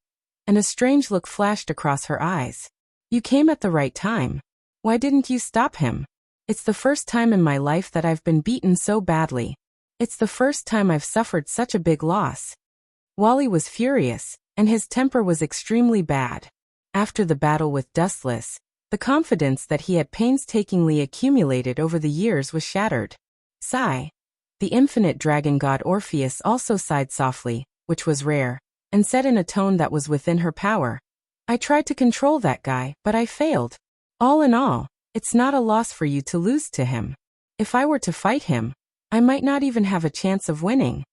and a strange look flashed across her eyes. You came at the right time. Why didn't you stop him? It's the first time in my life that I've been beaten so badly. It's the first time I've suffered such a big loss. Wally was furious, and his temper was extremely bad. After the battle with Dustless, the confidence that he had painstakingly accumulated over the years was shattered. Sigh. The infinite dragon god Orpheus also sighed softly, which was rare, and said in a tone that was within her power, I tried to control that guy, but I failed. All in all, it's not a loss for you to lose to him. If I were to fight him, I might not even have a chance of winning.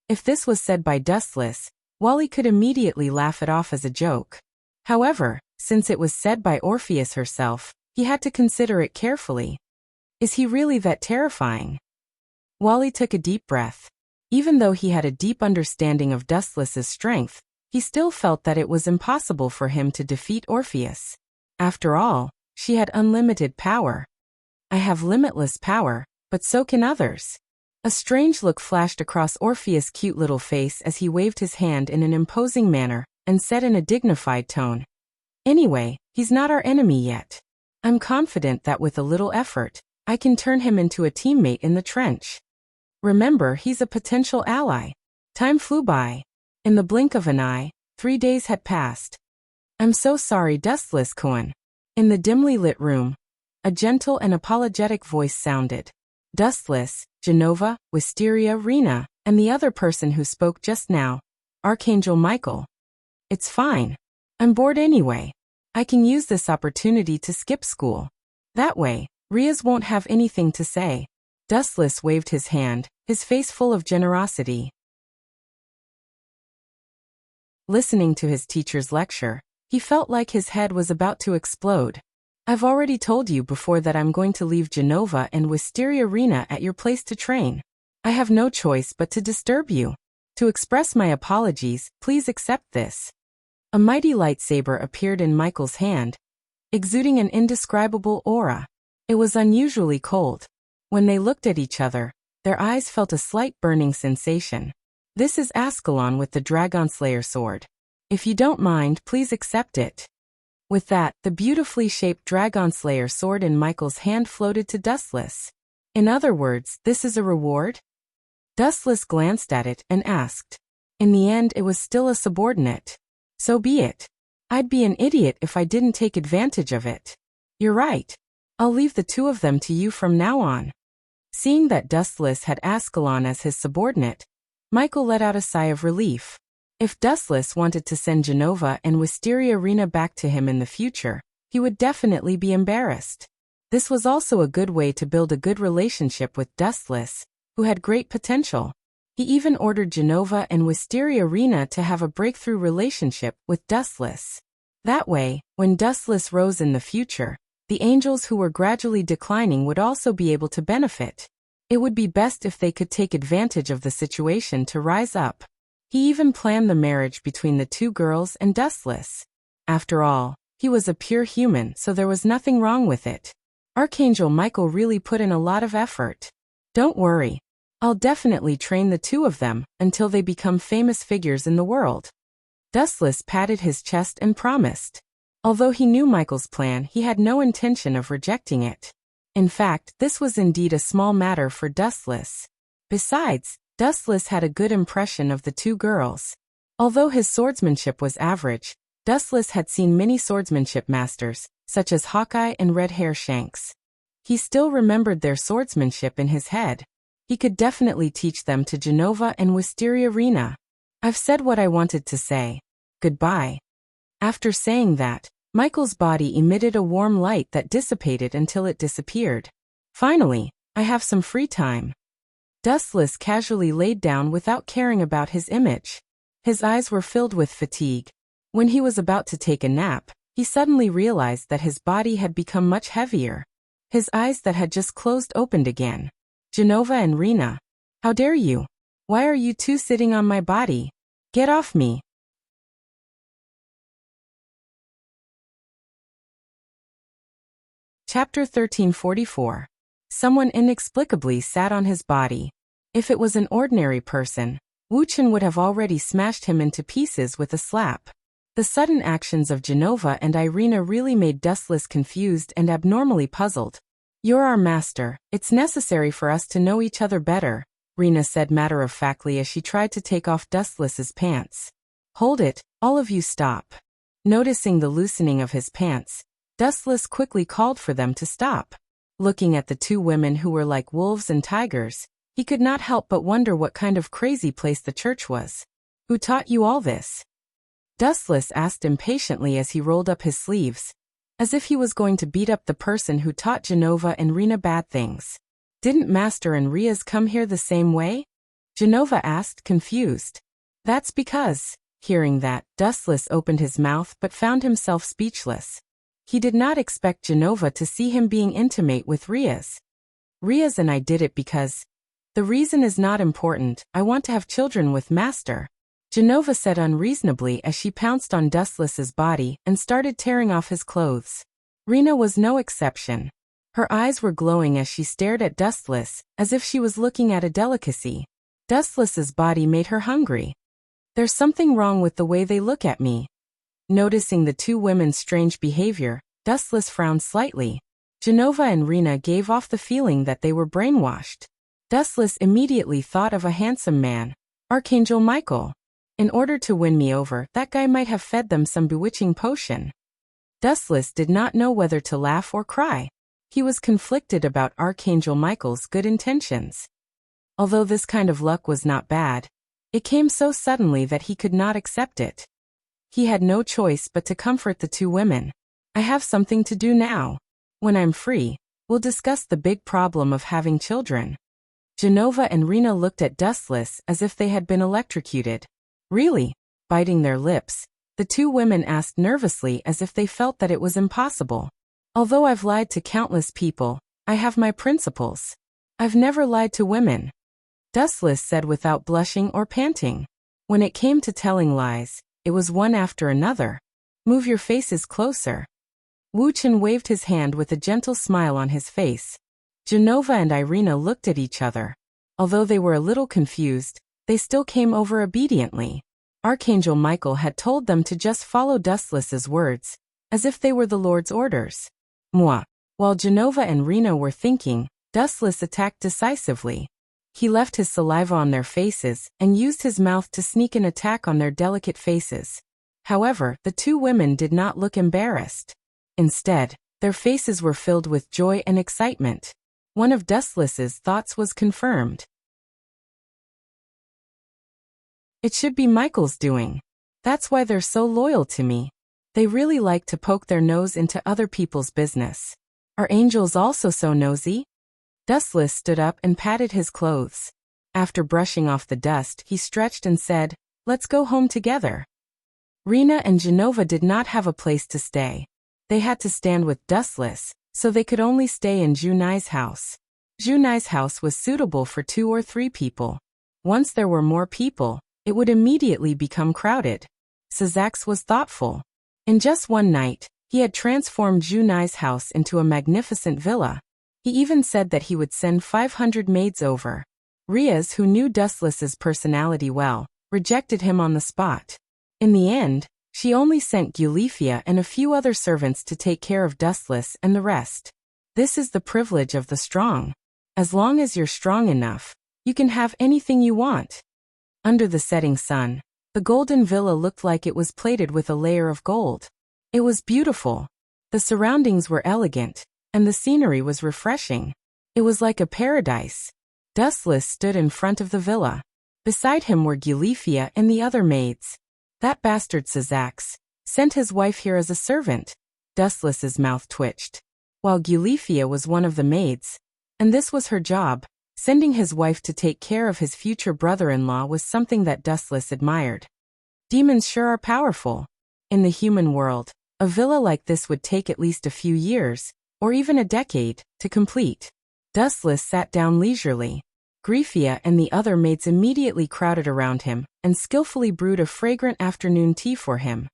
If this was said by Dustless, Wally could immediately laugh it off as a joke. However, since it was said by Orpheus herself, he had to consider it carefully. Is he really that terrifying? Wally took a deep breath. Even though he had a deep understanding of Dustless's strength, he still felt that it was impossible for him to defeat Orpheus. After all, she had unlimited power. I have limitless power, but so can others. A strange look flashed across Orpheus' cute little face as he waved his hand in an imposing manner and said in a dignified tone, Anyway, he's not our enemy yet. I'm confident that with a little effort, I can turn him into a teammate in the trench. Remember, he's a potential ally. Time flew by. In the blink of an eye, 3 days had passed. I'm so sorry, Dustless Cohen. In the dimly lit room, a gentle and apologetic voice sounded. Dustless, Genova, Wisteria, Rena, and the other person who spoke just now, Archangel Michael. It's fine. I'm bored anyway. I can use this opportunity to skip school. That way, Riaz won't have anything to say. Dustless waved his hand, his face full of generosity. Listening to his teacher's lecture, he felt like his head was about to explode. I've already told you before that I'm going to leave Genova and Wisteria Rena at your place to train. I have no choice but to disturb you. To express my apologies, please accept this. A mighty lightsaber appeared in Michael's hand, exuding an indescribable aura. It was unusually cold. When they looked at each other, their eyes felt a slight burning sensation. This is Ascalon with the Dragon Slayer sword. If you don't mind, please accept it. With that, the beautifully shaped Dragon Slayer sword in Michael's hand floated to Dustless. In other words, this is a reward? Dustless glanced at it and asked. In the end, it was still a subordinate. So be it. I'd be an idiot if I didn't take advantage of it. You're right. I'll leave the two of them to you from now on. Seeing that Dustless had Ascalon as his subordinate, Michael let out a sigh of relief. If Dustless wanted to send Genova and Wisteria Rena back to him in the future, he would definitely be embarrassed. This was also a good way to build a good relationship with Dustless, who had great potential. He even ordered Genova and Wisteria Rena to have a breakthrough relationship with Dustless. That way, when Dustless rose in the future, the angels who were gradually declining would also be able to benefit. It would be best if they could take advantage of the situation to rise up. He even planned the marriage between the two girls and Dustless. After all, he was a pure human, so there was nothing wrong with it. Archangel Michael really put in a lot of effort. Don't worry. I'll definitely train the two of them until they become famous figures in the world. Dustless patted his chest and promised. Although he knew Michael's plan, he had no intention of rejecting it. In fact, this was indeed a small matter for Dustless. Besides, Dustless had a good impression of the two girls. Although his swordsmanship was average, Dustless had seen many swordsmanship masters, such as Hawkeye and Red Hair Shanks. He still remembered their swordsmanship in his head. He could definitely teach them to Genova and Wisteria Rena. I've said what I wanted to say. Goodbye. After saying that, Michael's body emitted a warm light that dissipated until it disappeared. Finally, I have some free time. Dustless casually laid down without caring about his image. His eyes were filled with fatigue. When he was about to take a nap, he suddenly realized that his body had become much heavier. His eyes that had just closed opened again. Genova and Rena. How dare you? Why are you two sitting on my body? Get off me. Chapter 1344. Someone inexplicably sat on his body. If it was an ordinary person, Wuxia would have already smashed him into pieces with a slap. The sudden actions of Genova and Irina really made Dustless confused and abnormally puzzled. "You're our master, it's necessary for us to know each other better," Rena said matter-of-factly as she tried to take off Dustless's pants. "Hold it, all of you stop." Noticing the loosening of his pants, Dustless quickly called for them to stop. Looking at the two women who were like wolves and tigers, he could not help but wonder what kind of crazy place the church was. "Who taught you all this?" Dustless asked impatiently as he rolled up his sleeves, as if he was going to beat up the person who taught Genova and Rena bad things. "Didn't Master and Riaz come here the same way?" Genova asked, confused. "That's because..." Hearing that, Dustless opened his mouth but found himself speechless. He did not expect Genova to see him being intimate with Riaz. "Riaz and I did it because..." "The reason is not important, I want to have children with Master," Genova said unreasonably as she pounced on Dustless's body and started tearing off his clothes. Rena was no exception. Her eyes were glowing as she stared at Dustless, as if she was looking at a delicacy. Dustless's body made her hungry. "There's something wrong with the way they look at me." Noticing the two women's strange behavior, Dustless frowned slightly. Genova and Rena gave off the feeling that they were brainwashed. Dustless immediately thought of a handsome man, Archangel Michael. In order to win me over, that guy might have fed them some bewitching potion. Dustless did not know whether to laugh or cry. He was conflicted about Archangel Michael's good intentions. Although this kind of luck was not bad, it came so suddenly that he could not accept it. He had no choice but to comfort the two women. "I have something to do now. When I'm free, we'll discuss the big problem of having children." Genova and Rena looked at Dustless as if they had been electrocuted. "Really?" Biting their lips, the two women asked nervously as if they felt that it was impossible. "Although I've lied to countless people, I have my principles. I've never lied to women," Dustless said without blushing or panting. When it came to telling lies, it was one after another. "Move your faces closer." Wuxia waved his hand with a gentle smile on his face. Genova and Irina looked at each other. Although they were a little confused, they still came over obediently. Archangel Michael had told them to just follow Dustless's words, as if they were the Lord's orders. Moi. While Genova and Rena were thinking, Dustless attacked decisively. He left his saliva on their faces and used his mouth to sneak an attack on their delicate faces. However, the two women did not look embarrassed. Instead, their faces were filled with joy and excitement. One of Dustless's thoughts was confirmed. "It should be Michael's doing. That's why they're so loyal to me. They really like to poke their nose into other people's business. Are angels also so nosy?" Dustless stood up and patted his clothes. After brushing off the dust, he stretched and said, "Let's go home together." Rena and Genova did not have a place to stay. They had to stand with Dustless, so they could only stay in Junai's house. Junai's house was suitable for 2 or 3 people. Once there were more people, it would immediately become crowded. Sazaks was thoughtful. In just one night, he had transformed Junai's house into a magnificent villa. He even said that he would send 500 maids over. Riaz, who knew Dustless's personality well, rejected him on the spot. In the end, she only sent Gulifia and a few other servants to take care of Dustless and the rest. This is the privilege of the strong. As long as you're strong enough, you can have anything you want. Under the setting sun, the golden villa looked like it was plated with a layer of gold. It was beautiful. The surroundings were elegant, and the scenery was refreshing. It was like a paradise. Dustless stood in front of the villa. Beside him were Gulifia and the other maids. That bastard Sazaks sent his wife here as a servant. Dustless's mouth twitched. While Gulifia was one of the maids, and this was her job, sending his wife to take care of his future brother-in-law was something that Dustless admired. Demons sure are powerful. In the human world, a villa like this would take at least a few years, or even a decade, to complete. Dustless sat down leisurely. Gulifia and the other maids immediately crowded around him and skillfully brewed a fragrant afternoon tea for him.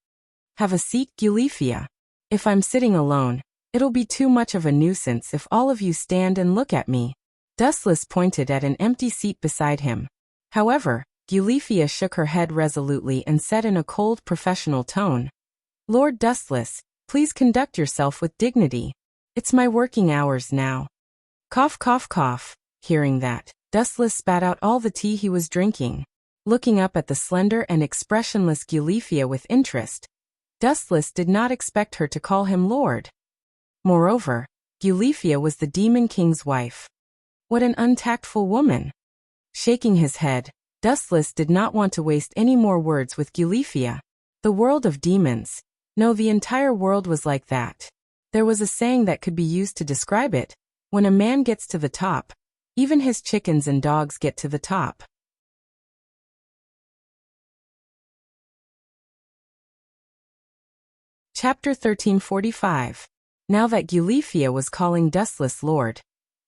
"Have a seat, Gulifia. If I'm sitting alone, It'll be too much of a nuisance if all of you stand and look at me. Dustless pointed at an empty seat beside him. However, Eulethia shook her head resolutely and said in a cold, professional tone, "Lord Dustless, please conduct yourself with dignity. It's my working hours now." Cough, cough, cough. Hearing that, Dustless spat out all the tea he was drinking. Looking up at the slender and expressionless Eulethia with interest, Dustless did not expect her to call him Lord. Moreover, Eulethia was the Demon King's wife. What an untactful woman! Shaking his head, Dustless did not want to waste any more words with Eulethia. The world of demons. No, the entire world was like that. There was a saying that could be used to describe it. When a man gets to the top, even his chickens and dogs get to the top. Chapter 1345. Now that Eulethia was calling Dustless Lord,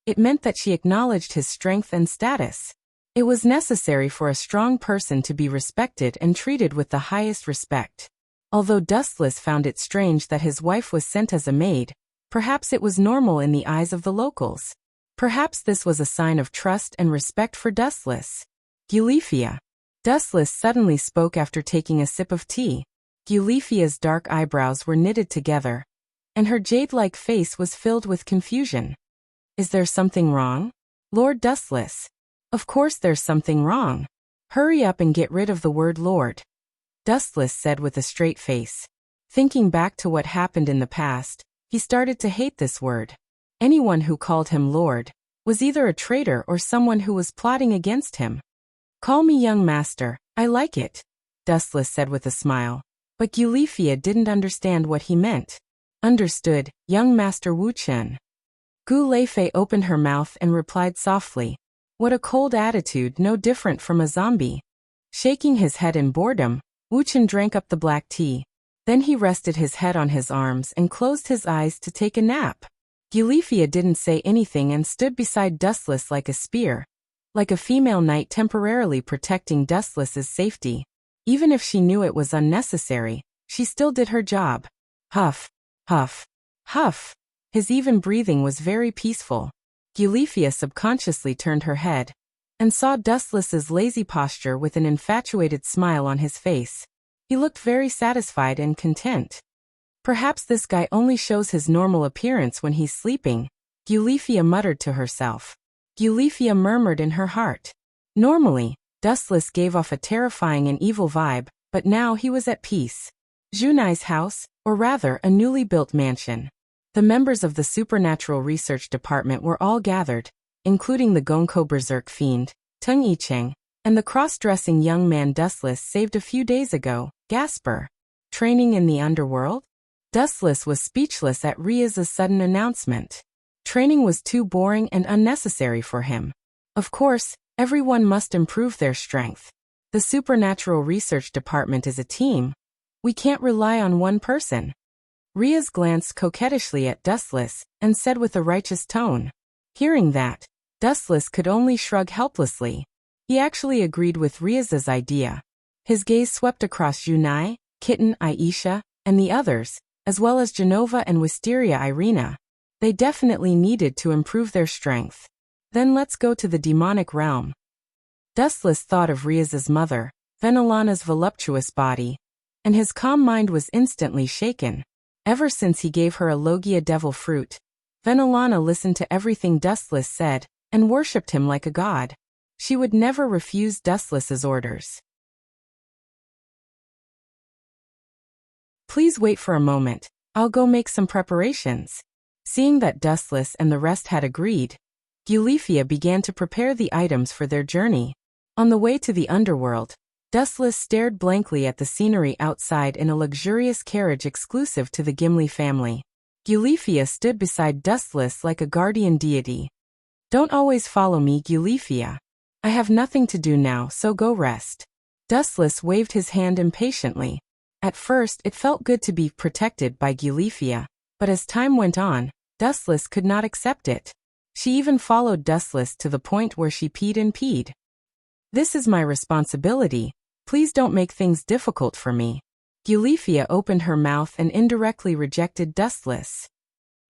it meant that she acknowledged his strength and status. It was necessary for a strong person to be respected and treated with the highest respect. Although Dustless found it strange that his wife was sent as a maid, perhaps it was normal in the eyes of the locals. Perhaps this was a sign of trust and respect for Dustless. Eulethia. Dustless suddenly spoke after taking a sip of tea. Eulethia's dark eyebrows were knitted together, and her jade-like face was filled with confusion. Is there something wrong? Lord Dustless. Of course there's something wrong. Hurry up and get rid of the word Lord. Dustless said with a straight face. Thinking back to what happened in the past, he started to hate this word. Anyone who called him Lord was either a traitor or someone who was plotting against him. Call me young master, I like it, Dustless said with a smile. But Eulethia didn't understand what he meant. Understood, young master Wuxia. Gu Leifei opened her mouth and replied softly. What a cold attitude, no different from a zombie. Shaking his head in boredom, Wuxia drank up the black tea. Then he rested his head on his arms and closed his eyes to take a nap. Eulethia didn't say anything and stood beside Dustless like a spear, like a female knight temporarily protecting Dustless's safety. Even if she knew it was unnecessary, she still did her job. Huff, huff, huff. His even breathing was very peaceful. Eulethia subconsciously turned her head and saw Dustless's lazy posture with an infatuated smile on his face. He looked very satisfied and content. Perhaps this guy only shows his normal appearance when he's sleeping, Eulethia muttered to herself. Eulethia murmured in her heart. Normally, Dustless gave off a terrifying and evil vibe, but now he was at peace. Junai's house, or rather a newly built mansion. The members of the Supernatural Research Department were all gathered, including the Gonko Berserk Fiend, Tung Yicheng, and the cross-dressing young man Dustless saved a few days ago, Gasper. Training in the underworld? Dustless was speechless at Ria's sudden announcement. Training was too boring and unnecessary for him. Of course, everyone must improve their strength. The Supernatural Research Department is a team. We can't rely on one person. Riaz glanced coquettishly at Dustless and said with a righteous tone. Hearing that, Dustless could only shrug helplessly. He actually agreed with Riaz's idea. His gaze swept across Junai, Kitten, Aisha, and the others, as well as Genova and Wisteria Irina. They definitely needed to improve their strength. Then let's go to the demonic realm. Dustless thought of Riaz's mother, Venelana's voluptuous body, and his calm mind was instantly shaken. Ever since he gave her a Logia devil fruit, Venelana listened to everything Dustless said, and worshipped him like a god. She would never refuse Dustless's orders. Please wait for a moment, I'll go make some preparations. Seeing that Dustless and the rest had agreed, Eulethia began to prepare the items for their journey. On the way to the underworld, Dustless stared blankly at the scenery outside in a luxurious carriage exclusive to the Gimli family. Eulethia stood beside Dustless like a guardian deity. Don't always follow me, Eulethia. I have nothing to do now, so go rest. Dustless waved his hand impatiently. At first, it felt good to be protected by Eulethia, but as time went on, Dustless could not accept it. She even followed Dustless to the point where she peed and peed. This is my responsibility. Please don't make things difficult for me. Eulethia opened her mouth and indirectly rejected Dustless.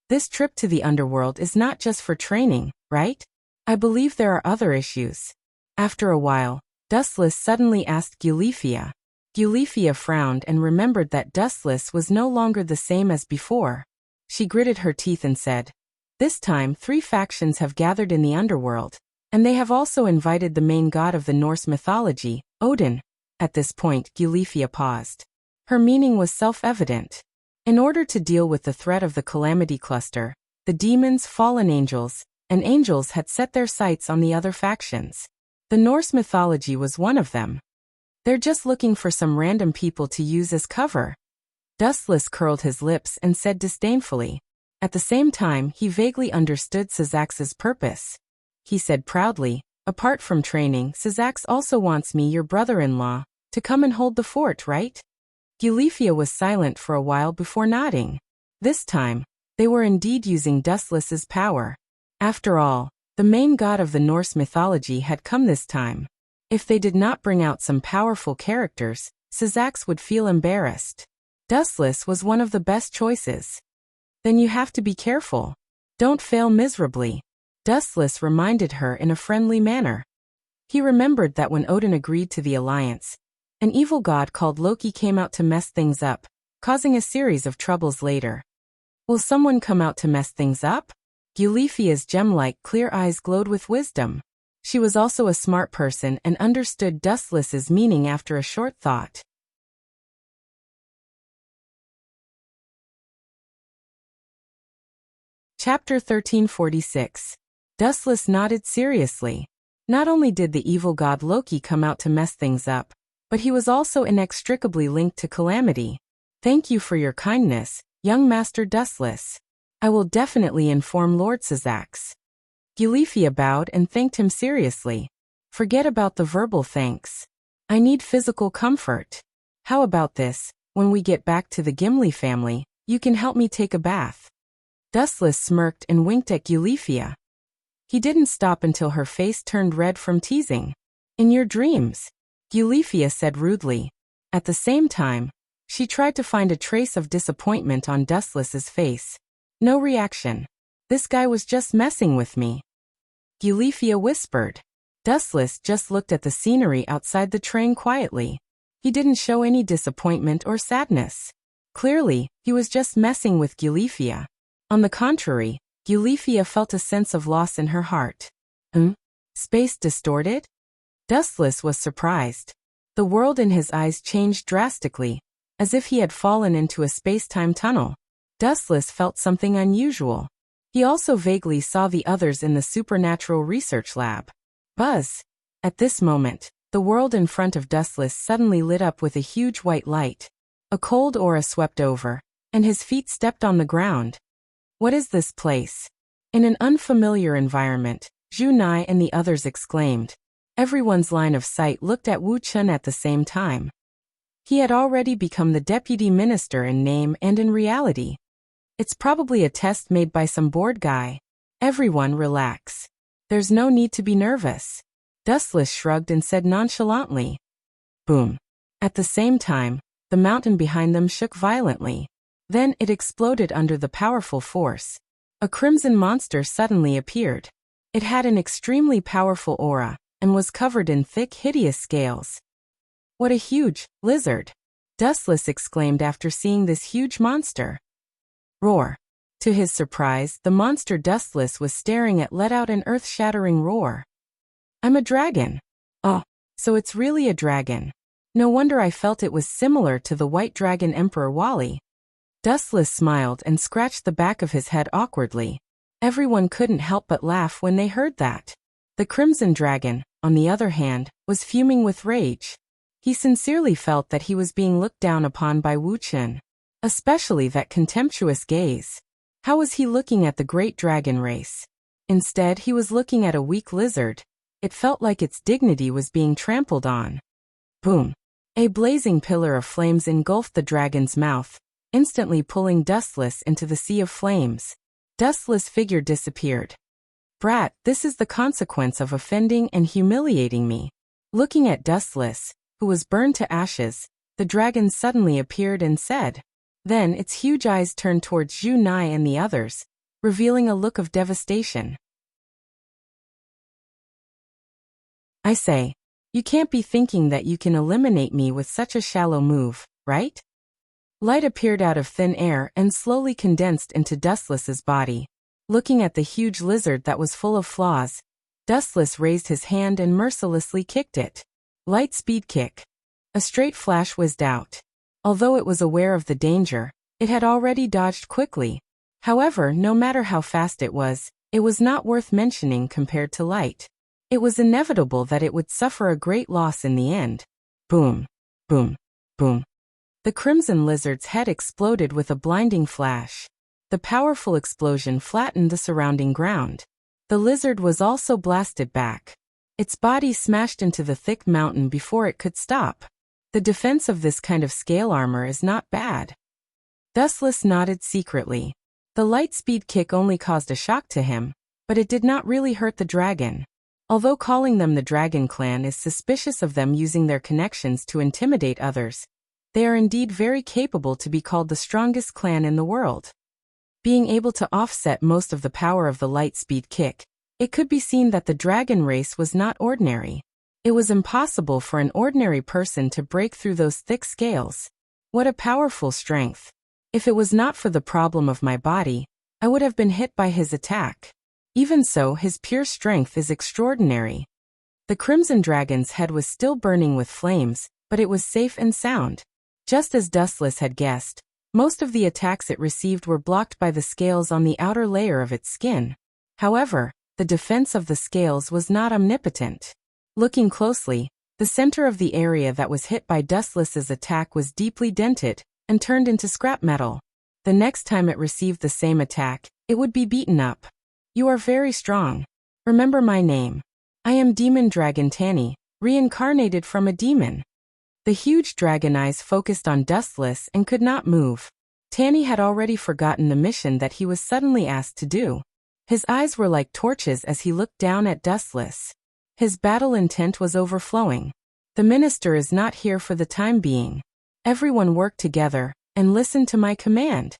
This trip to the underworld is not just for training, right? I believe there are other issues. After a while, Dustless suddenly asked Gulifia. Gulifia frowned and remembered that Dustless was no longer the same as before. She gritted her teeth and said, "This time 3 factions have gathered in the underworld, and they have also invited the main god of the Norse mythology, Odin." At this point, Gulifia paused. Her meaning was self-evident. In order to deal with the threat of the Calamity Cluster, the demons, fallen angels, and angels had set their sights on the other factions. The Norse mythology was one of them. They're just looking for some random people to use as cover. Dustless curled his lips and said disdainfully. At the same time, he vaguely understood Syzax's purpose. He said proudly, "Apart from training, Syzax also wants me, your brother-in-law, to come and hold the fort, right?" Gulifia was silent for a while before nodding. This time, they were indeed using Dustless's power. After all, the main god of the Norse mythology had come this time. If they did not bring out some powerful characters, Syzax would feel embarrassed. Dustless was one of the best choices. Then you have to be careful. Don't fail miserably. Dustless reminded her in a friendly manner. He remembered that when Odin agreed to the alliance, an evil god called Loki came out to mess things up, causing a series of troubles later. Will someone come out to mess things up? Gulifia's gem-like clear eyes glowed with wisdom. She was also a smart person and understood Dustless's meaning after a short thought. Chapter 1346. Dustless nodded seriously. Not only did the evil god Loki come out to mess things up, but he was also inextricably linked to Calamity. Thank you for your kindness, young Master Dustless. I will definitely inform Lord Syzax. Gulifia bowed and thanked him seriously. Forget about the verbal thanks. I need physical comfort. How about this? When we get back to the Gimli family, you can help me take a bath. Dustless smirked and winked at Gulifia. He didn't stop until her face turned red from teasing. In your dreams, Gulifia said rudely. At the same time, she tried to find a trace of disappointment on Dustless's face. No reaction. This guy was just messing with me. Gulifia whispered. Dustless just looked at the scenery outside the train quietly. He didn't show any disappointment or sadness. Clearly, he was just messing with Gulifia. On the contrary, Gulifia felt a sense of loss in her heart. Space distorted? Dustless was surprised. The world in his eyes changed drastically, as if he had fallen into a space-time tunnel. Dustless felt something unusual. He also vaguely saw the others in the supernatural research lab. Buzz! At this moment, the world in front of Dustless suddenly lit up with a huge white light. A cold aura swept over, and his feet stepped on the ground. What is this place? In an unfamiliar environment, Zhu Nai and the others exclaimed. Everyone's line of sight looked at Wu Chun at the same time. He had already become the deputy minister in name and in reality. It's probably a test made by some bored guy. Everyone relax. There's no need to be nervous. Dustless shrugged and said nonchalantly. Boom. At the same time, the mountain behind them shook violently. Then it exploded under the powerful force. A crimson monster suddenly appeared. It had an extremely powerful aura, and was covered in thick, hideous scales. What a huge lizard! Dustless exclaimed after seeing this huge monster. Roar! To his surprise, the monster Dustless was staring at let out an earth-shattering roar. I'm a dragon. Oh, so it's really a dragon. No wonder I felt it was similar to the white dragon Emperor Wally. Dustless smiled and scratched the back of his head awkwardly. Everyone couldn't help but laugh when they heard that. The Crimson Dragon, on the other hand, was fuming with rage. He sincerely felt that he was being looked down upon by Wu Chun. Especially that contemptuous gaze. How was he looking at the great dragon race? Instead, he was looking at a weak lizard. It felt like its dignity was being trampled on. Boom! A blazing pillar of flames engulfed the dragon's mouth, instantly pulling Dustless into the sea of flames. Dustless' figure disappeared. Brat, this is the consequence of offending and humiliating me. Looking at Dustless, who was burned to ashes, the dragon suddenly appeared and said. Then its huge eyes turned towards Zhu Nai and the others, revealing a look of devastation. I say, you can't be thinking that you can eliminate me with such a shallow move, right? Light appeared out of thin air and slowly condensed into Dustless's body. Looking at the huge lizard that was full of flaws, Dustless raised his hand and mercilessly kicked it. Light speed kick. A straight flash whizzed out. Although it was aware of the danger, it had already dodged quickly. However, no matter how fast it was not worth mentioning compared to Light. It was inevitable that it would suffer a great loss in the end. Boom, boom, boom. The crimson lizard's head exploded with a blinding flash. The powerful explosion flattened the surrounding ground. The lizard was also blasted back. Its body smashed into the thick mountain before it could stop. The defense of this kind of scale armor is not bad. Dustless nodded secretly. The light speed kick only caused a shock to him, but it did not really hurt the dragon. Although calling them the Dragon Clan is suspicious of them using their connections to intimidate others, they are indeed very capable to be called the strongest clan in the world. Being able to offset most of the power of the light speed kick, it could be seen that the dragon race was not ordinary. It was impossible for an ordinary person to break through those thick scales. What a powerful strength. If it was not for the problem of my body, I would have been hit by his attack. Even so, his pure strength is extraordinary. The Crimson Dragon's head was still burning with flames, but it was safe and sound. Just as Dustless had guessed, most of the attacks it received were blocked by the scales on the outer layer of its skin. However, the defense of the scales was not omnipotent. Looking closely, the center of the area that was hit by Dustless's attack was deeply dented and turned into scrap metal. The next time it received the same attack, it would be beaten up. You are very strong. Remember my name. I am Demon Dragon Tanny, reincarnated from a demon. The huge dragon eyes focused on Dustless and could not move. Tanny had already forgotten the mission that he was suddenly asked to do. His eyes were like torches as he looked down at Dustless. His battle intent was overflowing. The minister is not here for the time being. Everyone work together and listen to my command.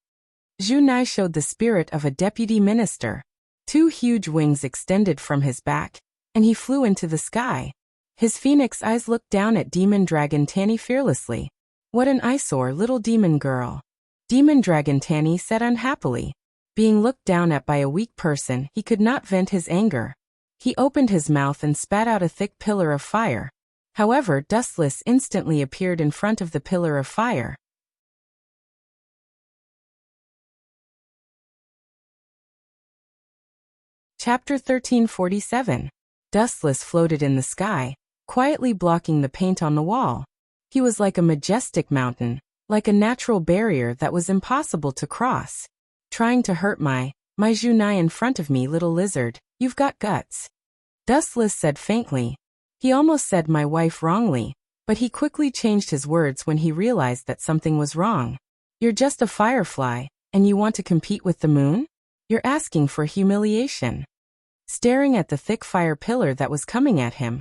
Zhu Nai showed the spirit of a deputy minister. 2 huge wings extended from his back, and he flew into the sky. His phoenix eyes looked down at Demon Dragon Tanny fearlessly. What an eyesore, little demon girl. Demon Dragon Tanny said unhappily. Being looked down at by a weak person, he could not vent his anger. He opened his mouth and spat out a thick pillar of fire. However, Dustless instantly appeared in front of the pillar of fire. Chapter 1347. Dustless floated in the sky, quietly blocking the paint on the wall. He was like a majestic mountain, like a natural barrier that was impossible to cross. Trying to hurt my Zhu Nai in front of me, little lizard, you've got guts. Dustless said faintly. He almost said my wife wrongly, but he quickly changed his words when he realized that something was wrong. You're just a firefly, and you want to compete with the moon? You're asking for humiliation. Staring at the thick fire pillar that was coming at him,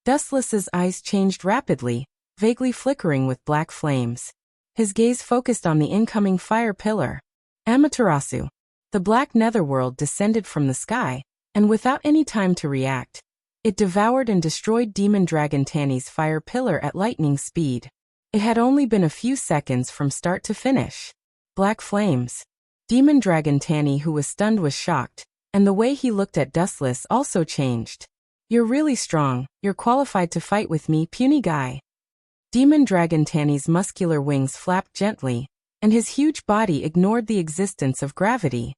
Dustless's eyes changed rapidly, vaguely flickering with black flames. His gaze focused on the incoming fire pillar. Amaterasu. The black netherworld descended from the sky, and without any time to react, it devoured and destroyed Demon Dragon Tanny's fire pillar at lightning speed. It had only been a few seconds from start to finish. Black flames. Demon Dragon Tanny, who was stunned, was shocked, and the way he looked at Dustless also changed. You're really strong, you're qualified to fight with me, puny guy. Demon Dragon Tanny's muscular wings flapped gently, and his huge body ignored the existence of gravity.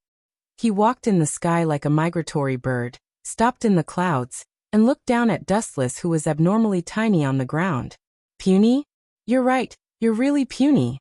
He walked in the sky like a migratory bird, stopped in the clouds, and looked down at Dustless, who was abnormally tiny on the ground. Puny? You're right, you're really puny.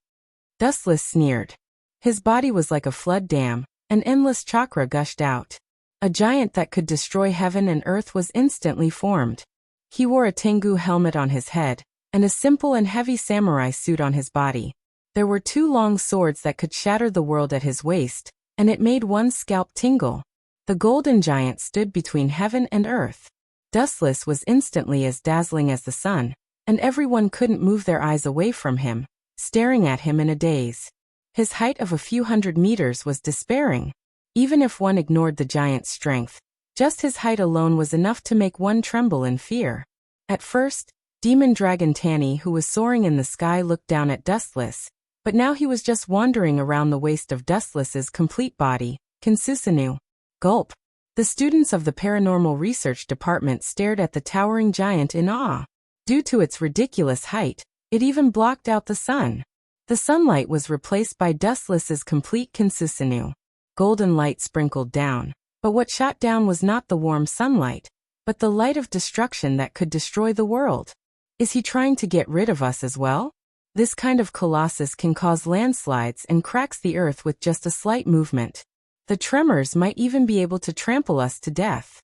Dustless sneered. His body was like a flood dam, an endless chakra gushed out. A giant that could destroy heaven and earth was instantly formed. He wore a Tengu helmet on his head, and a simple and heavy samurai suit on his body. There were 2 long swords that could shatter the world at his waist, and it made one's scalp tingle. The golden giant stood between heaven and earth. Dustless was instantly as dazzling as the sun, and everyone couldn't move their eyes away from him, staring at him in a daze. His height of a few hundred meters was despairing. Even if one ignored the giant's strength, just his height alone was enough to make one tremble in fear. At first, Demon Dragon Tanny, who was soaring in the sky, looked down at Dustless, but now he was just wandering around the waist of Dustless's complete body. Kinsusanu. Gulp. The students of the Paranormal Research Department stared at the towering giant in awe. Due to its ridiculous height, it even blocked out the sun. The sunlight was replaced by Dustless's complete Kinsusanu. Golden light sprinkled down, but what shot down was not the warm sunlight, but the light of destruction that could destroy the world. Is he trying to get rid of us as well? This kind of colossus can cause landslides and cracks the earth with just a slight movement. The tremors might even be able to trample us to death.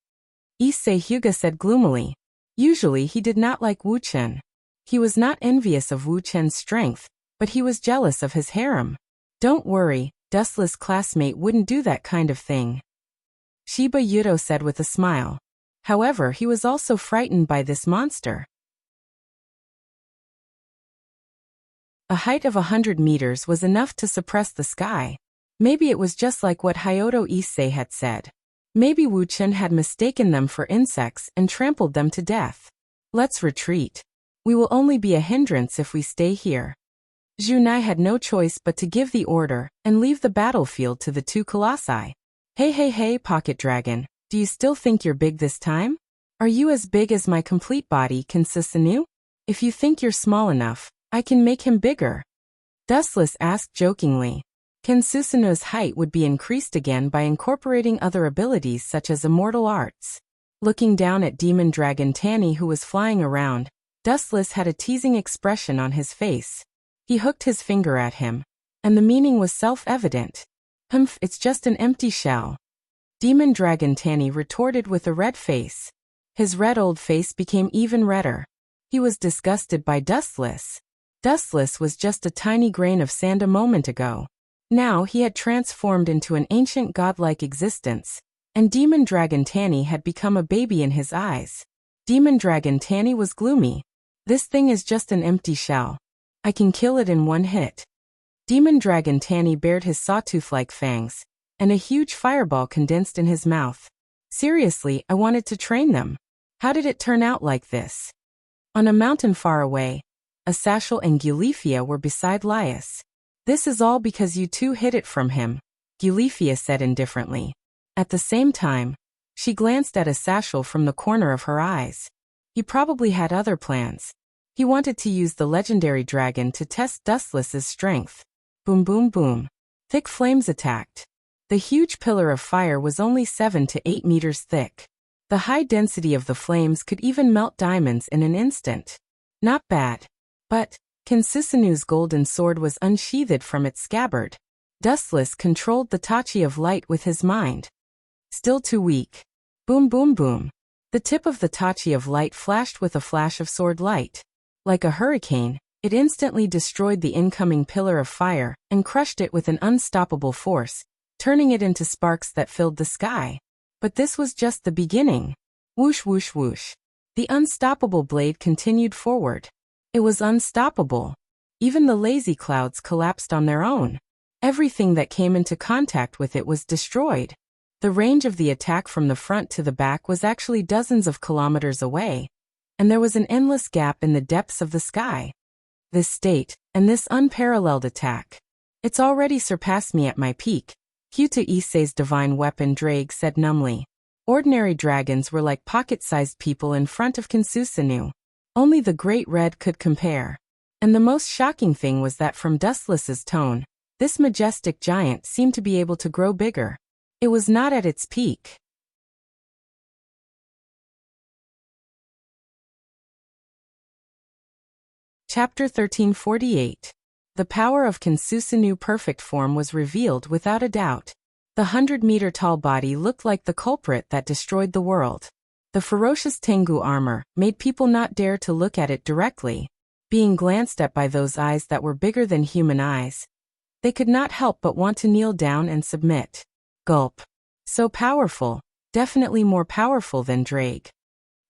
Issei Hyuga said gloomily. Usually he did not like Wu Chen. He was not envious of Wu Chen's strength, but he was jealous of his harem. Don't worry, Dustless' classmate wouldn't do that kind of thing, Shiba Yuto said with a smile. However, he was also frightened by this monster. A height of 100 meters was enough to suppress the sky. Maybe it was just like what Hyoto Issei had said. Maybe Wu Chen had mistaken them for insects and trampled them to death. Let's retreat. We will only be a hindrance if we stay here. Junai had no choice but to give the order and leave the battlefield to the two colossi. Hey, Pocket Dragon, do you still think you're big this time? Are you as big as my complete body, Kinsusanu? If you think you're small enough, I can make him bigger. Dustless asked jokingly. Kinsusanu's height would be increased again by incorporating other abilities such as immortal arts. Looking down at Demon Dragon Tanny, who was flying around, Dustless had a teasing expression on his face. He hooked his finger at him, and the meaning was self-evident. Humph, it's just an empty shell. Demon Dragon Tanny retorted with a red face. His red old face became even redder. He was disgusted by Dustless. Dustless was just a tiny grain of sand a moment ago. Now he had transformed into an ancient godlike existence, and Demon Dragon Tanny had become a baby in his eyes. Demon Dragon Tanny was gloomy. This thing is just an empty shell. I can kill it in one hit. Demon Dragon Tanny bared his sawtooth-like fangs, and a huge fireball condensed in his mouth. Seriously, I wanted to train them. How did it turn out like this? On a mountain far away, Asashel and Gulifia were beside Laius. This is all because you two hid it from him, Gulifia said indifferently. At the same time, she glanced at Asashel from the corner of her eyes. He probably had other plans. He wanted to use the legendary dragon to test Dustless's strength. Boom boom boom. Thick flames attacked. The huge pillar of fire was only 7 to 8 meters thick. The high density of the flames could even melt diamonds in an instant. Not bad. But Kinsusanu's golden sword was unsheathed from its scabbard. Dustless controlled the Tachi of light with his mind. Still too weak. Boom boom boom. The tip of the Tachi of light flashed with a flash of sword light. Like a hurricane, it instantly destroyed the incoming pillar of fire and crushed it with an unstoppable force, turning it into sparks that filled the sky. But this was just the beginning. Whoosh whoosh whoosh. The unstoppable blade continued forward. It was unstoppable. Even the lazy clouds collapsed on their own. Everything that came into contact with it was destroyed. The range of the attack from the front to the back was actually dozens of kilometers away, and there was an endless gap in the depths of the sky. This state, and this unparalleled attack. It's already surpassed me at my peak, Kyuta Issei's divine weapon Drake said numbly. Ordinary dragons were like pocket-sized people in front of Kinsusanu. Only the Great Red could compare. And the most shocking thing was that from Dustless's tone, this majestic giant seemed to be able to grow bigger. It was not at its peak. Chapter 1348. The power of Kinsusanu perfect form was revealed without a doubt. The 100-meter-tall body looked like the culprit that destroyed the world. The ferocious Tengu armor made people not dare to look at it directly. Being glanced at by those eyes that were bigger than human eyes, they could not help but want to kneel down and submit. Gulp. So powerful, definitely more powerful than Drake.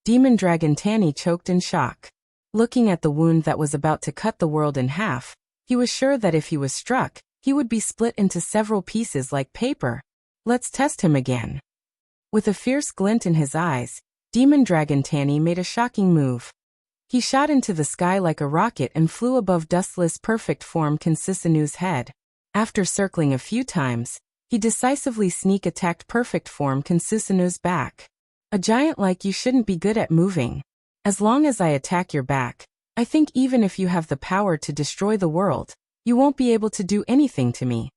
Demon Dragon Tanny choked in shock. Looking at the wound that was about to cut the world in half, he was sure that if he was struck, he would be split into several pieces like paper. Let's test him again. With a fierce glint in his eyes, Demon Dragon Tanny made a shocking move. He shot into the sky like a rocket and flew above Dustless perfect form Consisinu's head. After circling a few times, he decisively sneak attacked perfect form Consisinu's back. A giant like you shouldn't be good at moving. As long as I attack your back, I think even if you have the power to destroy the world, you won't be able to do anything to me.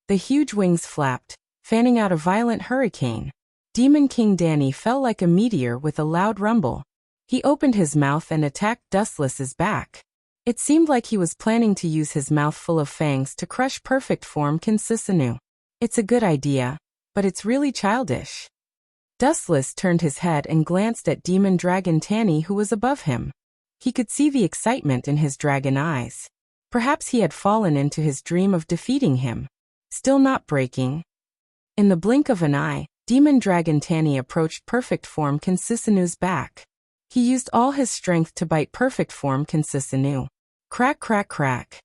The huge wings flapped, fanning out a violent hurricane. Demon King Danny fell like a meteor with a loud rumble. He opened his mouth and attacked Dustless's back. It seemed like he was planning to use his mouth full of fangs to crush perfect form Consisinu. It's a good idea, but it's really childish. Dustless turned his head and glanced at Demon Dragon Tanny who was above him. He could see the excitement in his dragon eyes. Perhaps he had fallen into his dream of defeating him. Still not breaking. In the blink of an eye, Demon Dragon Tanny approached perfect form Consisinu's back. He used all his strength to bite perfect form Consisinu. Crack, crack, crack.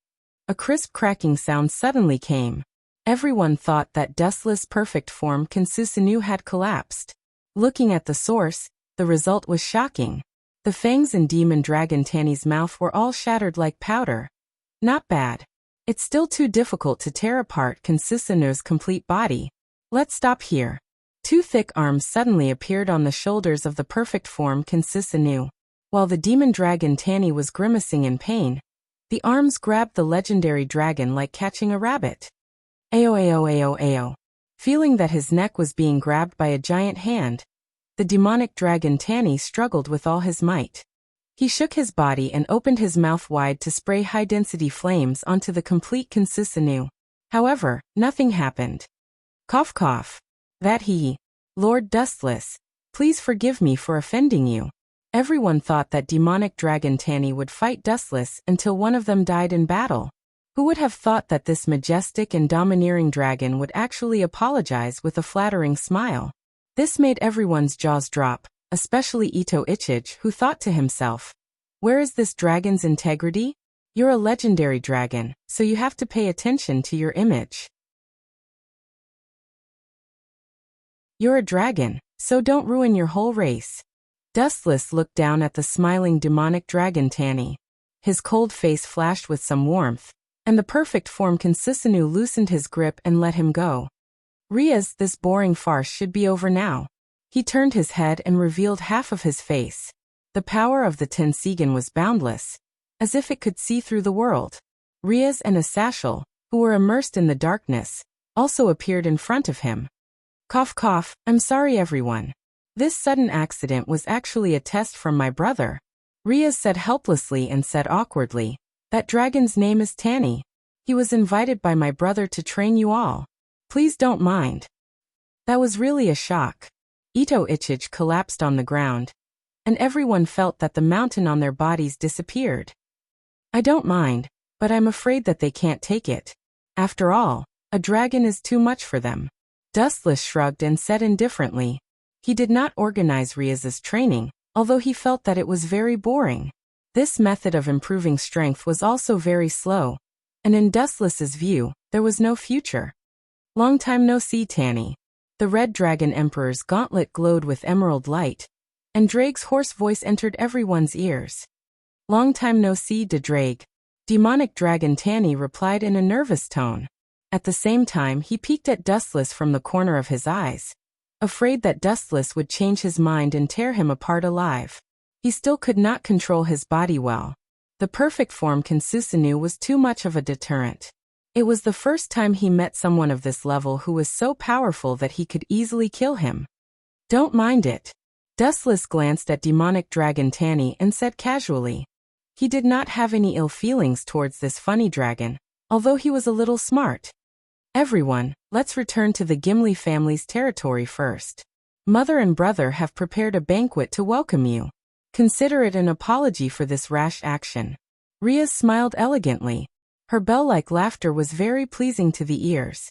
A crisp cracking sound suddenly came. Everyone thought that Dustless perfect form Consisinu had collapsed. Looking at the source, the result was shocking. The fangs in Demon Dragon Tanny's mouth were all shattered like powder. Not bad. It's still too difficult to tear apart Consisinu's complete body. Let's stop here. Two thick arms suddenly appeared on the shoulders of the perfect form Consisinu. While the Demon Dragon Tanny was grimacing in pain, the arms grabbed the legendary dragon like catching a rabbit. Ayo ayo ayo ayo. Feeling that his neck was being grabbed by a giant hand, the demonic dragon Tanny struggled with all his might. He shook his body and opened his mouth wide to spray high-density flames onto the complete Consisinu. However, nothing happened. Cough cough. That he. Lord Dustless, please forgive me for offending you. Everyone thought that demonic dragon Tanny would fight Dustless until one of them died in battle. Who would have thought that this majestic and domineering dragon would actually apologize with a flattering smile? This made everyone's jaws drop, especially Ito Ichij, who thought to himself, where is this dragon's integrity? You're a legendary dragon, so you have to pay attention to your image. You're a dragon, so don't ruin your whole race. Dustless looked down at the smiling demonic dragon Tanny. His cold face flashed with some warmth, and the perfect form Consisinu loosened his grip and let him go. Riaz, this boring farce should be over now. He turned his head and revealed half of his face. The power of the Tensigan was boundless, as if it could see through the world. Riaz and Asashel, who were immersed in the darkness, also appeared in front of him. Cough cough, I'm sorry everyone. This sudden accident was actually a test from my brother. Riaz said helplessly and said awkwardly, that dragon's name is Tanny. He was invited by my brother to train you all. Please don't mind. That was really a shock. Ito Ichij collapsed on the ground, and everyone felt that the mountain on their bodies disappeared. I don't mind, but I'm afraid that they can't take it. After all, a dragon is too much for them. Dustless shrugged and said indifferently. He did not organize Riaz's training, although he felt that it was very boring. This method of improving strength was also very slow, and in Dustless's view, there was no future. Long time no see, Tanny. The Red Dragon Emperor's gauntlet glowed with emerald light, and Drake's hoarse voice entered everyone's ears. Long time no see, de Drake. Demonic Dragon Tanny replied in a nervous tone. At the same time, he peeked at Dustless from the corner of his eyes, afraid that Dustless would change his mind and tear him apart alive. He still could not control his body well. The perfect form Consisinu was too much of a deterrent. It was the first time he met someone of this level who was so powerful that he could easily kill him. Don't mind it. Dustless glanced at demonic dragon Tanny and said casually. He did not have any ill feelings towards this funny dragon, although he was a little smart. Everyone, let's return to the Gimli family's territory first. Mother and brother have prepared a banquet to welcome you. Consider it an apology for this rash action. Riaz smiled elegantly. Her bell-like laughter was very pleasing to the ears.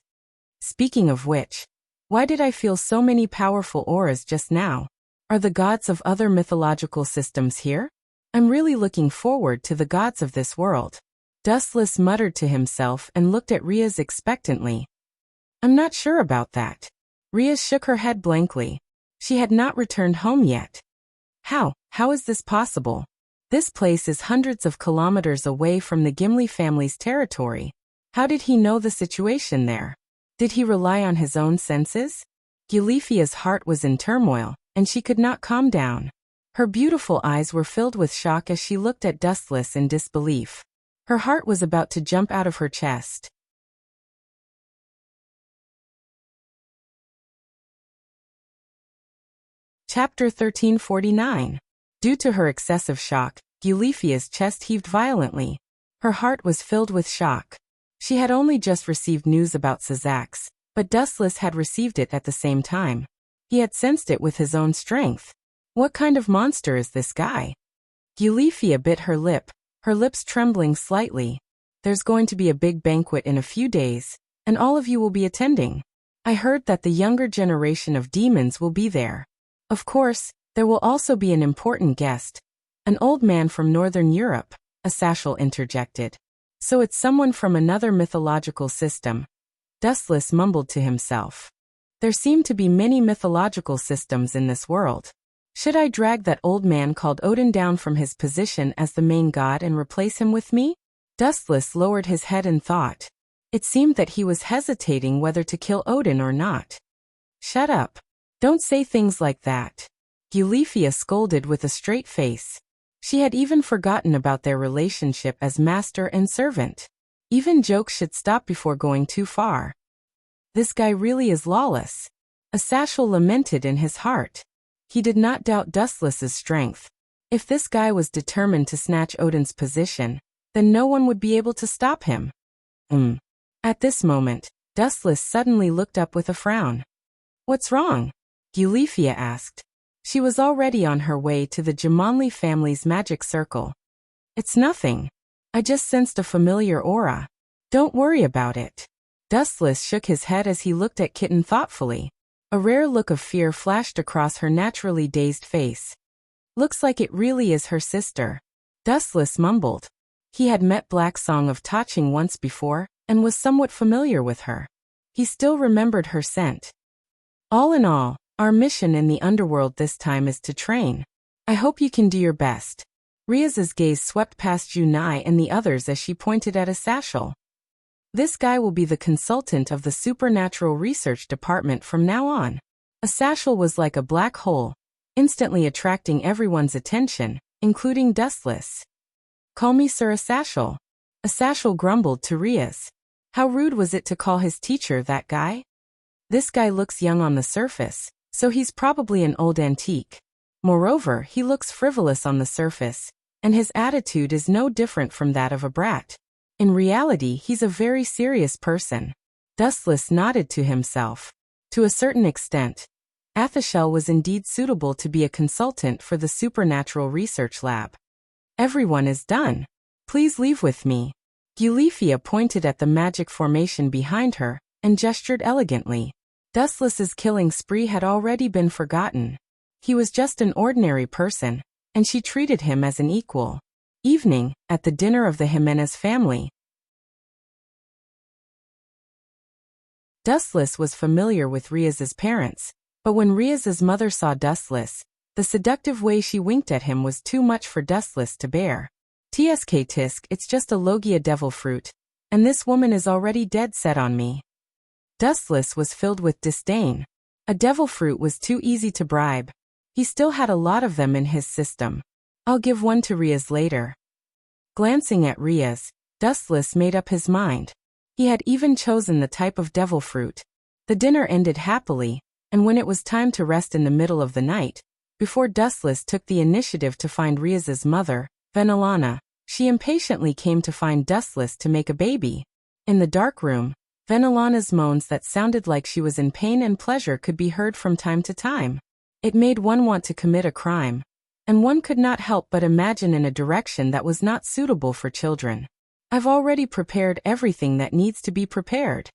Speaking of which, why did I feel so many powerful auras just now? Are the gods of other mythological systems here? I'm really looking forward to the gods of this world. Dustless muttered to himself and looked at Riaz expectantly. I'm not sure about that. Ria shook her head blankly. She had not returned home yet. How is this possible? This place is hundreds of kilometers away from the Gimli family's territory. How did he know the situation there? Did he rely on his own senses? Eulephia's heart was in turmoil, and she could not calm down. Her beautiful eyes were filled with shock as she looked at Dustless in disbelief. Her heart was about to jump out of her chest. Chapter 1349. Due to her excessive shock, Eulephia's chest heaved violently. Her heart was filled with shock. She had only just received news about Sazax, but Dustless had received it at the same time. He had sensed it with his own strength. What kind of monster is this guy? Eulephia bit her lip, her lips trembling slightly. There's going to be a big banquet in a few days, and all of you will be attending. I heard that the younger generation of demons will be there. Of course, there will also be an important guest, an old man from Northern Europe, Asashel interjected. So it's someone from another mythological system. Dustless mumbled to himself. There seem to be many mythological systems in this world. Should I drag that old man called Odin down from his position as the main god and replace him with me? Dustless lowered his head in thought. It seemed that he was hesitating whether to kill Odin or not. Shut up. Don't say things like that. Eulephia scolded with a straight face. She had even forgotten about their relationship as master and servant. Even jokes should stop before going too far. This guy really is lawless. Asashel lamented in his heart. He did not doubt Dustless's strength. If this guy was determined to snatch Odin's position, then no one would be able to stop him. At this moment, Dustless suddenly looked up with a frown. What's wrong? Eulephia asked. She was already on her way to the Jumanli family's magic circle. It's nothing. I just sensed a familiar aura. Don't worry about it. Dustless shook his head as he looked at Kitten thoughtfully. A rare look of fear flashed across her naturally dazed face. Looks like it really is her sister. Dustless mumbled. He had met Black Song of Taching once before, and was somewhat familiar with her. He still remembered her scent. All in all, our mission in the underworld this time is to train. I hope you can do your best. Riaz's gaze swept past Junai and the others as she pointed at Asashel. This guy will be the consultant of the Supernatural Research Department from now on. Asashel was like a black hole, instantly attracting everyone's attention, including Dustless. Call me Sir Asashel. Asashel grumbled to Riaz. How rude was it to call his teacher that guy? This guy looks young on the surface, so he's probably an old antique. Moreover, he looks frivolous on the surface, and his attitude is no different from that of a brat. In reality, he's a very serious person. Dustless nodded to himself. To a certain extent, Athashel was indeed suitable to be a consultant for the Supernatural Research Lab. Everyone is done. Please leave with me. Eulephia pointed at the magic formation behind her, and gestured elegantly. Dustless's killing spree had already been forgotten. He was just an ordinary person, and she treated him as an equal. Evening, at the dinner of the Jimenez family. Dustless was familiar with Riaz's parents, but when Riaz's mother saw Dustless, the seductive way she winked at him was too much for Dustless to bear. Tsk tisk, it's just a Logia devil fruit, and this woman is already dead set on me. Dustless was filled with disdain. A devil fruit was too easy to bribe. He still had a lot of them in his system. I'll give one to Riaz later. Glancing at Riaz, Dustless made up his mind. He had even chosen the type of devil fruit. The dinner ended happily, and when it was time to rest in the middle of the night, before Dustless took the initiative to find Riaz's mother, Venelana, she impatiently came to find Dustless to make a baby. In the dark room, Venelana's moans that sounded like she was in pain and pleasure could be heard from time to time. It made one want to commit a crime, and one could not help but imagine in a direction that was not suitable for children. I've already prepared everything that needs to be prepared.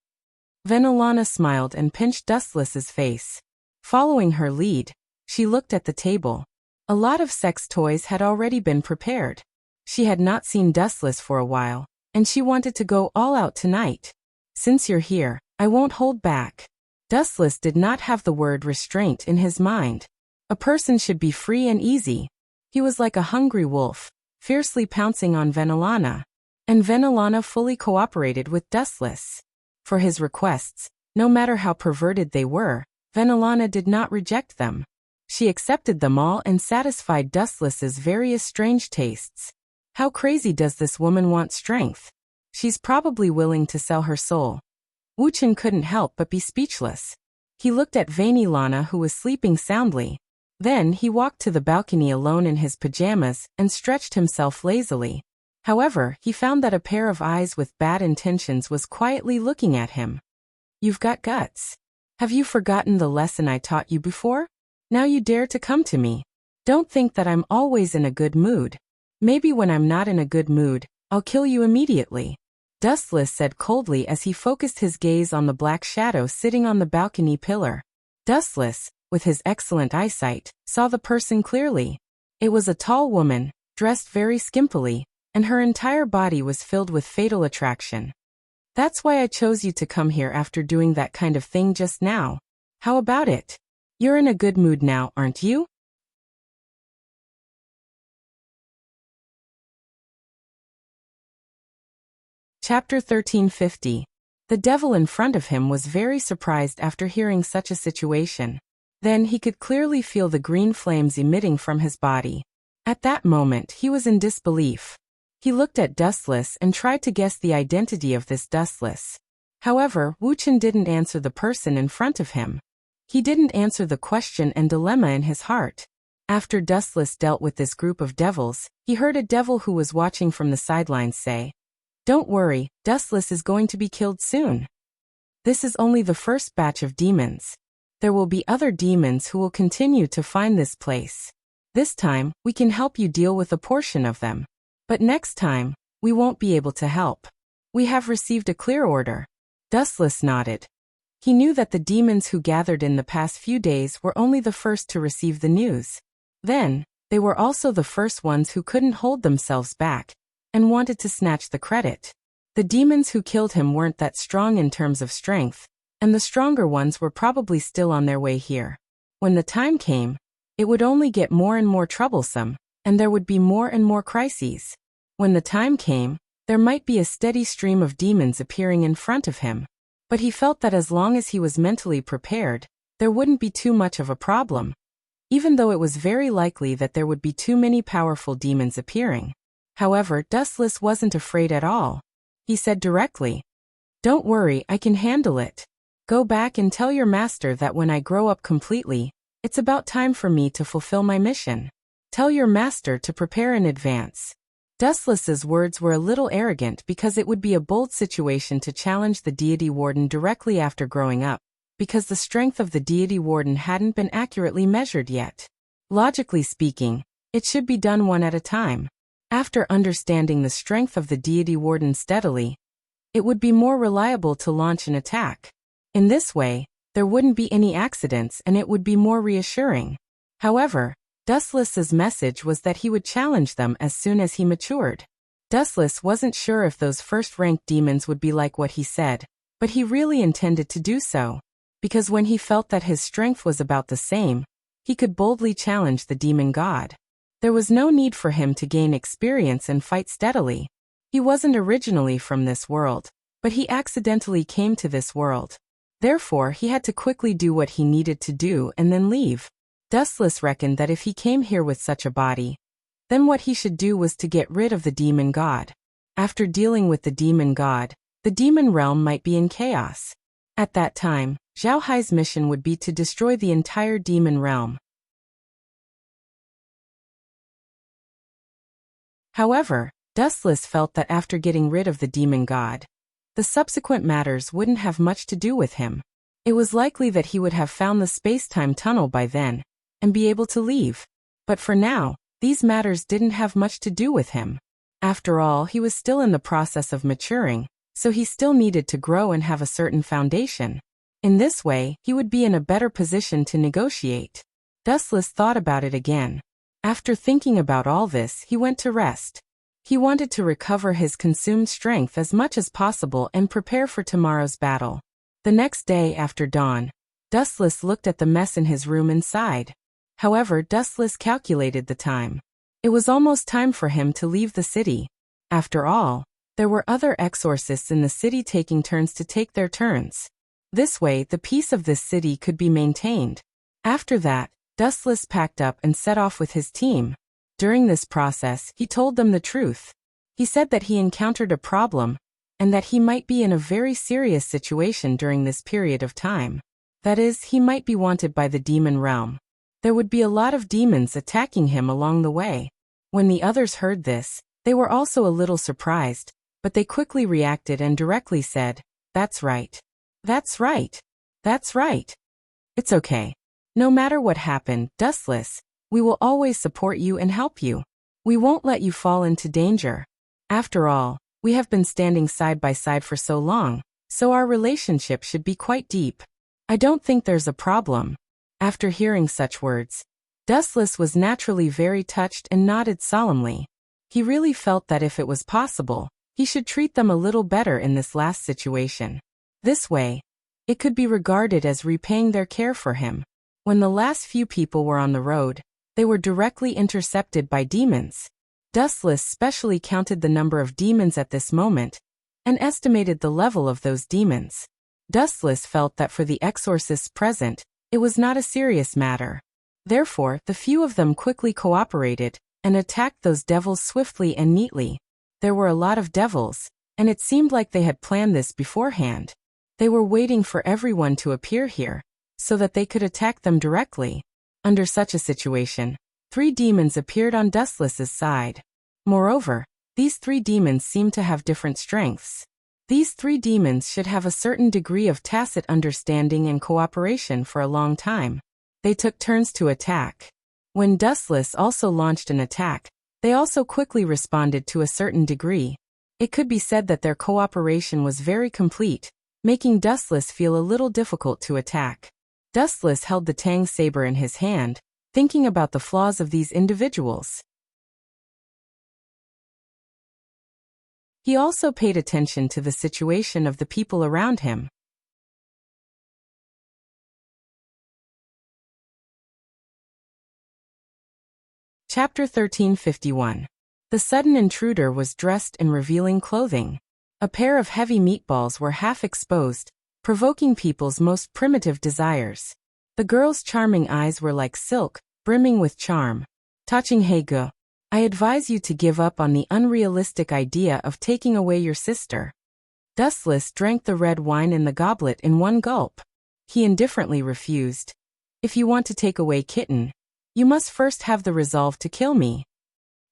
Venelana smiled and pinched Dustless's face. Following her lead, she looked at the table. A lot of sex toys had already been prepared. She had not seen Dustless for a while, and she wanted to go all out tonight. Since you're here, I won't hold back. Dustless did not have the word restraint in his mind. A person should be free and easy. He was like a hungry wolf, fiercely pouncing on Venelana. And Venelana fully cooperated with Dustless. For his requests, no matter how perverted they were, Venelana did not reject them. She accepted them all and satisfied Dustless's various strange tastes. How crazy does this woman want strength? She's probably willing to sell her soul. Wuxia couldn't help but be speechless. He looked at Venelana, who was sleeping soundly. Then he walked to the balcony alone in his pajamas and stretched himself lazily. However, he found that a pair of eyes with bad intentions was quietly looking at him. "You've got guts. Have you forgotten the lesson I taught you before? Now you dare to come to me. Don't think that I'm always in a good mood. Maybe when I'm not in a good mood, I'll kill you immediately," Dustless said coldly as he focused his gaze on the black shadow sitting on the balcony pillar. Dustless, with his excellent eyesight, saw the person clearly. It was a tall woman, dressed very skimpily, and her entire body was filled with fatal attraction. "That's why I chose you to come here after doing that kind of thing just now. How about it? You're in a good mood now, aren't you?" Chapter 1350. The devil in front of him was very surprised after hearing such a situation. Then he could clearly feel the green flames emitting from his body. At that moment he was in disbelief. He looked at Dustless and tried to guess the identity of this Dustless. However, Wuxia didn't answer the person in front of him. He didn't answer the question and dilemma in his heart. After Dustless dealt with this group of devils, he heard a devil who was watching from the sidelines say, "Don't worry, Dustless is going to be killed soon. This is only the first batch of demons. There will be other demons who will continue to find this place. This time, we can help you deal with a portion of them. But next time, we won't be able to help. We have received a clear order." Dustless nodded. He knew that the demons who gathered in the past few days were only the first to receive the news. Then, they were also the first ones who couldn't hold themselves back and wanted to snatch the credit. The demons who killed him weren't that strong in terms of strength, and the stronger ones were probably still on their way here. When the time came, it would only get more and more troublesome, and there would be more and more crises. When the time came, there might be a steady stream of demons appearing in front of him. But he felt that as long as he was mentally prepared, there wouldn't be too much of a problem. Even though it was very likely that there would be too many powerful demons appearing. However, Dustless wasn't afraid at all. He said directly, "Don't worry, I can handle it. Go back and tell your master that when I grow up completely, it's about time for me to fulfill my mission. Tell your master to prepare in advance." Dustless's words were a little arrogant because it would be a bold situation to challenge the deity warden directly after growing up, because the strength of the deity warden hadn't been accurately measured yet. Logically speaking, it should be done one at a time. After understanding the strength of the deity warden steadily, it would be more reliable to launch an attack. In this way, there wouldn't be any accidents and it would be more reassuring. However, Dustless's message was that he would challenge them as soon as he matured. Dustless wasn't sure if those first-ranked demons would be like what he said, but he really intended to do so. Because when he felt that his strength was about the same, he could boldly challenge the demon god. There was no need for him to gain experience and fight steadily. He wasn't originally from this world, but he accidentally came to this world. Therefore, he had to quickly do what he needed to do and then leave. Dustless reckoned that if he came here with such a body, then what he should do was to get rid of the demon god. After dealing with the demon god, the demon realm might be in chaos. At that time, Zhao Hai's mission would be to destroy the entire demon realm. However, Dustless felt that after getting rid of the demon god, the subsequent matters wouldn't have much to do with him. It was likely that he would have found the space-time tunnel by then, and be able to leave. But for now, these matters didn't have much to do with him. After all, he was still in the process of maturing, so he still needed to grow and have a certain foundation. In this way, he would be in a better position to negotiate. Dustless thought about it again. After thinking about all this, he went to rest. He wanted to recover his consumed strength as much as possible and prepare for tomorrow's battle. The next day after dawn, Dustless looked at the mess in his room and sighed. However, Dustless calculated the time. It was almost time for him to leave the city. After all, there were other exorcists in the city taking turns to take their turns. This way, the peace of this city could be maintained. After that, Dustless packed up and set off with his team. During this process, he told them the truth. He said that he encountered a problem, and that he might be in a very serious situation during this period of time. That is, he might be wanted by the demon realm. There would be a lot of demons attacking him along the way. When the others heard this, they were also a little surprised, but they quickly reacted and directly said, "That's right. That's right. That's right. It's okay. No matter what happened, Dustless, we will always support you and help you. We won't let you fall into danger. After all, we have been standing side by side for so long, so our relationship should be quite deep. I don't think there's a problem." After hearing such words, Dustless was naturally very touched and nodded solemnly. He really felt that if it was possible, he should treat them a little better in this last situation. This way, it could be regarded as repaying their care for him. When the last few people were on the road, they were directly intercepted by demons. Dustless specially counted the number of demons at this moment, and estimated the level of those demons. Dustless felt that for the exorcists present, it was not a serious matter. Therefore, the few of them quickly cooperated, and attacked those devils swiftly and neatly. There were a lot of devils, and it seemed like they had planned this beforehand. They were waiting for everyone to appear here, so that they could attack them directly. Under such a situation, 3 demons appeared on Dustless's side. Moreover, these 3 demons seemed to have different strengths. These 3 demons should have a certain degree of tacit understanding and cooperation for a long time. They took turns to attack. When Dustless also launched an attack, they also quickly responded to a certain degree. It could be said that their cooperation was very complete, making Dustless feel a little difficult to attack. Dustless held the Tang saber in his hand, thinking about the flaws of these individuals. He also paid attention to the situation of the people around him. Chapter 1351. The sudden intruder was dressed in revealing clothing. A pair of heavy meatballs were half exposed, provoking people's most primitive desires. The girl's charming eyes were like silk, brimming with charm. Touching Hege, I advise you to give up on the unrealistic idea of taking away your sister. Dustless drank the red wine in the goblet in one gulp. He indifferently refused. If you want to take away Kitten, you must first have the resolve to kill me.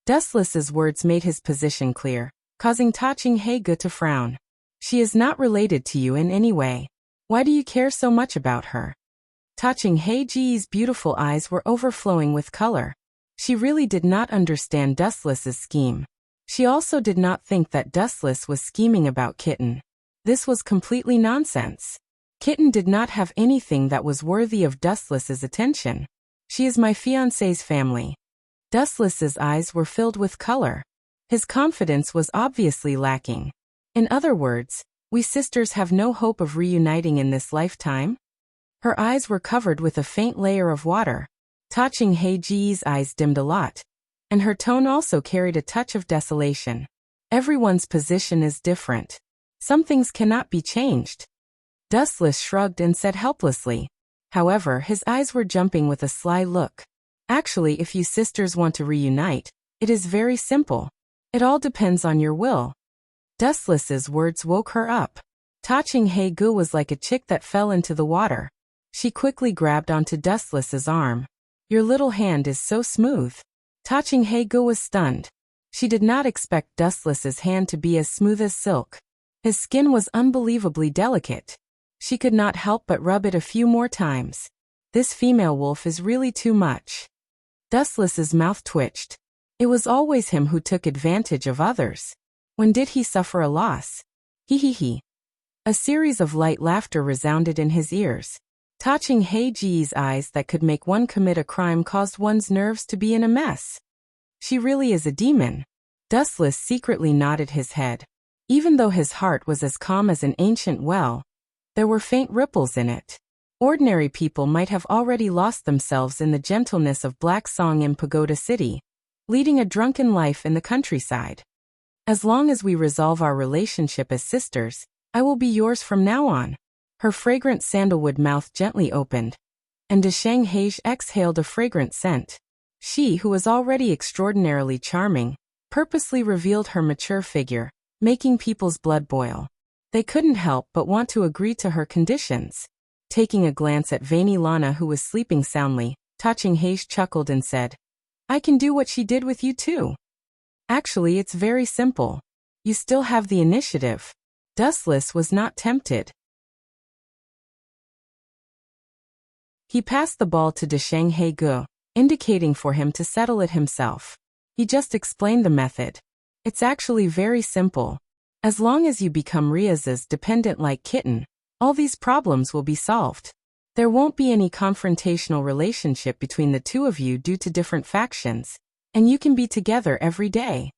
Dustless's words made his position clear, causing Taching Hege to frown. She is not related to you in any way. Why do you care so much about her? Taching Hege's beautiful eyes were overflowing with color. She really did not understand Dustless's scheme. She also did not think that Dustless was scheming about Kitten. This was completely nonsense. Kitten did not have anything that was worthy of Dustless's attention. She is my fiancé's family. Dustless's eyes were filled with color. His confidence was obviously lacking. In other words, we sisters have no hope of reuniting in this lifetime? Her eyes were covered with a faint layer of water. Taching Hege's eyes dimmed a lot, and her tone also carried a touch of desolation. Everyone's position is different. Some things cannot be changed. Dustless shrugged and said helplessly. However, his eyes were jumping with a sly look. Actually, if you sisters want to reunite, it is very simple. It all depends on your will. Dustless's words woke her up. Taching Hege was like a chick that fell into the water. She quickly grabbed onto Dustless's arm. Your little hand is so smooth. Taching Hege was stunned. She did not expect Dustless's hand to be as smooth as silk. His skin was unbelievably delicate. She could not help but rub it a few more times. This female wolf is really too much. Dustless's mouth twitched. It was always him who took advantage of others. When did he suffer a loss? He. A series of light laughter resounded in his ears. Taching Hege's eyes that could make one commit a crime caused one's nerves to be in a mess. She really is a demon. Dustless secretly nodded his head. Even though his heart was as calm as an ancient well, there were faint ripples in it. Ordinary people might have already lost themselves in the gentleness of Black Song in Pagoda City, leading a drunken life in the countryside. As long as we resolve our relationship as sisters, I will be yours from now on. Her fragrant sandalwood mouth gently opened, and de Shanghai exhaled a fragrant scent. She, who was already extraordinarily charming, purposely revealed her mature figure, making people's blood boil. They couldn't help but want to agree to her conditions. Taking a glance at Vaini Lana, who was sleeping soundly, Ta Ching-hai chuckled and said, I can do what she did with you too. Actually, it's very simple. You still have the initiative. Dustless was not tempted. He passed the ball to de Shanghai Gu, indicating for him to settle it himself. He just explained the method. It's actually very simple. As long as you become Riaz's dependent like kitten, all these problems will be solved. There won't be any confrontational relationship between the two of you due to different factions, and you can be together every day.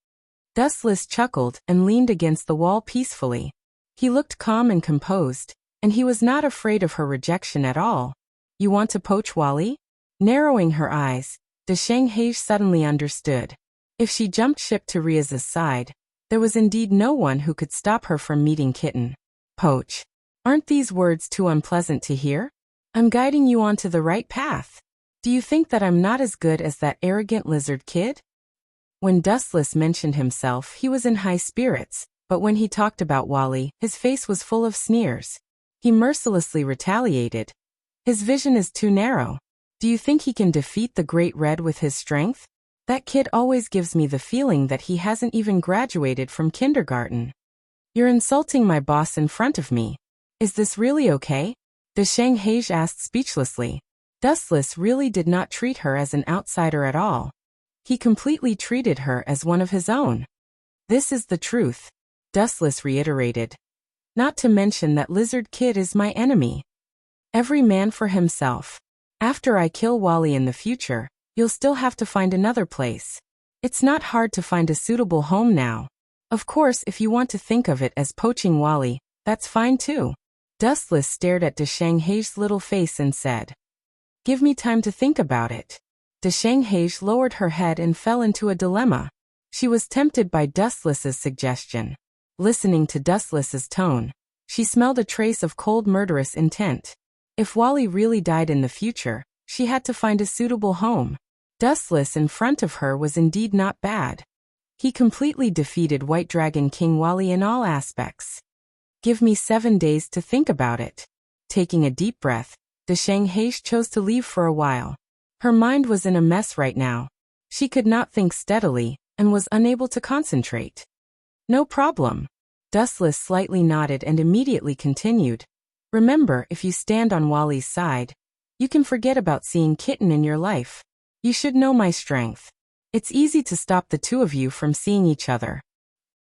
Dustless chuckled and leaned against the wall peacefully. He looked calm and composed, and he was not afraid of her rejection at all. You want to poach Wally? Narrowing her eyes, de Shanghai suddenly understood. If she jumped ship to Riaz's side, there was indeed no one who could stop her from meeting Kitten. Poach. Aren't these words too unpleasant to hear? I'm guiding you onto the right path. Do you think that I'm not as good as that arrogant lizard kid? When Dustless mentioned himself, he was in high spirits, but when he talked about Wally, his face was full of sneers. He mercilessly retaliated. His vision is too narrow. Do you think he can defeat the Great Red with his strength? That kid always gives me the feeling that he hasn't even graduated from kindergarten. You're insulting my boss in front of me. Is this really okay? De Shanghai asked speechlessly. Dustless really did not treat her as an outsider at all. He completely treated her as one of his own. This is the truth, Dustless reiterated. Not to mention that Lizard Kid is my enemy. Every man for himself. After I kill Wally in the future, you'll still have to find another place. It's not hard to find a suitable home now. Of course, if you want to think of it as poaching Wally, that's fine too. Dustless stared at de Shanghai's little face and said, Give me time to think about it. De Shanghai lowered her head and fell into a dilemma. She was tempted by Dustless's suggestion. Listening to Dustless's tone, she smelled a trace of cold murderous intent. If Wally really died in the future, she had to find a suitable home. Dustless in front of her was indeed not bad. He completely defeated White Dragon King Wally in all aspects. Give me 7 days to think about it. Taking a deep breath, de Shanghai chose to leave for a while. Her mind was in a mess right now. She could not think steadily, and was unable to concentrate. No problem. Dustless slightly nodded and immediately continued. Remember, if you stand on Wally's side, you can forget about seeing Kitten in your life. You should know my strength. It's easy to stop the two of you from seeing each other.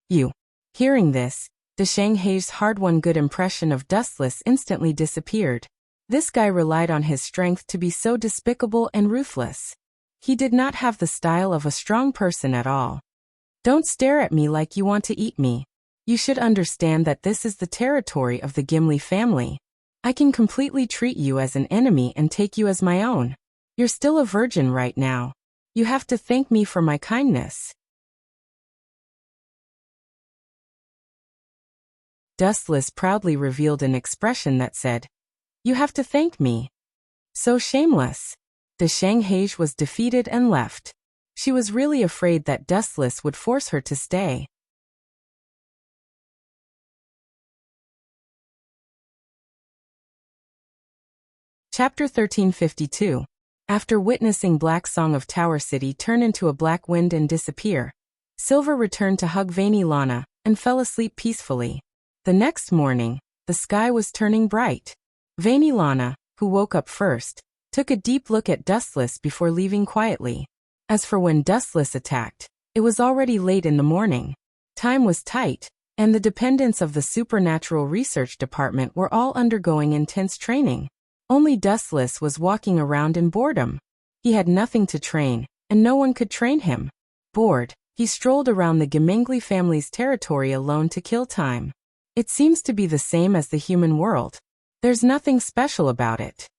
You. Hearing this, de Shanghai's hard-won good impression of Dustless instantly disappeared. This guy relied on his strength to be so despicable and ruthless. He did not have the style of a strong person at all. Don't stare at me like you want to eat me. You should understand that this is the territory of the Gimli family. I can completely treat you as an enemy and take you as my own. You're still a virgin right now. You have to thank me for my kindness. Dustless proudly revealed an expression that said, You have to thank me. So shameless. De Shanghai was defeated and left. She was really afraid that Dustless would force her to stay. Chapter 1352. After witnessing Black Song of Tower City turn into a black wind and disappear, Silver returned to hug Vaini Lana and fell asleep peacefully. The next morning, the sky was turning bright. Vaini Lana, who woke up first, took a deep look at Dustless before leaving quietly. As for when Dustless attacked, it was already late in the morning. Time was tight, and the dependents of the Supernatural Research Department were all undergoing intense training. Only Dustless was walking around in boredom. He had nothing to train, and no one could train him. Bored, he strolled around the Gemengli family's territory alone to kill time. It seems to be the same as the human world. There's nothing special about it.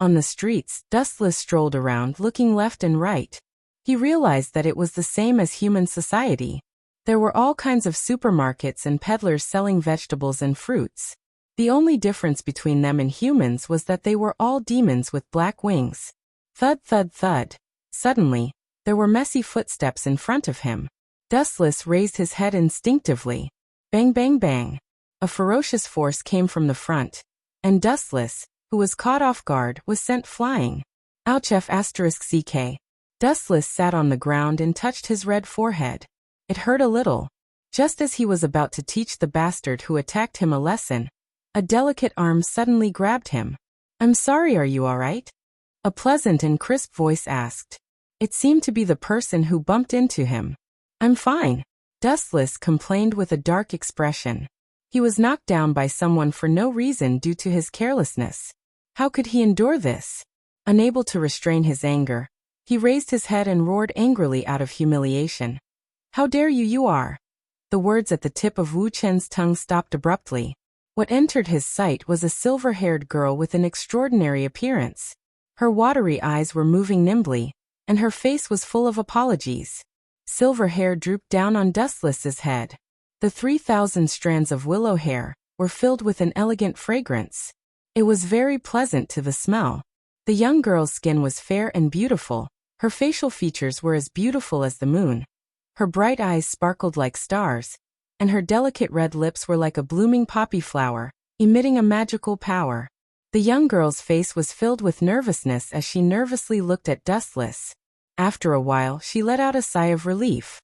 On the streets, Dustless strolled around looking left and right. He realized that it was the same as human society. There were all kinds of supermarkets and peddlers selling vegetables and fruits. The only difference between them and humans was that they were all demons with black wings. Thud, thud, thud. Suddenly, there were messy footsteps in front of him. Dustless raised his head instinctively. Bang, bang, bang. A ferocious force came from the front, and Dustless, who was caught off guard, was sent flying. Ouch! *CK. Dustless sat on the ground and touched his red forehead. It hurt a little. Just as he was about to teach the bastard who attacked him a lesson, a delicate arm suddenly grabbed him. I'm sorry, are you all right? A pleasant and crisp voice asked. It seemed to be the person who bumped into him. I'm fine. Dustless complained with a dark expression. He was knocked down by someone for no reason due to his carelessness. How could he endure this? Unable to restrain his anger, he raised his head and roared angrily out of humiliation. How dare you, you are! The words at the tip of Wu Chen's tongue stopped abruptly. What entered his sight was a silver-haired girl with an extraordinary appearance. Her watery eyes were moving nimbly, and her face was full of apologies. Silver hair drooped down on Dustless's head. The 3,000 strands of willow hair were filled with an elegant fragrance. It was very pleasant to the smell. The young girl's skin was fair and beautiful. Her facial features were as beautiful as the moon. Her bright eyes sparkled like stars, and her delicate red lips were like a blooming poppy flower, emitting a magical power. The young girl's face was filled with nervousness as she nervously looked at Dustless. After a while, she let out a sigh of relief.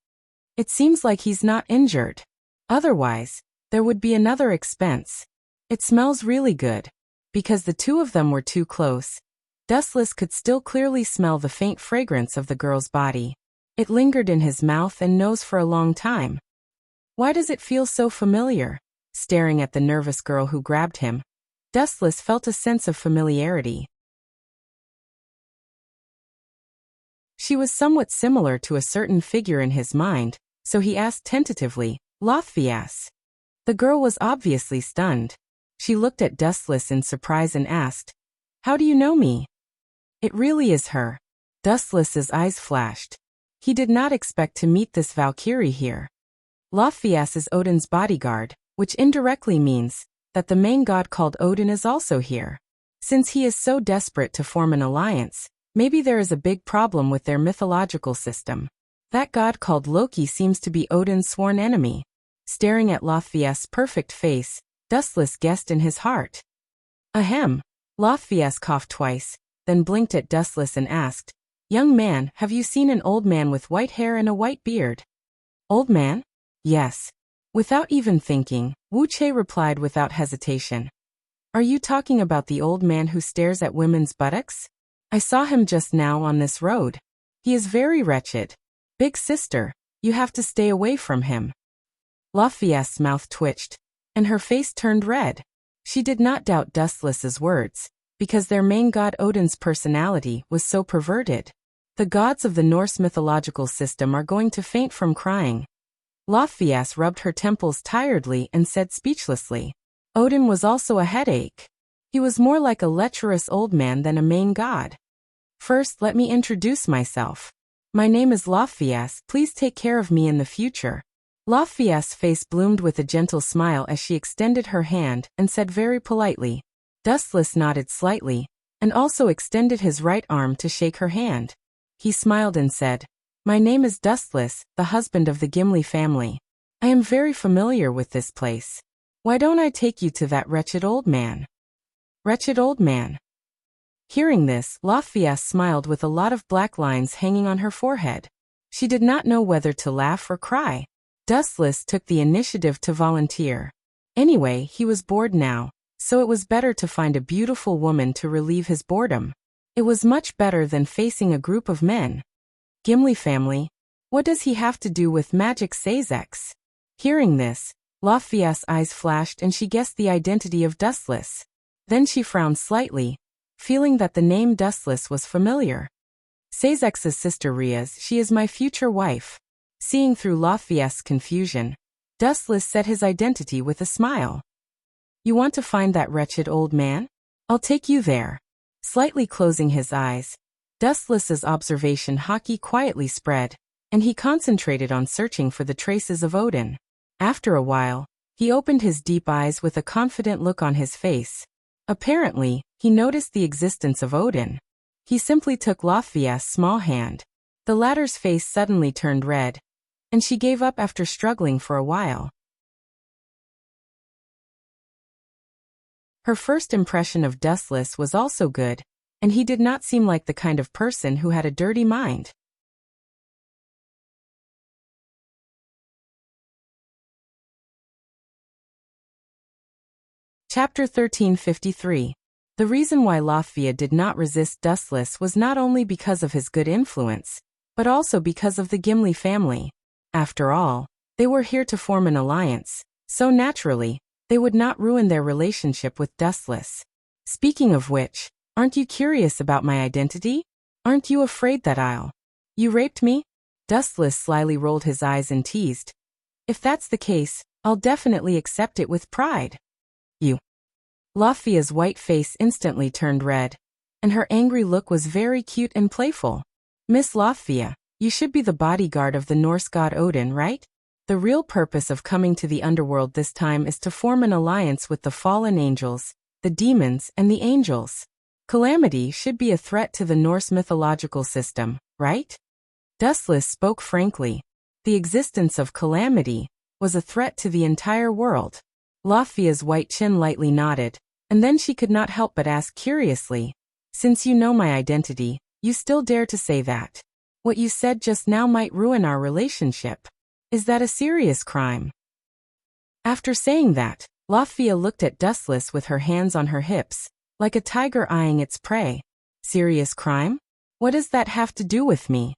It seems like he's not injured. Otherwise, there would be another expense. It smells really good. Because the two of them were too close, Dustless could still clearly smell the faint fragrance of the girl's body. It lingered in his mouth and nose for a long time. Why does it feel so familiar? Staring at the nervous girl who grabbed him, Dustless felt a sense of familiarity. She was somewhat similar to a certain figure in his mind, so he asked tentatively, Lothvias. The girl was obviously stunned. She looked at Dustless in surprise and asked, How do you know me? It really is her. Dustless's eyes flashed. He did not expect to meet this Valkyrie here. Lothvias is Odin's bodyguard, which indirectly means that the main god called Odin is also here. Since he is so desperate to form an alliance, maybe there is a big problem with their mythological system. That god called Loki seems to be Odin's sworn enemy. Staring at Lothvias' perfect face, Dustless guessed in his heart. Ahem. Lothvias coughed twice, then blinked at Dustless and asked, Young man, have you seen an old man with white hair and a white beard? Old man? Yes. Without even thinking, Wuxia replied without hesitation. Are you talking about the old man who stares at women's buttocks? I saw him just now on this road. He is very wretched. Big sister, you have to stay away from him. Lothvias' mouth twitched, and her face turned red. She did not doubt Dustless's words, because their main god Odin's personality was so perverted. The gods of the Norse mythological system are going to faint from crying. Lothvias rubbed her temples tiredly and said speechlessly, Odin was also a headache. He was more like a lecherous old man than a main god. First, let me introduce myself. My name is Lothvias, please take care of me in the future. Lothvias' face bloomed with a gentle smile as she extended her hand and said very politely. Dustless nodded slightly, and also extended his right arm to shake her hand. He smiled and said, My name is Dustless, the husband of the Gimli family. I am very familiar with this place. Why don't I take you to that wretched old man? Wretched old man. Hearing this, Lothvias smiled with a lot of black lines hanging on her forehead. She did not know whether to laugh or cry. Dustless took the initiative to volunteer. Anyway, he was bored now, so it was better to find a beautiful woman to relieve his boredom. It was much better than facing a group of men. Gimli family? What does he have to do with magic Sazeks? Hearing this, Lothvias' eyes flashed and she guessed the identity of Dustless. Then she frowned slightly, feeling that the name Dustless was familiar. Sazek's sister Ria's, she is my future wife. Seeing through Lothvias' confusion, Dustless said his identity with a smile. You want to find that wretched old man? I'll take you there. Slightly closing his eyes, Dustless's observation hockey quietly spread, and he concentrated on searching for the traces of Odin. After a while, he opened his deep eyes with a confident look on his face. Apparently, he noticed the existence of Odin. He simply took Laufey's small hand. The latter's face suddenly turned red, and she gave up after struggling for a while. Her first impression of Dustless was also good, and he did not seem like the kind of person who had a dirty mind. Chapter 1353. The reason why Laufey did not resist Dustless was not only because of his good influence, but also because of the Gimli family. After all, they were here to form an alliance, so naturally, they would not ruin their relationship with Dustless. Speaking of which, aren't you curious about my identity? Aren't you afraid that You raped me? Dustless slyly rolled his eyes and teased. If that's the case, I'll definitely accept it with pride. You. Laufey's white face instantly turned red, and her angry look was very cute and playful. Miss Laufey, you should be the bodyguard of the Norse god Odin, right? The real purpose of coming to the underworld this time is to form an alliance with the fallen angels, the demons, and the angels. Calamity should be a threat to the Norse mythological system, right? Dustless spoke frankly. The existence of Calamity was a threat to the entire world. Laufey's white chin lightly nodded, and then she could not help but ask curiously, since you know my identity, you still dare to say that? What you said just now might ruin our relationship. Is that a serious crime? After saying that, Laufey looked at Dustless with her hands on her hips, like a tiger eyeing its prey. Serious crime? What does that have to do with me?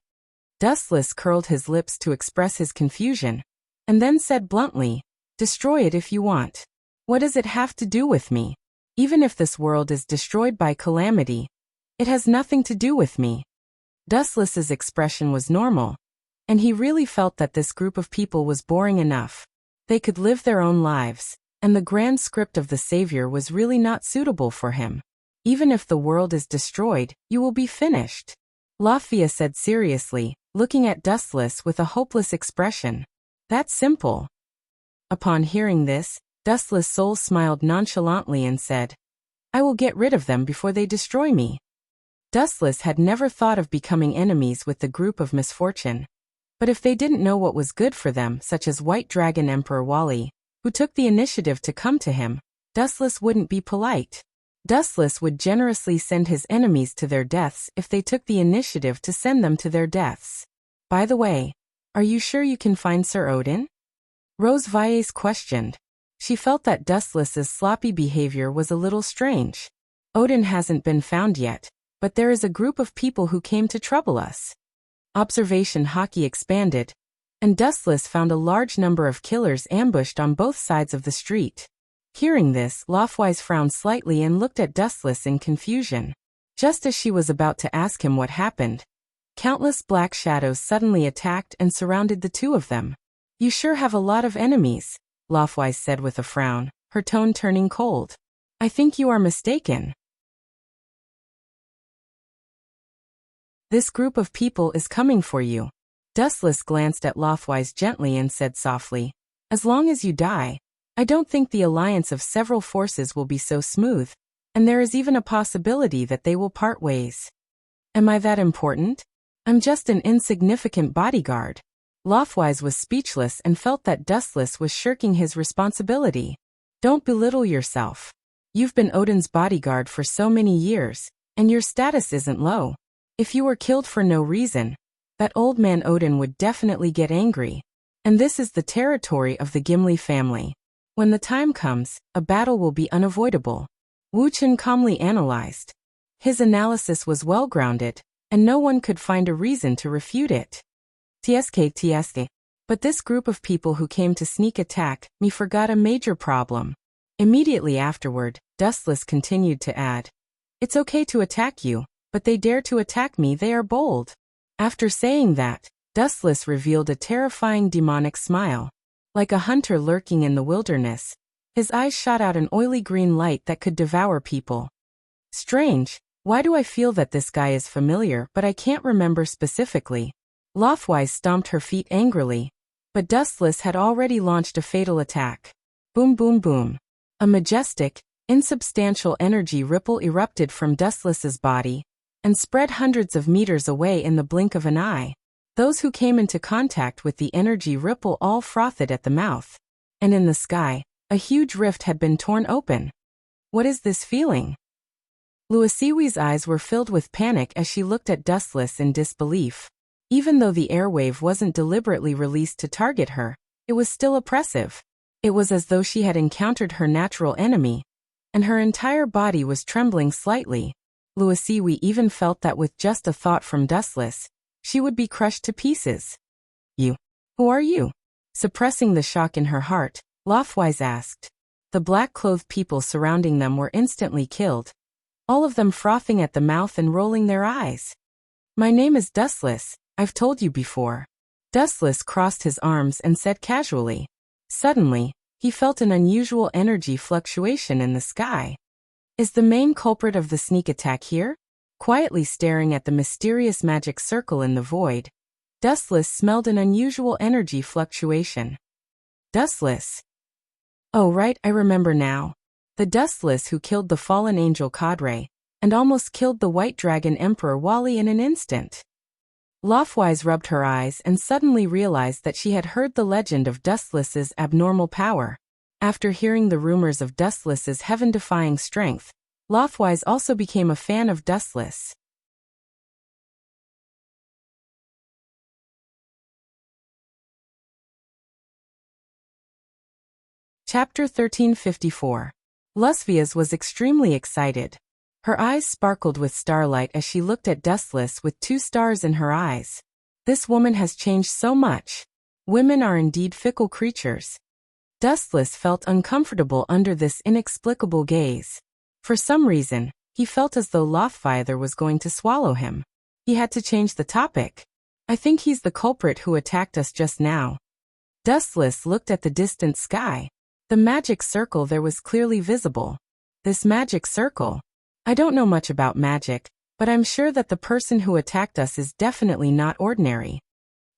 Dustless curled his lips to express his confusion, and then said bluntly, destroy it if you want. What does it have to do with me? Even if this world is destroyed by Calamity, it has nothing to do with me. Dustless's expression was normal, and he really felt that this group of people was boring enough. They could live their own lives, and the grand script of the Savior was really not suitable for him. Even if the world is destroyed, you will be finished. Laufey said seriously, looking at Dustless with a hopeless expression. That's simple. Upon hearing this, Dustless' soul smiled nonchalantly and said, I will get rid of them before they destroy me. Dustless had never thought of becoming enemies with the group of misfortune. But if they didn't know what was good for them, such as White Dragon Emperor Wally, who took the initiative to come to him, Dustless wouldn't be polite. Dustless would generously send his enemies to their deaths if they took the initiative to send them to their deaths. By the way, are you sure you can find Sir Odin? Rose Valles questioned. She felt that Dustless's sloppy behavior was a little strange. Odin hasn't been found yet, but there is a group of people who came to trouble us. Observation hockey expanded, and Dustless found a large number of killers ambushed on both sides of the street. Hearing this, Laufey frowned slightly and looked at Dustless in confusion. Just as she was about to ask him what happened, countless black shadows suddenly attacked and surrounded the two of them. You sure have a lot of enemies, Laufey said with a frown, her tone turning cold. I think you are mistaken. This group of people is coming for you. Dustless glanced at Laufey gently and said softly, as long as you die, I don't think the alliance of several forces will be so smooth, and there is even a possibility that they will part ways. Am I that important? I'm just an insignificant bodyguard. Laufey was speechless and felt that Dustless was shirking his responsibility. Don't belittle yourself. You've been Odin's bodyguard for so many years, and your status isn't low. If you were killed for no reason, that old man Odin would definitely get angry. And this is the territory of the Gimli family. When the time comes, a battle will be unavoidable. Wuxia calmly analyzed. His analysis was well-grounded, and no one could find a reason to refute it. TSK. But this group of people who came to sneak attack me forgot a major problem. Immediately afterward, Dustless continued to add, it's okay to attack you, but they dare to attack me, they are bold. After saying that, Dustless revealed a terrifying demonic smile. Like a hunter lurking in the wilderness, His eyes shot out an oily green light that could devour people. Strange, why do I feel that this guy is familiar but I can't remember specifically? Lothwise stomped her feet angrily. But Dustless had already launched a fatal attack. Boom boom boom. A majestic, insubstantial energy ripple erupted from Dustless's body and spread hundreds of meters away in the blink of an eye. Those who came into contact with the energy ripple all frothed at the mouth. And in the sky, a huge rift had been torn open. What is this feeling? Luasiwi's eyes were filled with panic as she looked at Dustless in disbelief. Even though the airwave wasn't deliberately released to target her, it was still oppressive. It was as though she had encountered her natural enemy, and her entire body was trembling slightly. Luasiwi even felt that with just a thought from Dustless, she would be crushed to pieces. You? Who are you? Suppressing the shock in her heart, Lothwise asked. The black-clothed people surrounding them were instantly killed, all of them frothing at the mouth and rolling their eyes. My name is Dustless, I've told you before. Dustless crossed his arms and said casually. Suddenly, he felt an unusual energy fluctuation in the sky. Is the main culprit of the sneak attack here? Quietly staring at the mysterious magic circle in the void, Dustless smelled an unusual energy fluctuation. Dustless. Oh right, I remember now. The Dustless who killed the fallen angel Cadre, and almost killed the White Dragon Emperor Wally in an instant. Lothwise rubbed her eyes and suddenly realized that she had heard the legend of Dustless's abnormal power. After hearing the rumors of Dustless's heaven-defying strength, Lothwise also became a fan of Dustless. Chapter 1354. Lusvias was extremely excited. Her eyes sparkled with starlight as she looked at Dustless with 2 stars in her eyes. This woman has changed so much. Women are indeed fickle creatures. Dustless felt uncomfortable under this inexplicable gaze. For some reason, he felt as though Lothwither was going to swallow him. He had to change the topic. I think he's the culprit who attacked us just now. Dustless looked at the distant sky. The magic circle there was clearly visible. This magic circle? I don't know much about magic, but I'm sure that the person who attacked us is definitely not ordinary.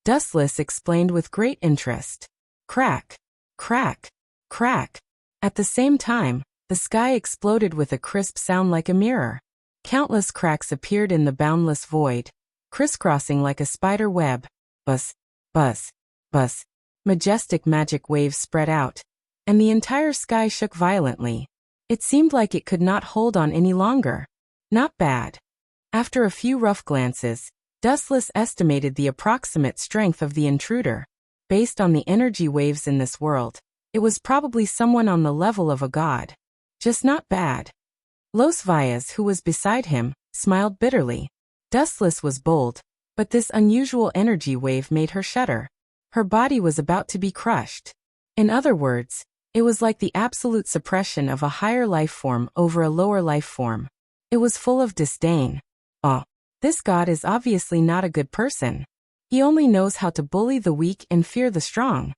Dustless explained with great interest. Crack, crack, crack. At the same time, the sky exploded with a crisp sound like a mirror. Countless cracks appeared in the boundless void, crisscrossing like a spider web. Buzz, buzz, buzz. Majestic magic waves spread out, and the entire sky shook violently. It seemed like it could not hold on any longer. Not bad. After a few rough glances, Dustless estimated the approximate strength of the intruder. Based on the energy waves in this world, it was probably someone on the level of a god. Just not bad. Losvias, who was beside him, smiled bitterly. Dustless was bold, but this unusual energy wave made her shudder. Her body was about to be crushed. In other words, it was like the absolute suppression of a higher life form over a lower life form. It was full of disdain. Oh, this god is obviously not a good person. He only knows how to bully the weak and fear the strong.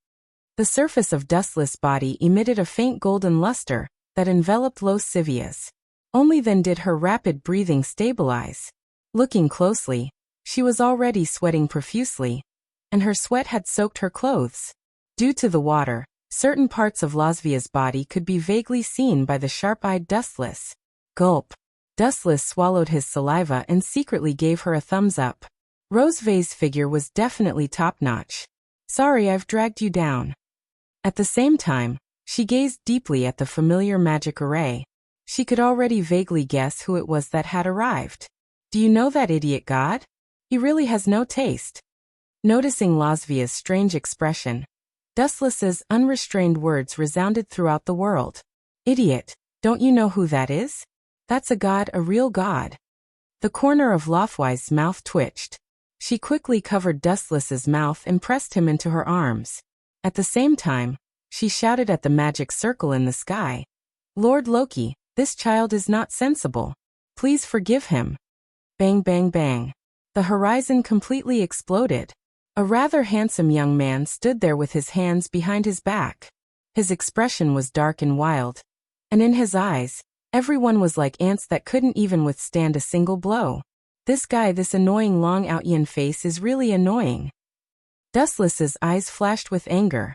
The surface of Dustless' body emitted a faint golden luster that enveloped Losvias. Only then did her rapid breathing stabilize. Looking closely, she was already sweating profusely, and her sweat had soaked her clothes. Due to the water, certain parts of Losvia's body could be vaguely seen by the sharp-eyed Dustless. Gulp. Dustless swallowed his saliva and secretly gave her a thumbs up. Rosevay's figure was definitely top-notch. Sorry I've dragged you down. At the same time, she gazed deeply at the familiar magic array. She could already vaguely guess who it was that had arrived. Do you know that idiot god? He really has no taste. Noticing Losvia's strange expression, Dustless's unrestrained words resounded throughout the world. Idiot, don't you know who that is? That's a god, a real god. The corner of Lothwise's mouth twitched. She quickly covered Dustless's mouth and pressed him into her arms. At the same time, she shouted at the magic circle in the sky. Lord Loki, this child is not sensible. Please forgive him. Bang bang bang. The horizon completely exploded. A rather handsome young man stood there with his hands behind his back. His expression was dark and wild, and in his eyes, everyone was like ants that couldn't even withstand a single blow. This guy, this annoying long Outyan face is really annoying. Dustless's eyes flashed with anger.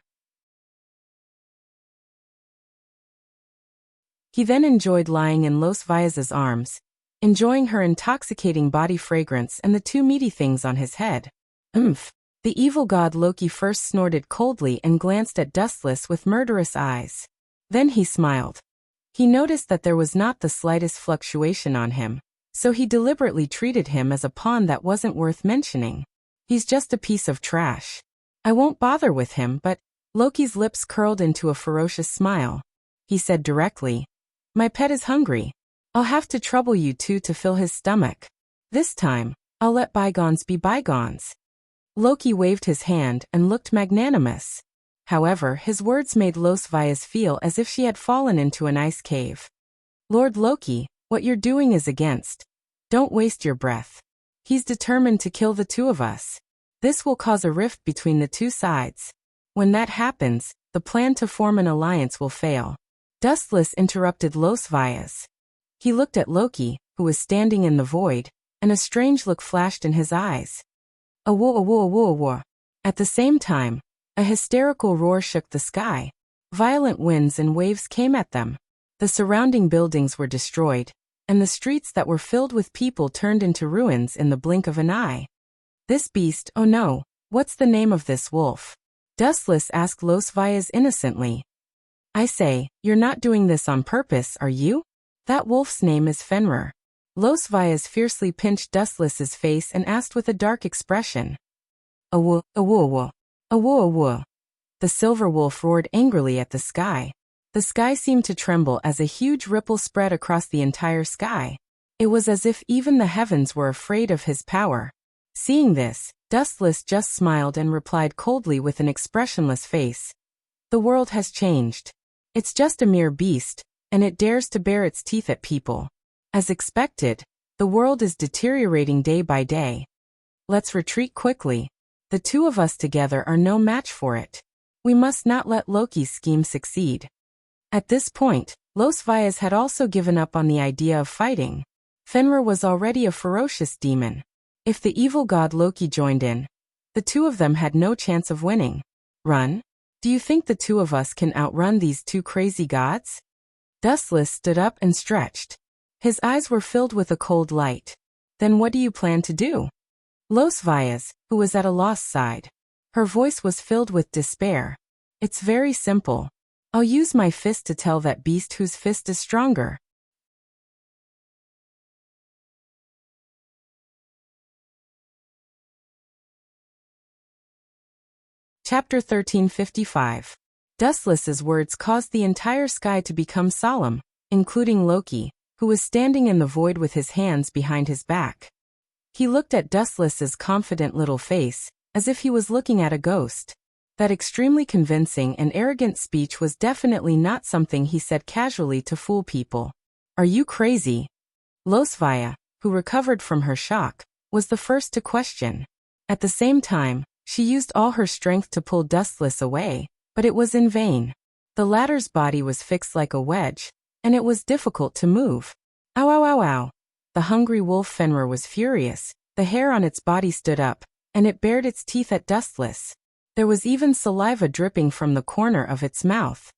He then enjoyed lying in Los Vias's arms, enjoying her intoxicating body fragrance and the two meaty things on his head. Oomph! The evil god Loki first snorted coldly and glanced at Dustless with murderous eyes. Then he smiled. He noticed that there was not the slightest fluctuation on him, so he deliberately treated him as a pawn that wasn't worth mentioning. He's just a piece of trash. I won't bother with him, but Loki's lips curled into a ferocious smile. He said directly, "My pet is hungry. I'll have to trouble you two to fill his stomach. This time, I'll let bygones be bygones." Loki waved his hand and looked magnanimous. However, his words made Los Vias feel as if she had fallen into an ice cave. "Lord Loki, what you're doing is against. Don't waste your breath. He's determined to kill the two of us. This will cause a rift between the two sides. When that happens, the plan to form an alliance will fail." Dustless interrupted Los Vias. He looked at Loki, who was standing in the void, and a strange look flashed in his eyes. Awo. At the same time, a hysterical roar shook the sky. Violent winds and waves came at them. The surrounding buildings were destroyed, and the streets that were filled with people turned into ruins in the blink of an eye. "This beast, oh no, what's the name of this wolf?" Dustless asked Los Vias innocently. "I say, you're not doing this on purpose, are you? That wolf's name is Fenrir." Los Vias fiercely pinched Dustless's face and asked with a dark expression. Awo. The silver wolf roared angrily at the sky. The sky seemed to tremble as a huge ripple spread across the entire sky. It was as if even the heavens were afraid of his power. Seeing this, Dustless just smiled and replied coldly with an expressionless face. "The world has changed. It's just a mere beast, and it dares to bare its teeth at people. As expected, the world is deteriorating day by day. Let's retreat quickly. The two of us together are no match for it. We must not let Loki's scheme succeed." At this point, Los Vias had also given up on the idea of fighting. Fenrir was already a ferocious demon. If the evil god Loki joined in, the two of them had no chance of winning. "Run? Do you think the two of us can outrun these two crazy gods?" Dustless stood up and stretched. His eyes were filled with a cold light. "Then what do you plan to do?" Los Vias, who was at a loss, sighed. Her voice was filled with despair. "It's very simple. I'll use my fist to tell that beast whose fist is stronger." Chapter 1355. Dustless's words caused the entire sky to become solemn, including Loki, who was standing in the void with his hands behind his back. He looked at Dustless's confident little face, as if he was looking at a ghost. That extremely convincing and arrogant speech was definitely not something he said casually to fool people. "Are you crazy?" Los Vias, who recovered from her shock, was the first to question. At the same time, she used all her strength to pull Dustless away, but it was in vain. The latter's body was fixed like a wedge, and it was difficult to move. Ow. The hungry wolf Fenrir was furious. The hair on its body stood up, and it bared its teeth at Dustless. There was even saliva dripping from the corner of its mouth.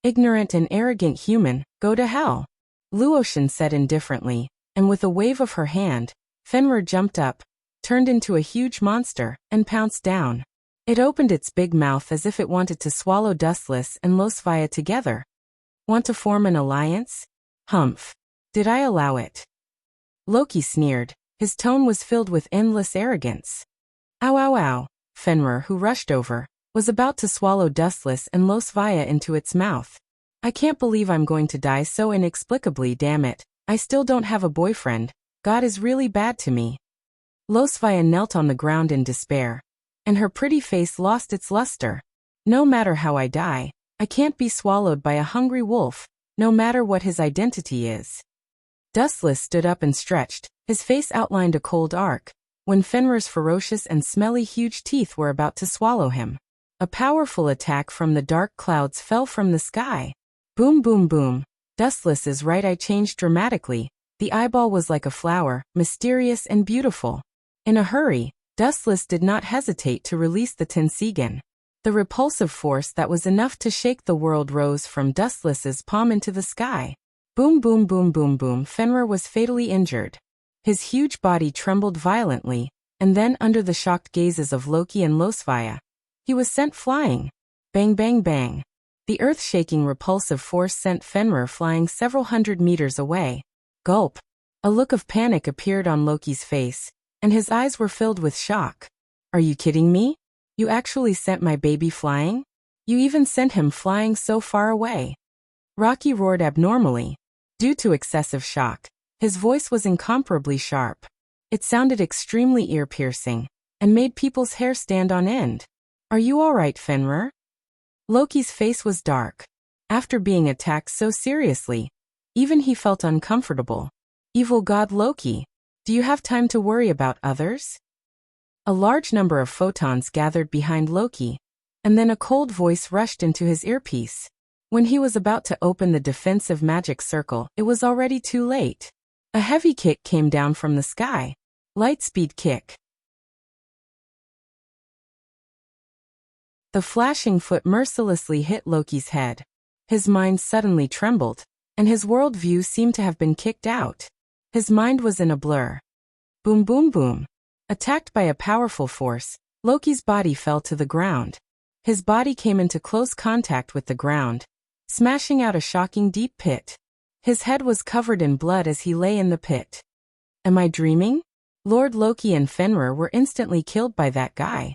"Ignorant and arrogant human, go to hell," Luotian said indifferently, and with a wave of her hand, Fenrir jumped up, turned into a huge monster, and pounced down. It opened its big mouth as if it wanted to swallow Dustless and Los Vias together. "Want to form an alliance? Humph. Did I allow it?" Loki sneered. His tone was filled with endless arrogance. Ow. Fenrir, who rushed over, was about to swallow Dustless and Los Vias into its mouth. "I can't believe I'm going to die so inexplicably, damn it. I still don't have a boyfriend. God is really bad to me." Los Vias knelt on the ground in despair, and her pretty face lost its luster. "No matter how I die, I can't be swallowed by a hungry wolf, no matter what his identity is." Dustless stood up and stretched. His face outlined a cold arc, when Fenrir's ferocious and smelly huge teeth were about to swallow him. A powerful attack from the dark clouds fell from the sky. Boom, boom, boom. Dustless's right eye changed dramatically. The eyeball was like a flower, mysterious and beautiful. In a hurry, Dustless did not hesitate to release the Tensigen. The repulsive force that was enough to shake the world rose from Dustless's palm into the sky. Boom, boom, boom, boom, boom. Fenrir was fatally injured. His huge body trembled violently, and then under the shocked gazes of Loki and Losvia, he was sent flying. Bang, bang, bang. The earth-shaking repulsive force sent Fenrir flying several hundred meters away. Gulp. A look of panic appeared on Loki's face, and his eyes were filled with shock. Are you kidding me? You actually sent my baby flying? You even sent him flying so far away. Rocky roared abnormally. Due to excessive shock, his voice was incomparably sharp. It sounded extremely ear-piercing, and made people's hair stand on end. Are you all right, Fenrir? Loki's face was dark. After being attacked so seriously, even he felt uncomfortable. Evil god Loki, do you have time to worry about others? A large number of photons gathered behind Loki, and then a cold voice rushed into his earpiece. When he was about to open the defensive magic circle, it was already too late. A heavy kick came down from the sky. Lightspeed kick. The flashing foot mercilessly hit Loki's head. His mind suddenly trembled, and his world view seemed to have been kicked out. His mind was in a blur. Boom, boom, boom. Attacked by a powerful force, Loki's body fell to the ground. His body came into close contact with the ground, smashing out a shocking deep pit. His head was covered in blood as he lay in the pit. Am I dreaming? Lord Loki and Fenrir were instantly killed by that guy.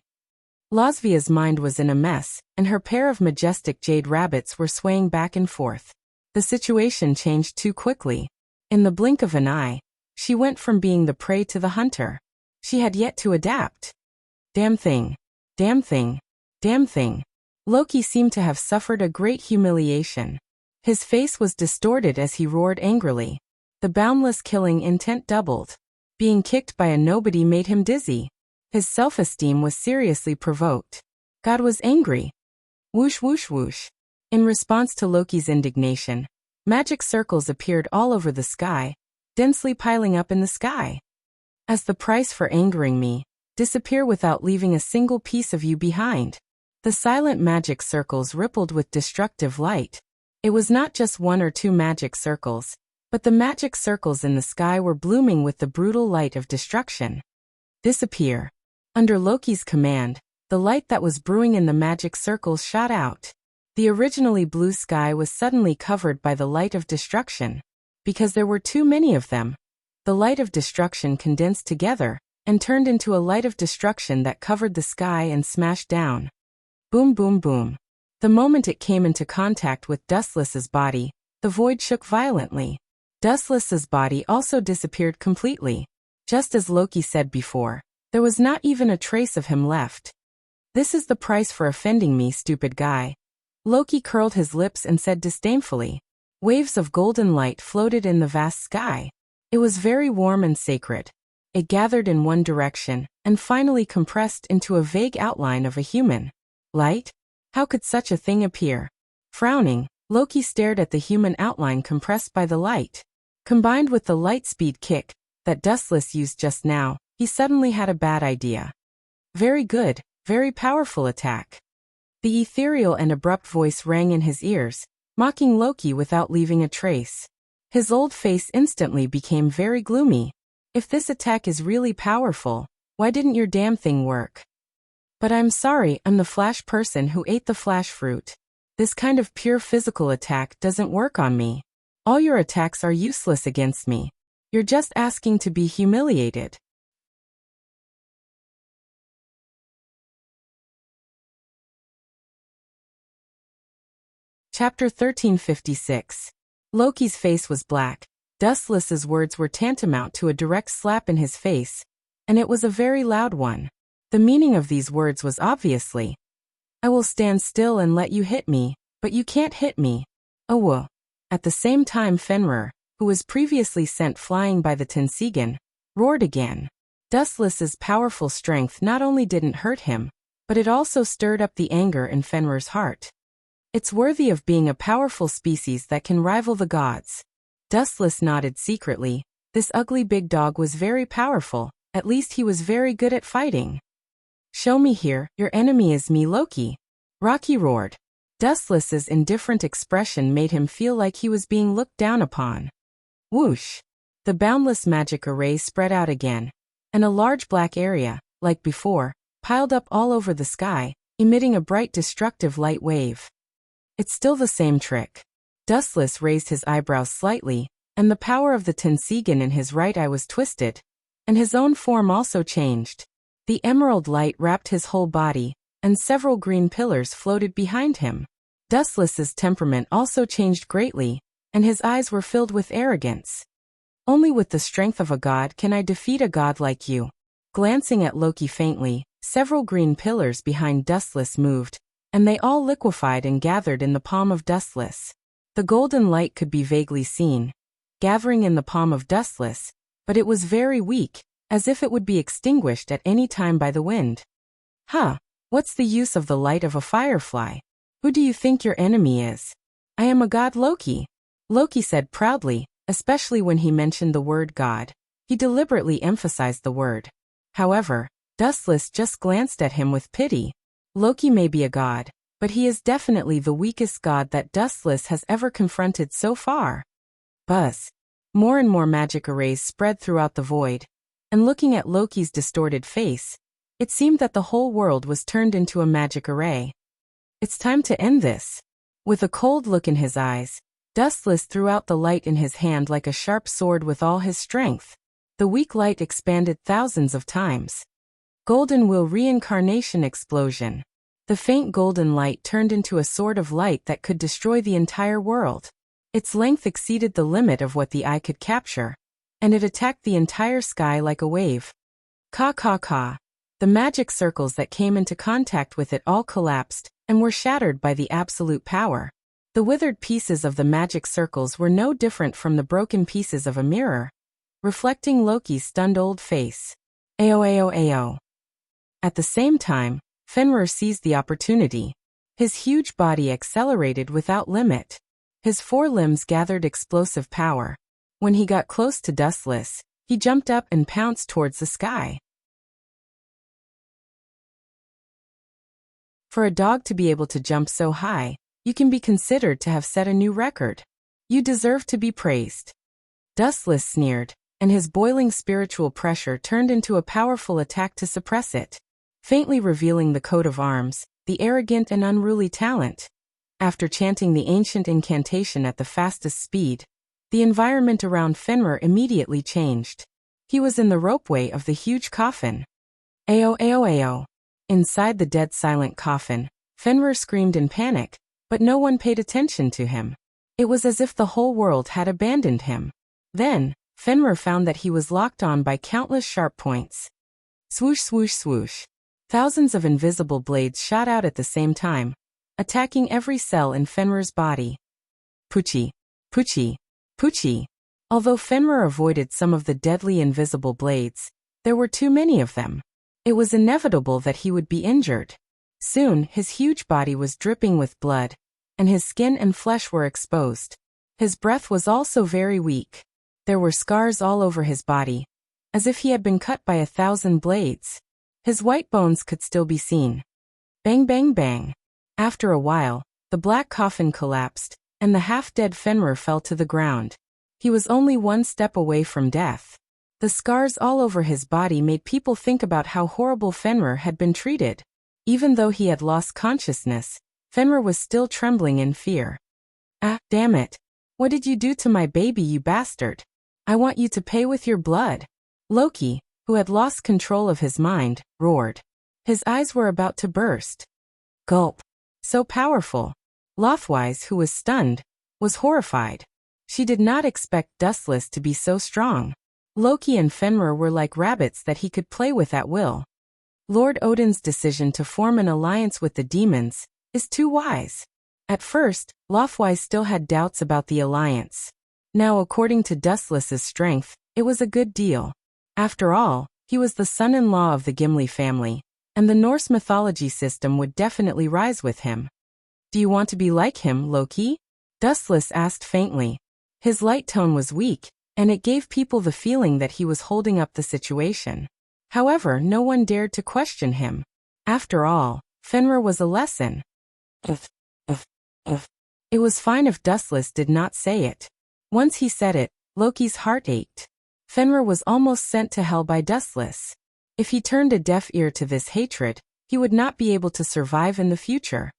Losvia's mind was in a mess, and her pair of majestic jade rabbits were swaying back and forth. The situation changed too quickly. In the blink of an eye, she went from being the prey to the hunter. She had yet to adapt. Damn thing. Damn thing. Damn thing. Loki seemed to have suffered a great humiliation. His face was distorted as he roared angrily. The boundless killing intent doubled. Being kicked by a nobody made him dizzy. His self-esteem was seriously provoked. God was angry. Whoosh, whoosh, whoosh. In response to Loki's indignation, magic circles appeared all over the sky, densely piling up in the sky. As the price for angering me, disappear without leaving a single piece of you behind. The silent magic circles rippled with destructive light. It was not just one or two magic circles, but the magic circles in the sky were blooming with the brutal light of destruction. Disappear. Under Loki's command, the light that was brewing in the magic circles shot out. The originally blue sky was suddenly covered by the light of destruction. Because there were too many of them, the light of destruction condensed together, and turned into a light of destruction that covered the sky and smashed down. Boom, boom, boom. The moment it came into contact with Dustless's body, the void shook violently. Dustless's body also disappeared completely. Just as Loki said before, there was not even a trace of him left. This is the price for offending me, stupid guy. Loki curled his lips and said disdainfully. Waves of golden light floated in the vast sky. It was very warm and sacred. It gathered in one direction, and finally compressed into a vague outline of a human. Light? How could such a thing appear? Frowning, Loki stared at the human outline compressed by the light. Combined with the light speed kick that Dustless used just now, he suddenly had a bad idea. Very good, very powerful attack. The ethereal and abrupt voice rang in his ears, mocking Loki without leaving a trace. His old face instantly became very gloomy. If this attack is really powerful, why didn't your damn thing work? But I'm sorry, I'm the flash person who ate the flash fruit. This kind of pure physical attack doesn't work on me. All your attacks are useless against me. You're just asking to be humiliated. Chapter 1356. Loki's face was black. Dustless's words were tantamount to a direct slap in his face, and it was a very loud one. The meaning of these words was obviously, I will stand still and let you hit me, but you can't hit me. Oh well. At the same time Fenrir, who was previously sent flying by the Tensigen, roared again. Dustless's powerful strength not only didn't hurt him, but it also stirred up the anger in Fenrir's heart. It's worthy of being a powerful species that can rival the gods. Dustless nodded secretly. This ugly big dog was very powerful, at least he was very good at fighting. Show me here, your enemy is me, Loki. Rocky roared. Dustless's indifferent expression made him feel like he was being looked down upon. Whoosh! The boundless magic array spread out again, and a large black area, like before, piled up all over the sky, emitting a bright destructive light wave. It's still the same trick. Dustless raised his eyebrows slightly, and the power of the Tensigan in his right eye was twisted, and his own form also changed. The emerald light wrapped his whole body, and several green pillars floated behind him. Dustless's temperament also changed greatly, and his eyes were filled with arrogance. Only with the strength of a god can I defeat a god like you. Glancing at Loki faintly, several green pillars behind Dustless moved, and they all liquefied and gathered in the palm of Dustless. The golden light could be vaguely seen, gathering in the palm of Dustless, but it was very weak, as if it would be extinguished at any time by the wind. Huh, what's the use of the light of a firefly? Who do you think your enemy is? I am a god, Loki. Loki said proudly, especially when he mentioned the word god. He deliberately emphasized the word. However, Dustless just glanced at him with pity. Loki may be a god, but he is definitely the weakest god that Dustless has ever confronted so far. Buzz. More and more magic arrays spread throughout the void, and looking at Loki's distorted face, it seemed that the whole world was turned into a magic array. It's time to end this. With a cold look in his eyes, Dustless threw out the light in his hand like a sharp sword with all his strength. The weak light expanded thousands of times. Golden Will Reincarnation Explosion. The faint golden light turned into a sword of light that could destroy the entire world. Its length exceeded the limit of what the eye could capture, and it attacked the entire sky like a wave. Ka ka ka. The magic circles that came into contact with it all collapsed, and were shattered by the absolute power. The withered pieces of the magic circles were no different from the broken pieces of a mirror, reflecting Loki's stunned old face. Ao. At the same time, Fenrir seized the opportunity. His huge body accelerated without limit. His four limbs gathered explosive power. When he got close to Dustless, he jumped up and pounced towards the sky. For a dog to be able to jump so high, you can be considered to have set a new record. You deserve to be praised. Dustless sneered, and his boiling spiritual pressure turned into a powerful attack to suppress it, faintly revealing the coat of arms, the arrogant and unruly talent. After chanting the ancient incantation at the fastest speed, the environment around Fenrir immediately changed. He was in the ropeway of the huge coffin. Ao. Inside the dead silent coffin, Fenrir screamed in panic, but no one paid attention to him. It was as if the whole world had abandoned him. Then, Fenrir found that he was locked on by countless sharp points. Swoosh swoosh swoosh. Thousands of invisible blades shot out at the same time, attacking every cell in Fenrir's body. Poochie. Poochie. Poochie. Although Fenrir avoided some of the deadly invisible blades, there were too many of them. It was inevitable that he would be injured. Soon, his huge body was dripping with blood, and his skin and flesh were exposed. His breath was also very weak. There were scars all over his body, as if he had been cut by 1,000 blades. His white bones could still be seen. Bang bang bang. After a while, the black coffin collapsed, and the half-dead Fenrir fell to the ground. He was only one step away from death. The scars all over his body made people think about how horrible Fenrir had been treated. Even though he had lost consciousness, Fenrir was still trembling in fear. Ah, damn it. What did you do to my baby, you bastard? I want you to pay with your blood. Loki, who had lost control of his mind, roared. His eyes were about to burst. Gulp. So powerful. Lothwise, who was stunned, was horrified. She did not expect Dustless to be so strong. Loki and Fenrir were like rabbits that he could play with at will. Lord Odin's decision to form an alliance with the demons is too wise. At first, Lothwise still had doubts about the alliance. Now, according to Dustless's strength, it was a good deal. After all, he was the son-in-law of the Gimli family, and the Norse mythology system would definitely rise with him. Do you want to be like him, Loki? Dustless asked faintly. His light tone was weak, and it gave people the feeling that he was holding up the situation. However, no one dared to question him. After all, Fenrir was a lesson. It was fine if Dustless did not say it. Once he said it, Loki's heart ached. Fenrir was almost sent to hell by Dustless. If he turned a deaf ear to this hatred, he would not be able to survive in the future.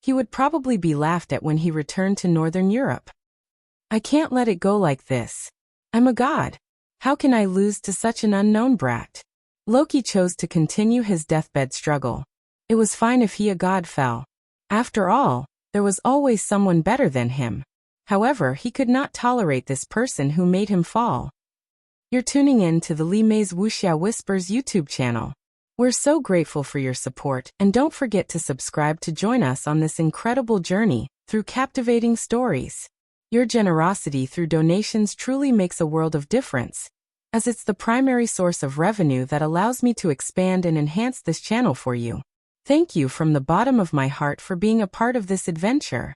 He would probably be laughed at when he returned to Northern Europe. I can't let it go like this. I'm a god. How can I lose to such an unknown brat? Loki chose to continue his deathbed struggle. It was fine if he, a god, fell. After all, there was always someone better than him. However, he could not tolerate this person who made him fall. You're tuning in to the Li Mei's Wuxia Whispers YouTube channel. We're so grateful for your support, and don't forget to subscribe to join us on this incredible journey through captivating stories. Your generosity through donations truly makes a world of difference, as it's the primary source of revenue that allows me to expand and enhance this channel for you. Thank you from the bottom of my heart for being a part of this adventure.